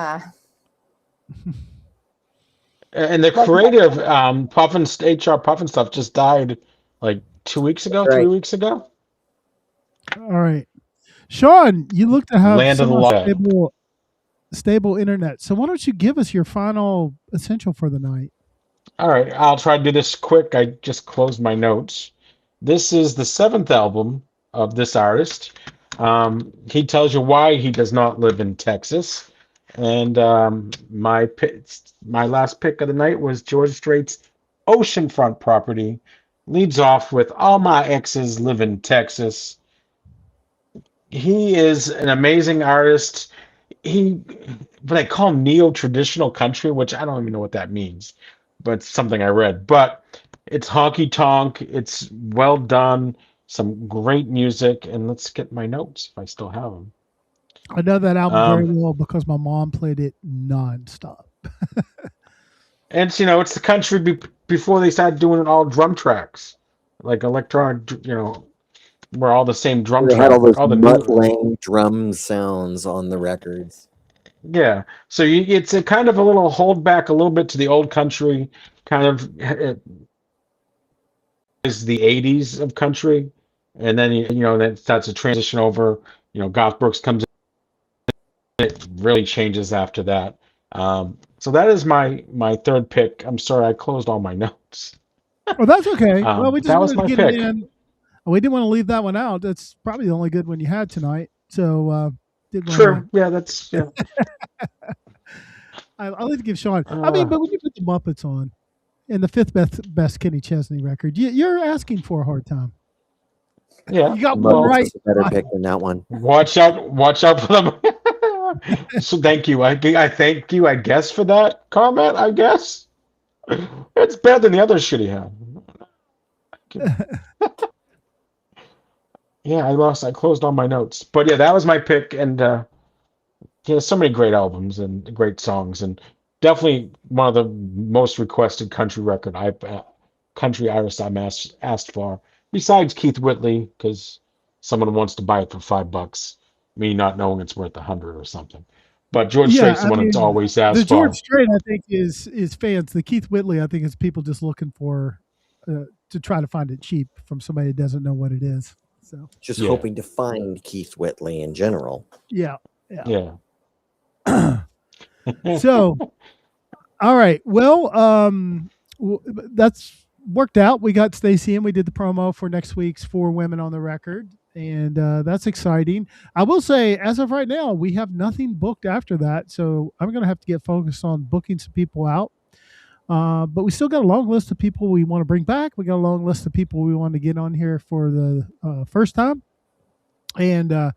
And the creative HR Puffin stuff just died like 2 weeks ago, 3 weeks ago. All right. Sean, you look to have stable internet. So why don't you give us your final essential for the night? All right. I'll try to do this quick. I just closed my notes. This is the 7th album of this artist. He tells you why he does not live in Texas. And my last pick of the night was George Strait's oceanfront property. Leads off with All My Exes Live in Texas. He is an amazing artist. What I call neo-traditional country, which I don't even know what that means, but it's something I read. But it's honky-tonk. It's well done. Some great music. And let's get my notes if I still have them. I know that album very well because my mom played it nonstop. And it's the country before they started doing it all drum tracks, like electronic, where all the same drum tracks. Had all those mutt-lang drum sounds on the records. Yeah, so it's a kind of a little hold back a little bit to the old country, kind of is the 80s of country, and then that starts to transition over. Garth Brooks comes in, it really changes after that. So that is my third pick. I'm sorry, I closed all my notes. Well, that's okay. Well, we just that was wanted my to get pick. it in. We didn't want to leave that one out. That's probably the only good one you had tonight. So Sure. Yeah, that's yeah. I'll let you give Sean. But when you put the Muppets on, and the 5th best Kenny Chesney record, you're asking for a hard time. Yeah, you got one right. A better pick than that one. Watch out for them. So thank you. I thank you, I guess, for that comment, I guess. It's better than the other shit he had. Yeah, I closed all my notes. But yeah, that was my pick, and yeah, so many great albums and great songs, and definitely one of the most requested country artists I'm asked for, besides Keith Whitley, because someone wants to buy it for $5, me not knowing it's worth 100 or something. But George Strait's the one that's always asked the George for. Strait, I think, is fans. The Keith Whitley, I think, is people just looking for to try to find it cheap from somebody that doesn't know what it is. So just hoping to find Keith Whitley in general. Yeah. So, all right. Well, that's worked out. We got Stacy and we did the promo for next week's 4 Women on the Record, and that's exciting. I will say, as of right now, we have nothing booked after that, so I'm going to have to get focused on booking some people out. But we still got a long list of people we want to bring back. We got a long list of people we want to get on here for the first time, and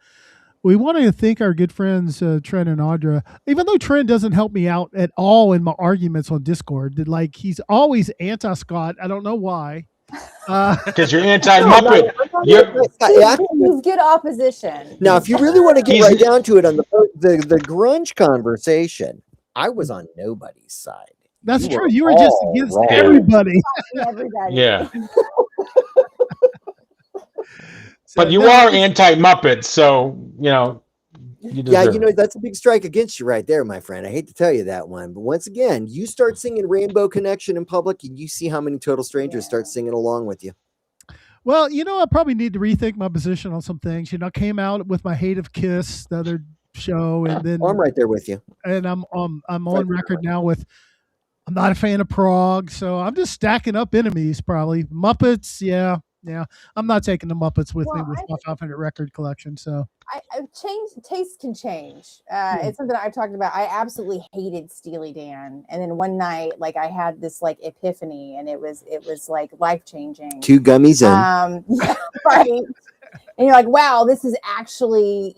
we want to thank our good friends Trin and Audra. Even though Trin doesn't help me out at all in my arguments on Discord, like he's always anti-Scott. I don't know why. Because you're anti-Muppet. He's good opposition. Now, if you really want to get right down to it on the grunge conversation, I was on nobody's side. That's true. You were just against everybody. Yeah. But you are anti-Muppet, so, you know. That's a big strike against you right there, my friend. I hate to tell you that one. But once again, you start singing Rainbow Connection in public, and you see how many total strangers start singing along with you. Well, I probably need to rethink my position on some things. I came out with my hate of Kiss, the other show, and then I'm right there with you. And I'm on record now with I'm not a fan of prog, so I'm just stacking up enemies. Probably Muppets, yeah. I'm not taking the Muppets with me with my 500 record collection. So I've changed. Taste can change. It's something I've talked about. I absolutely hated Steely Dan, and then one night, like I had this like epiphany, and it was like life changing. 2 gummies in. Yeah, right. And you're like, wow, this is actually,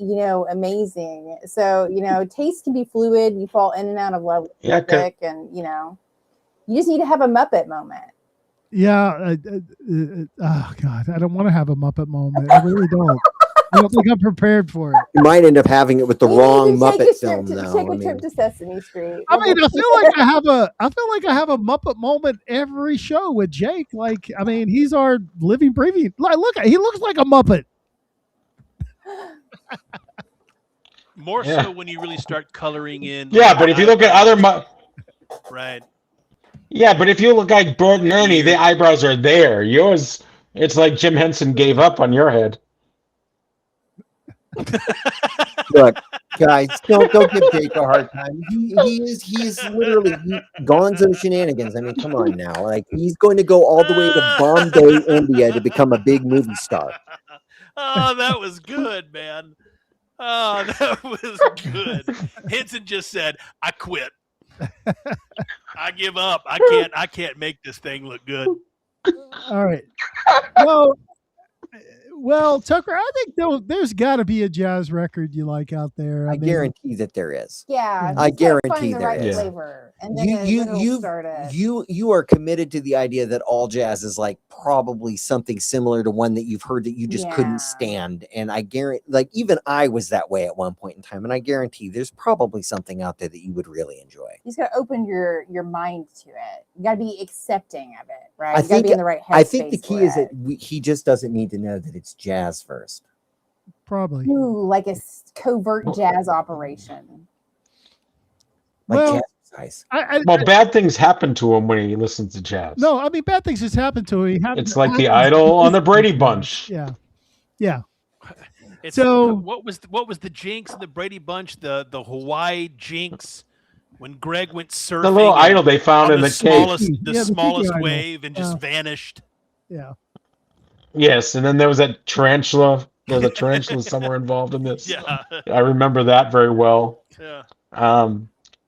amazing. So, taste can be fluid. You fall in and out of love with music, and you just need to have a Muppet moment. Yeah. Oh God, I don't want to have a Muppet moment. I really don't. I don't think I'm prepared for it. You might end up having it with the wrong Muppet film. Take a trip to Sesame Street. I feel like I have a Muppet moment every show with Jake. Like, he's our living, breathing. Like, look, he looks like a Muppet. More so when you really start coloring in. Yeah, but if you look at other right. Yeah, but if you look like Bert and Ernie, the eyebrows are there. Yours, it's like Jim Henson gave up on your head. Look, guys, don't give Jake a hard time. He is literally Gonzo shenanigans. Come on now. Like, he's going to go all the way to Bombay, India to become a big movie star. Oh, that was good, man. Oh, that was good. Henson just said, "I quit. I give up. I can't make this thing look good." All right. Well, Tucker, I think there's got to be a jazz record you like out there. I guarantee that there is. Yeah, I guarantee there is. Flavor, and then you are committed to the idea that all jazz is like probably something similar to one that you've heard that you just couldn't stand. And I guarantee, like, even I was that way at one point in time. And I guarantee there's probably something out there that you would really enjoy. You just got to open your mind to it. You got to be accepting of it, right? You got to be in the right headspace. I think the key is that he just doesn't need to know that it's jazz first. Probably. Ooh, like a covert jazz operation. Like jazz. Bad things happen to him when he listens to jazz. No, bad things just happen to him. It's like the Idol on the Brady Bunch. Yeah. So what was the jinx in the Brady Bunch? The Hawaii jinx when Greg went surfing. The little idol they found in the cave. The smallest wave and just vanished. Yeah. Yes, and then there was that tarantula. There was a tarantula somewhere involved in this. Yeah. I remember that very well. Yeah.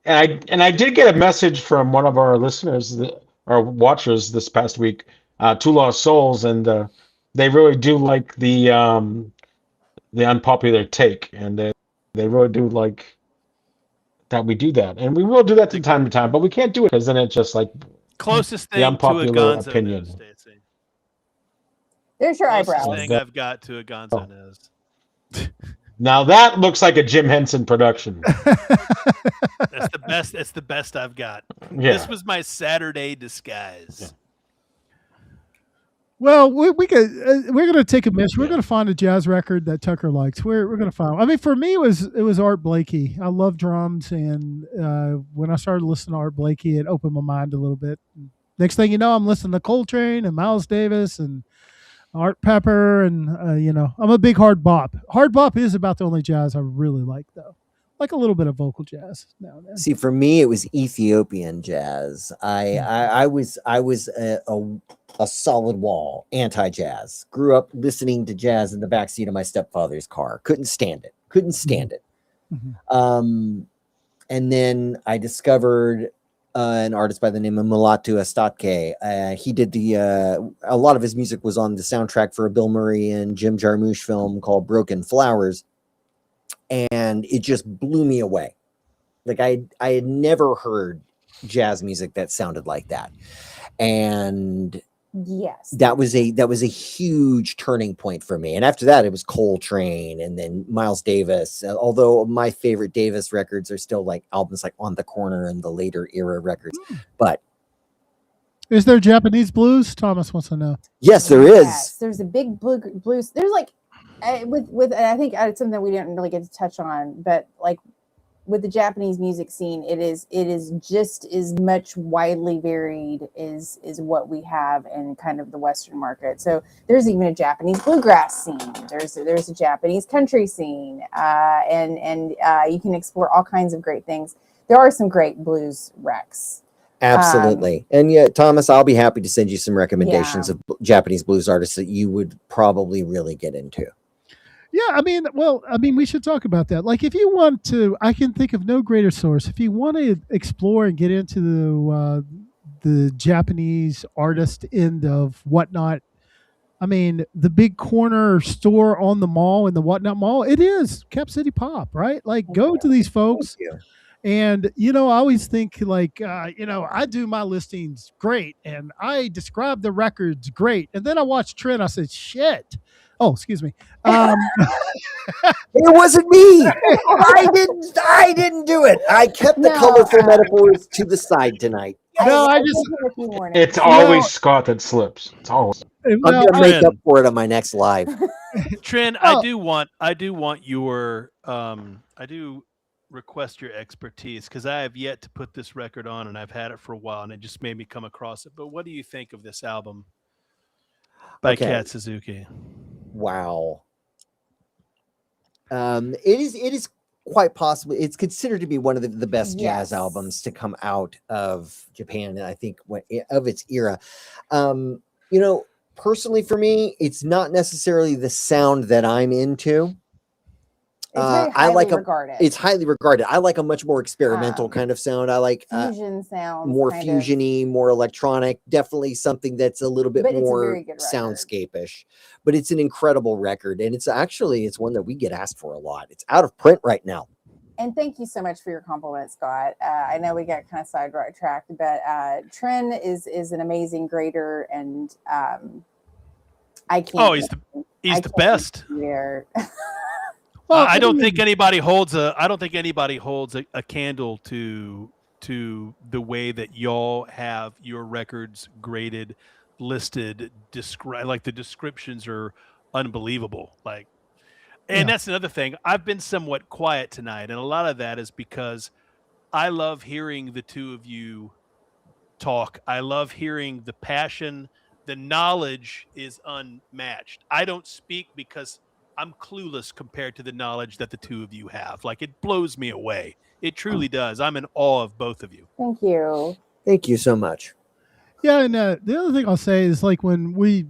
And I did get a message from one of our listeners or watchers this past week, Two Lost Souls, and they really do like the unpopular take, and they really do like that we do that, and we will do that from time to time, but we can't do it because then it's just like Closest the thing to a unpopular Gonzo opinion. nose, Stacy. There's your Closest eyebrows. thing I've got to a Gonzo nose. Now that looks like a Jim Henson production. That's the best. It's the best I've got. Yeah. This was my Saturday disguise. Yeah. Well, we could we're gonna take a miss. We're gonna find a jazz record that Tucker likes. We're gonna find. I mean, for me, it was Art Blakey. I love drums, and when I started listening to Art Blakey, it opened my mind a little bit. Next thing you know, I'm listening to Coltrane and Miles Davis and Art Pepper, and you know, I'm a big hard bop. Hard bop is about the only jazz I really like, though. Like a little bit of vocal jazz now and then. See, for me, it was Ethiopian jazz. I was a solid wall anti-jazz. Grew up listening to jazz in the backseat of my stepfather's car. Couldn't stand it. Mm-hmm. And then I discovered an artist by the name of Mulatu Astatke. He did a lot of his music was on the soundtrack for a Bill Murray and Jim Jarmusch film called Broken Flowers. And it just blew me away. Like I had never heard jazz music that sounded like that. And Yes, that was a huge turning point for me. And after that, it was Coltrane and then Miles Davis. Although my favorite Davis records are still like albums like On the Corner and the later era records. But is there Japanese blues? Thomas wants to know. yes, there is. Yes, there's a big blues. There's like with I think it's something we didn't really get to touch on, but like with the Japanese music scene, it is just as much widely varied as what we have in kind of the Western market. So there's even a Japanese bluegrass scene. There's a Japanese country scene, and you can explore all kinds of great things. There are some great blues recs. Absolutely. And yeah, Thomas, I'll be happy to send you some recommendations of Japanese blues artists that you would probably really get into. Yeah, I mean, we should talk about that. Like, if you want to, I can think of no greater source. If you want to explore and get into the Japanese artist end of Whatnot, I mean, the big corner store on the mall in the Whatnot Mall, it is Cap City Pop, right? Like, go to these folks. And, you know, I always think like, you know, I do my listings great and I describe the records great. And then I watched Trin. I said, shit. Oh, excuse me. It wasn't me. I didn't do it. I kept the colorful metaphors to the side tonight. No, it's always Scott that slips. It's always. I'm gonna make up for it on my next live. Trin, I do want your I do request your expertise because I have yet to put this record on and I've had it for a while and it just made me come across it. But what do you think of this album by Kat Suzuki? Wow. It is quite possible. It's considered to be one of the best jazz albums to come out of Japan, I think, of its era. You know, personally for me, it's not necessarily the sound that I'm into. It's highly regarded. I like a much more experimental kind of sound. I like fusion sounds, more fusiony, more electronic. Definitely something that's a little bit more soundscape-ish. But it's an incredible record, and it's one that we get asked for a lot. It's out of print right now. And thank you so much for your compliment, Scott. I know we got kind of sidetracked, but Trin is an amazing grader, and I can't. Oh, he's the best. There. Well, I don't think anybody holds a candle to the way that y'all have your records graded, listed, like the descriptions are unbelievable. Like, and that's another thing. I've been somewhat quiet tonight, and a lot of that is because I love hearing the two of you talk. I love hearing the passion. The knowledge is unmatched. I don't speak because I'm clueless compared to the knowledge that the two of you have. Like, it blows me away. It truly does. I'm in awe of both of you. Thank you. Thank you so much. Yeah, and the other thing I'll say is, like, when we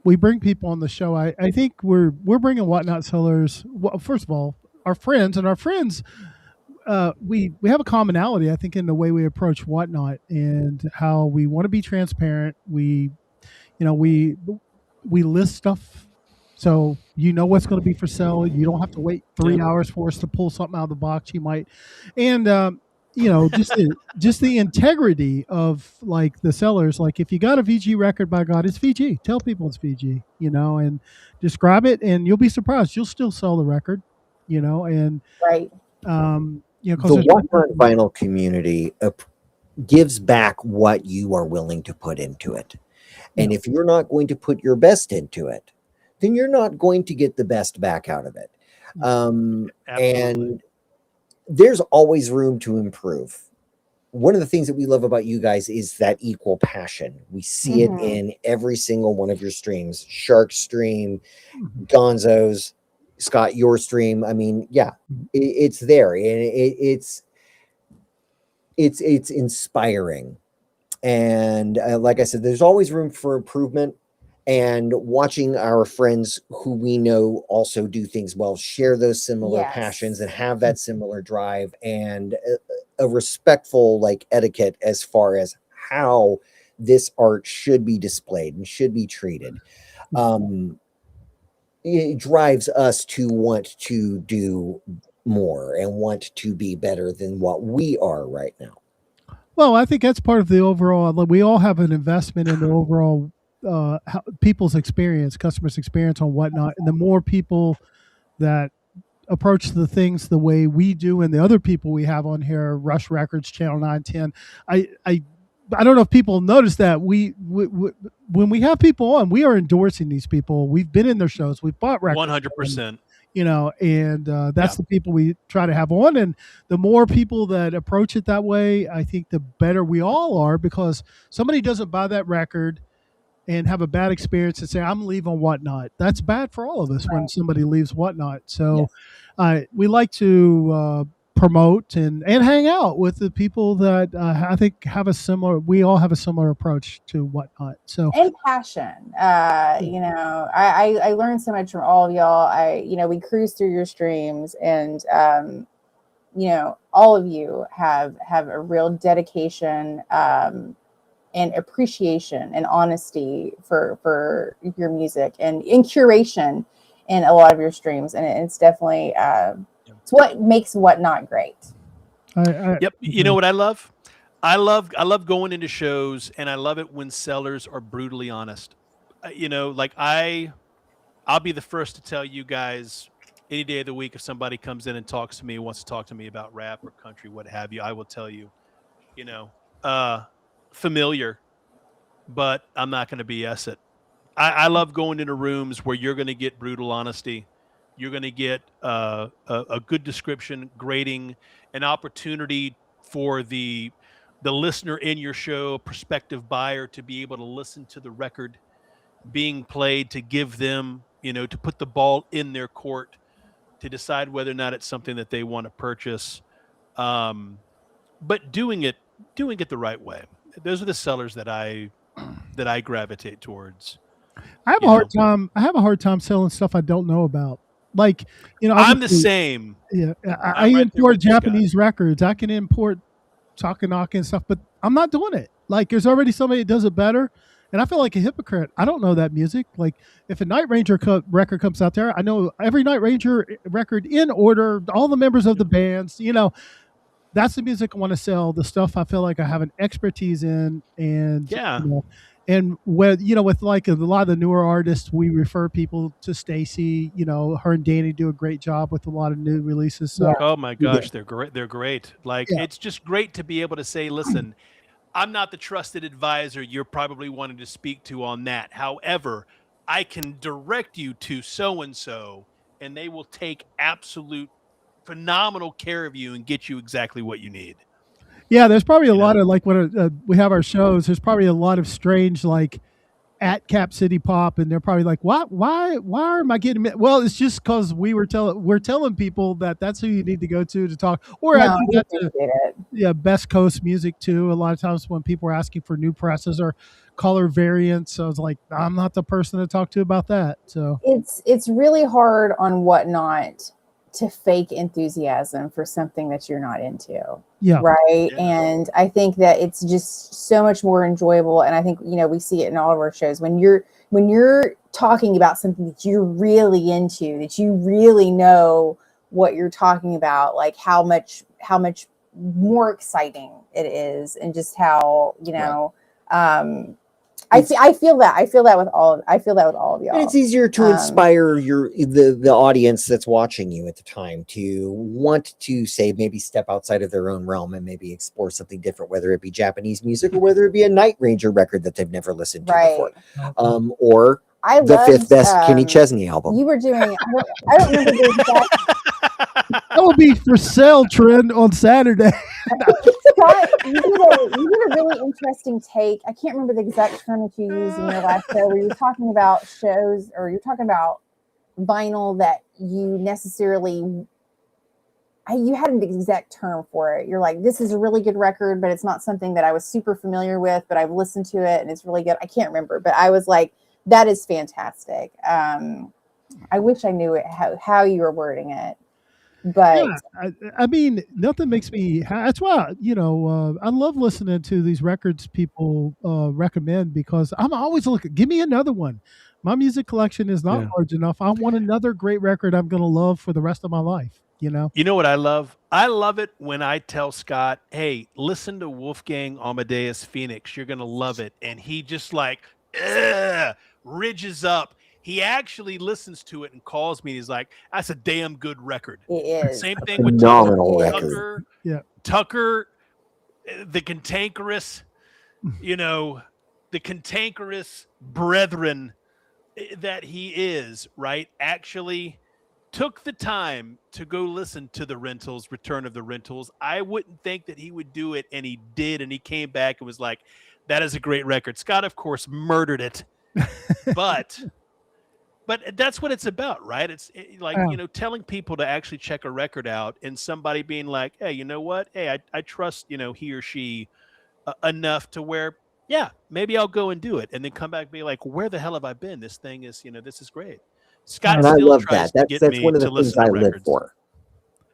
bring people on the show, I think we're bringing Whatnot Sellers. Well, first of all, our friends, we have a commonality, I think, in the way we approach Whatnot and how we want to be transparent. We list stuff So you know what's going to be for sale. You don't have to wait 3 hours for us to pull something out of the box. You might, and just the integrity of like the sellers. Like if you got a VG record, by God, it's VG. Tell people it's VG. And describe it, and you'll be surprised. You'll still sell the record. And Right. The Whatnot vinyl community gives back what you are willing to put into it. And if you're not going to put your best into it, then you're not going to get the best back out of it. And there's always room to improve. One of the things that we love about you guys is that equal passion. We see it in every single one of your streams. Shark's stream, Gonzo's, Scott, your stream. I mean, it's there, and it's inspiring. And like I said, there's always room for improvement. And watching our friends who we know also do things well, share those similar passions and have that similar drive and a respectful like etiquette as far as how this art should be displayed and should be treated. It drives us to want to do more and want to be better than what we are right now. Well, I think that's part of the overall. We all have an investment in the overall people's experience, customers' experience on Whatnot, and the more people that approach the things the way we do, and the other people we have on here, Rush Records, Channel 910. I don't know if people notice that we when we have people on, we are endorsing these people. We've been in their shows, we've bought records, 100%. And that's the people we try to have on. And the more people that approach it that way, I think the better we all are, because somebody doesn't buy that record and have a bad experience and say, I'm leaving Whatnot. That's bad for all of us when somebody leaves Whatnot. So we like to promote and hang out with the people that I think we all have a similar approach to Whatnot. So, and passion. I learned so much from all of y'all. We cruise through your streams, and all of you have a real dedication and appreciation and honesty for your music and in curation in a lot of your streams. And it's definitely it's what makes Whatnot great. You know what I love? I love going into shows, and I love it when sellers are brutally honest. I'll be the first to tell you guys any day of the week if somebody comes in and talks to me, wants to talk to me about rap or country, what have you, I will tell you, familiar, but I'm not going to BS it. I love going into rooms where you're going to get brutal honesty. You're going to get a good description, grading, an opportunity for the listener in your show, prospective buyer, to be able to listen to the record being played, to give them, to put the ball in their court, to decide whether or not it's something that they want to purchase. But doing it the right way. Those are the sellers that I gravitate towards. I have a hard time selling stuff I don't know about. Like, I'm the same. Yeah, I import Japanese records. I can import Takanaka and stuff, but I'm not doing it. Like, there's already somebody that does it better, and I feel like a hypocrite. I don't know that music. Like, if a Night Ranger record comes out there, I know every Night Ranger record in order, all the members of the bands. That's the music I want to sell. The stuff I feel like I have an expertise in, and and with like a lot of the newer artists, we refer people to Stacy. Her and Danny do a great job with a lot of new releases. So, oh my gosh, they're great. They're great. Like, it's just great to be able to say, listen, I'm not the trusted advisor you're probably wanting to speak to on that. However, I can direct you to so-and-so, and they will take absolute phenomenal care of you and get you exactly what you need. Yeah, there's probably a lot of, like, when we have our shows, there's probably a lot of strange, like, at Cap City Pop, and they're probably like, "What? Why am I getting?" Well, it's just because we're telling people that that's who you need to go to talk. Or I do that Best Coast Music too. A lot of times when people are asking for new presses or color variants, I was like, I'm not the person to talk to about that. So it's really hard on Whatnot to fake enthusiasm for something that you're not into. Yeah. Right. Yeah. And I think that it's just so much more enjoyable. And I think, we see it in all of our shows when you're when you're talking about something that you're really into, that you really know what you're talking about, like how much more exciting it is, and just how, you know, I feel that with all of y'all. And it's easier to inspire the audience that's watching you at the time to want to, say, maybe step outside of their own realm and maybe explore something different, whether it be Japanese music or whether it be a Night Ranger record that they've never listened to before, or the fifth best Kenny Chesney album. You were doing, I don't remember the exact. That will be for sale, Trin, on Saturday. Scott, you did a really interesting take. I can't remember the exact term that you used in your last show, where you're talking about shows, or you're talking about vinyl that you necessarily, you had an exact term for it. You're like, this is a really good record, but it's not something that I was super familiar with, but I've listened to it and it's really good. I can't remember, but I was like, that is fantastic. I wish I knew it, how you were wording it. But yeah, I mean, nothing makes me. That's why, you know, I love listening to these records people recommend, because I'm always looking. Give me another one. My music collection is not large enough. I want another great record I'm going to love for the rest of my life. You know. You know what I love? I love it when I tell Scott, "Hey, listen to Wolfgang Amadeus Phoenix. You're going to love it," and he just like ridges up. He actually listens to it and calls me. He's like, "That's a damn good record." It is. Same thing with Phenomenal Tucker. Yeah. Tucker, the cantankerous, you know, the cantankerous brethren that he is, right? Actually took the time to go listen to the Rentals, Return of the Rentals. I wouldn't think that he would do it, and he did, and he came back and was like, "That is a great record." Scott, of course, murdered it, but that's what it's about, right? It's like, you know, telling people to actually check a record out, and somebody being like, "Hey, you know what? Hey, I trust, you know, he or she enough to where, yeah, maybe I'll go and do it," and then come back and be like, "Where the hell have I been? This thing is, you know, this is great." Scott And I still love tries that. to get That's me one of to the things listen I to live records. for.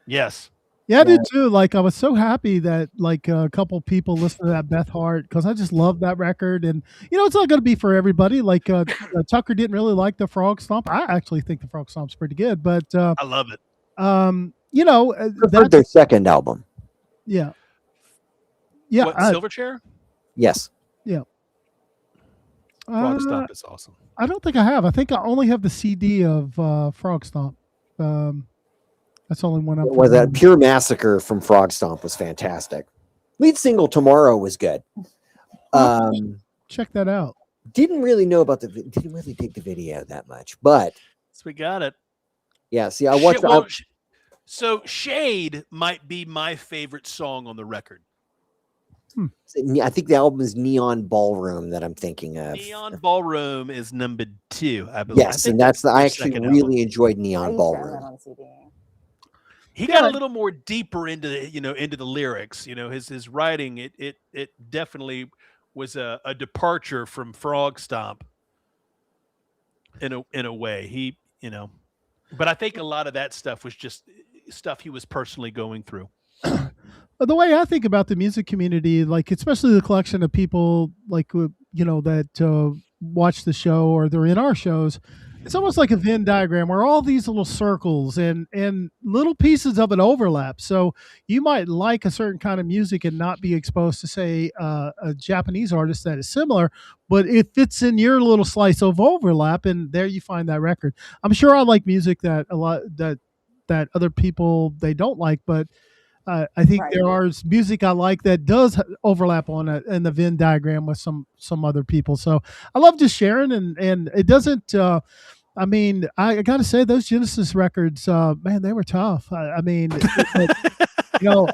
Yes. Yeah, I did too. Like, I was so happy that like a couple people listened to that Beth Hart, because I just love that record. And you know, it's not going to be for everybody. Like Tucker didn't really like the Frog Stomp. I actually think the Frog Stomp's pretty good, but I love it. you know, Preferred their second album. Yeah. What, Silverchair? Yes. Yeah. Frog Stomp is awesome. I don't think I have. I think I only have the CD of Frog Stomp. That's the only one I'm. Well, that Pure Massacre from Frog Stomp was fantastic. Lead single Tomorrow was good. Check that out. Didn't really know about didn't really dig the video that much, but So we got it. yeah. See, I watched. So Shade might be my favorite song on the record. I think the album is Neon Ballroom that I'm thinking of. Neon Ballroom is number 2, I believe. Yes, and that's I actually really enjoyed Neon Ballroom. He got a little more deeper into the lyrics. You know, his writing it definitely was a departure from Frog Stomp in a way. He, you know, but I think a lot of that stuff was just stuff he was personally going through. The way I think about the music community, like especially the collection of people like, you know, that watch the show or they're in our shows, it's almost like a Venn diagram where all these little circles and little pieces of it overlap. So you might like a certain kind of music and not be exposed to, say, a Japanese artist that is similar, but it fits in your little slice of overlap, and there you find that record. I'm sure I like music that that other people they don't like, but I think there is music I like that does overlap on it in the Venn diagram with some other people. So I love just sharing, and it doesn't. I mean, I got to say those Genesis records, man, they were tough. I mean, you know,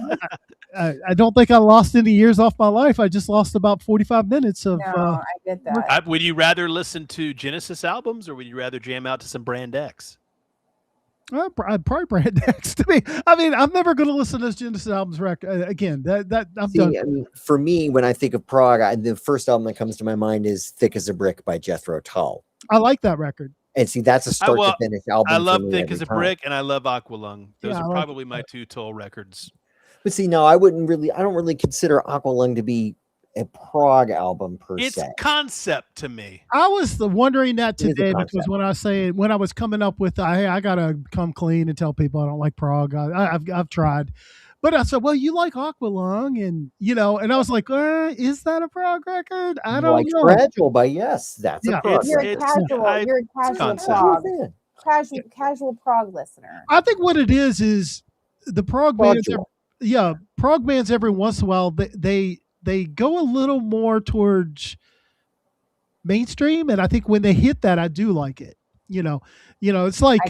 I don't think I lost any years off my life. I just lost about 45 minutes of. No, I get that. Would you rather listen to Genesis albums, or would you rather jam out to some Brand X? I'd probably Brand X to me. I mean, I'm never going to listen to this Genesis albums again. That I'm done. I mean, for me, when I think of prog, the first album that comes to my mind is "Thick as a Brick" by Jethro Tull. I like that record. And see, that's a start to finish album. I love "Thick as a Brick" and I love "Aqualung." Those are probably my two Tull records. But see, no, I don't really consider Aqualung to be a prog album per It's se. concept to me. I was wondering that It is a today because concept. when I was coming up with, hey, I gotta come clean and tell people I don't like prog. I've tried, but I said, well, you like Aqualung, and and I was like, is that a prog record? I don't know. Fragile, but yes, that's a prog You're record. You're a casual prog. Casual prog listener. I think what it is the prog bands. Prog bands every once in a while they go a little more towards mainstream, and I think when they hit that, I do like it. It's like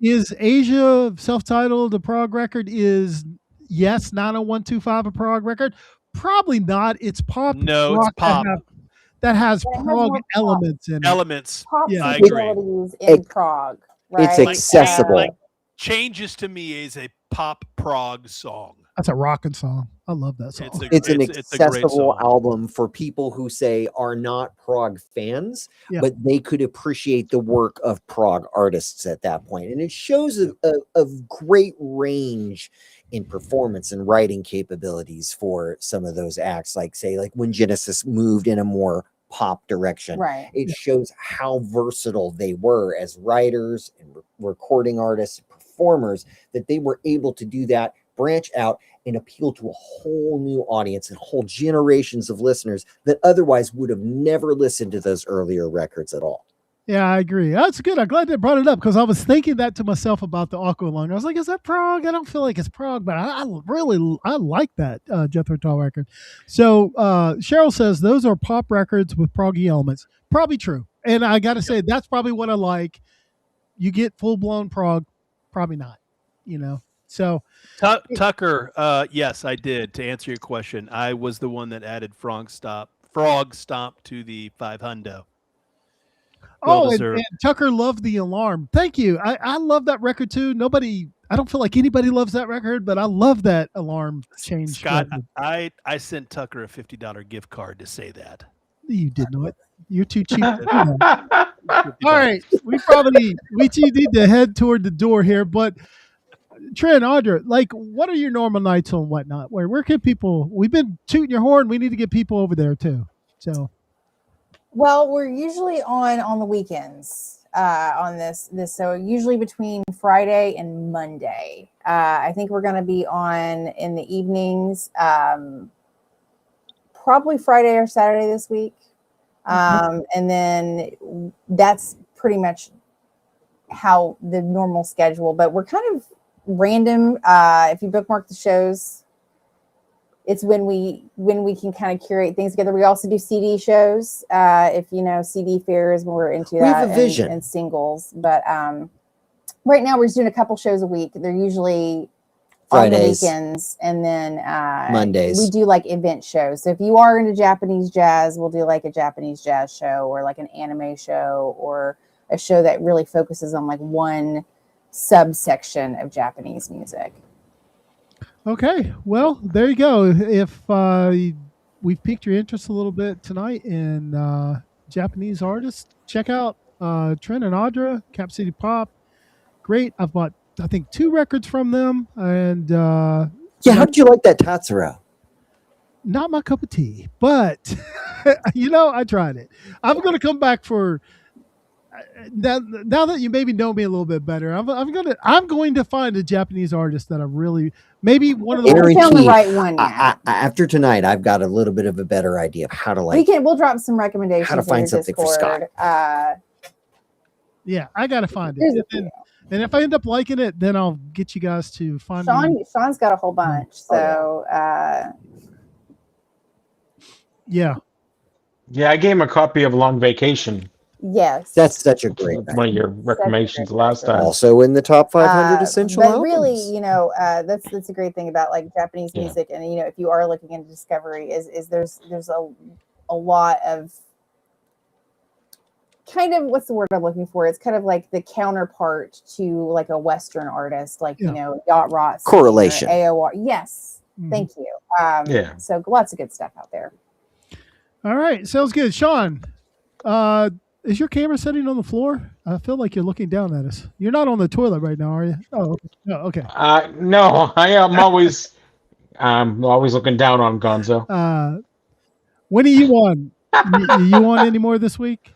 is Asia self-titled a prog record? Is yes 90125 a prog record? Probably not. It's pop. No, it's pop that has prog elements in it. Pop I agree. In prog, right? It's accessible. Like Changes to me is a pop prog song. That's a rocking song. I love that song. It's an accessible album for people who say are not prog fans, but they could appreciate the work of prog artists at that point. And it shows a great range in performance and writing capabilities for some of those acts, like when Genesis moved in a more pop direction. Right. It shows how versatile they were as writers and recording artists, performers, that they were able to do that, branch out and appeal to a whole new audience and whole generations of listeners that otherwise would have never listened to those earlier records at all. Yeah, I agree. That's good. I'm glad they brought it up because I was thinking that to myself about the Aqualung. I was like, is that prog? I don't feel like it's prog, but I like that Jethro Tull record. So Cheryl says those are pop records with proggy elements. Probably true. And I got to say, that's probably what I like. You get full-blown prog, probably not, So Tucker, yes, I did. To answer your question, I was the one that added Frog Stomp to the 500. And Tucker loved the alarm. Thank you. I love that record too. I don't feel like anybody loves that record, but I love that alarm change. Scott, I sent Tucker a $50 gift card to say that. You did not. You're too cheap. All right. We two need to head toward the door here, but Trin and Audra, what are your normal nights on Whatnot? Where can people, we've been tooting your horn. We need to get people over there too. So. Well, we're usually on the weekends on this. So usually between Friday and Monday. I think we're going to be on in the evenings, probably Friday or Saturday this week. And then that's pretty much how the normal schedule, but we're kind of random. If you bookmark the shows, it's when we can kind of curate things together. We also do CD shows. If CD fairs, we're into that. We have a vision. And singles. But right now we're just doing a couple shows a week. They're usually Fridays, on the weekends, and then Mondays. We do event shows. So if you are into Japanese jazz, we'll do a Japanese jazz show or an anime show or a show that really focuses on one subsection of Japanese music. Okay, well, there you go. If we've piqued your interest a little bit tonight in Japanese artists, check out Trin and Audra, Cap City Pop. Great. I've bought, I think, 2 records from them. And how did you like that Tatsuro? Not my cup of tea, but I tried it. I'm going to come back for now that you maybe know me a little bit better. I'm going to find a Japanese artist that I really, maybe one of the found the right one. After tonight, I've got a little bit of a better idea of how to we'll drop some recommendations. How to find something Discord. for Scott. Yeah, I got to find it. And if I end up liking it, then I'll get you guys to find Sean's got a whole bunch. So yeah. Yeah, I gave him a copy of Long Vacation. Yes. That's such a great one of your recommendations last time. Also in the top 500 essential but albums. Really, that's a great thing about Japanese music, and if you are looking into discovery, is there's a lot of kind of, what's the word I'm looking for? It's kind of like the counterpart to a Western artist, Yacht Ross. Correlation. AOR. Yes. Mm-hmm. Thank you. So lots of good stuff out there. All right. Sounds good. Sean, is your camera sitting on the floor? I feel like you're looking down at us. You're not on the toilet right now, are you? Oh, okay. No, I am always looking down on Gonzo. When are you on? You on any more this week?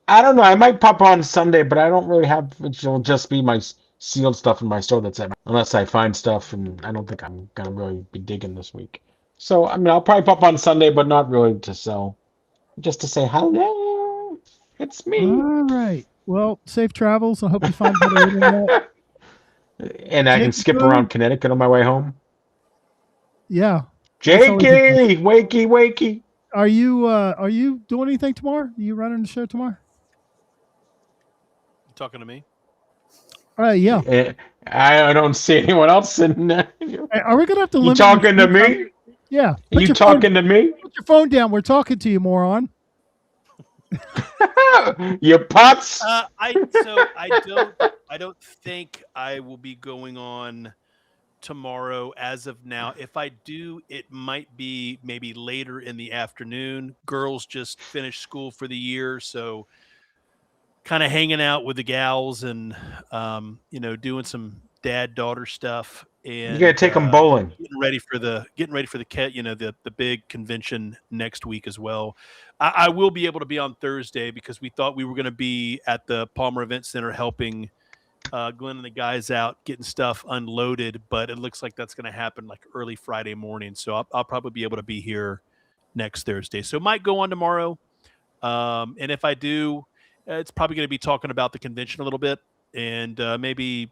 I don't know. I might pop on Sunday, but I don't really have. It'll just be my sealed stuff in my store that's at unless I find stuff, and I don't think I'm gonna really be digging this week. So I mean, I'll probably pop on Sunday, but not really to sell, just to say hello. It's me. All right. Well, safe travels. I hope you find better internet. And I can skip around Connecticut on my way home. Yeah. Jakey, wakey. Are you doing anything tomorrow? Are you running the show tomorrow? You talking to me? Yeah. I don't see anyone else in there. Are we gonna have to limit? You talking to me? Yeah. You talking to me? Put your phone down. We're talking to you, moron. You putz. I don't think I will be going on tomorrow as of now. If I do, it might be maybe later in the afternoon. Girls just finished school for the year, so kind of hanging out with the gals and doing some dad-daughter stuff. And you gotta take them bowling. Getting ready for the big convention next week as well. I will be able to be on Thursday because we thought we were going to be at the Palmer Event Center helping Glenn and the guys out getting stuff unloaded, but it looks like that's going to happen like early Friday morning. So I'll probably be able to be here next Thursday. So might go on tomorrow. And if I do, it's probably going to be talking about the convention a little bit and maybe,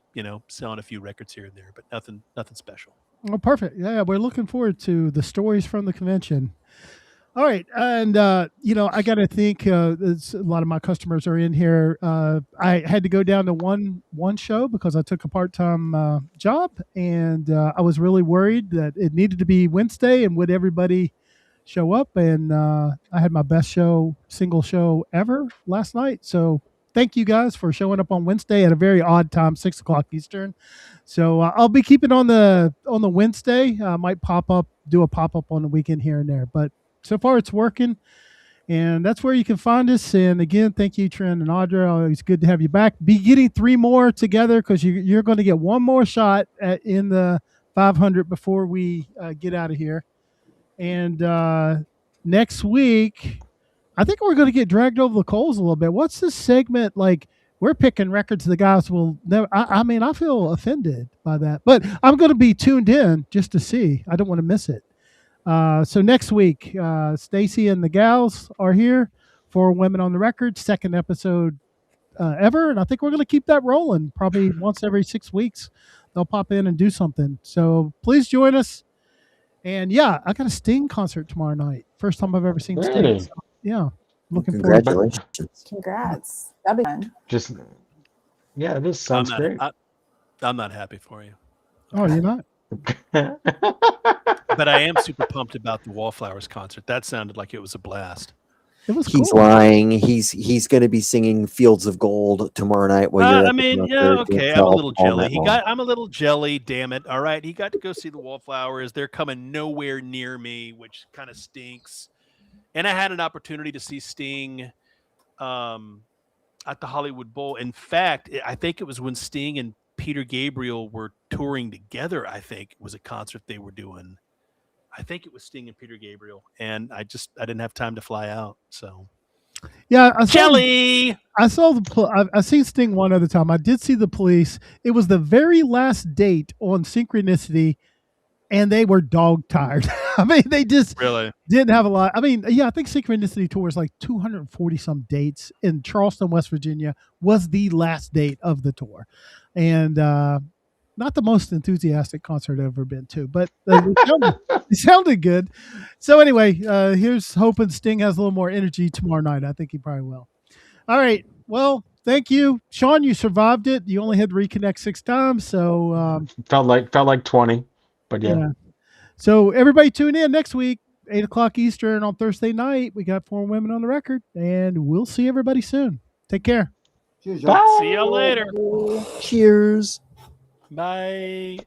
selling a few records here and there, but nothing special. Oh, perfect. Yeah, we're looking forward to the stories from the convention. All right. And, I got to think a lot of my customers are in here. I had to go down to one show because I took a part-time job, and I was really worried that it needed to be Wednesday and would everybody show up. And I had my best single show ever last night. So thank you guys for showing up on Wednesday at a very odd time, 6:00 Eastern. So I'll be keeping on the Wednesday. I might do a pop-up on the weekend here and there, but so far it's working, and that's where you can find us. And again, thank you, Trin and Audra. Always good to have you back. Be getting 3 more together because you're going to get one more shot in the 500 before we get out of here. And next week, I think we're going to get dragged over the coals a little bit. What's this segment like? We're picking records the guys will never. I feel offended by that, but I'm going to be tuned in just to see. I don't want to miss it. So next week, Stacy and the gals are here for Women on the Record, second episode ever. And I think we're going to keep that rolling probably once every 6 weeks. They'll pop in and do something. So please join us. And yeah, I got a Sting concert tomorrow night. First time I've ever seen Sting. So, yeah. Looking forward. Congratulations. Congrats. That'd be fun. This sounds great. I'm not happy for you. Oh, you're not? But I am super pumped about the Wallflowers concert. That sounded like it was a blast. It was He's cool. lying. He's going to be singing "Fields of Gold" tomorrow night. Okay. I'm a little jelly. I'm a little jelly. Damn it! All right, he got to go see the Wallflowers. They're coming nowhere near me, which kind of stinks. And I had an opportunity to see Sting at the Hollywood Bowl. In fact, I think it was when Sting and Peter Gabriel were touring together. I think it was a concert they were doing. I think it was Sting and Peter Gabriel, and I didn't have time to fly out. So, yeah, I saw I've seen Sting one other time. I did see the Police. It was the very last date on Synchronicity, and they were dog tired. I mean, they just really didn't have a lot. I mean, yeah, I think Synchronicity tours like 240 some dates in Charleston, West Virginia was the last date of the tour, and not the most enthusiastic concert I've ever been to, but it sounded good. So anyway, here's hoping Sting has a little more energy tomorrow night. I think he probably will. All right. Well, thank you, Sean. You survived it. You only had to reconnect 6 times, so felt like 20, but yeah. So everybody tune in next week, 8:00 Eastern on Thursday night. We got 4 Women on the Record, and we'll see everybody soon. Take care. Cheers, y'all. See you later. Cheers. Bye.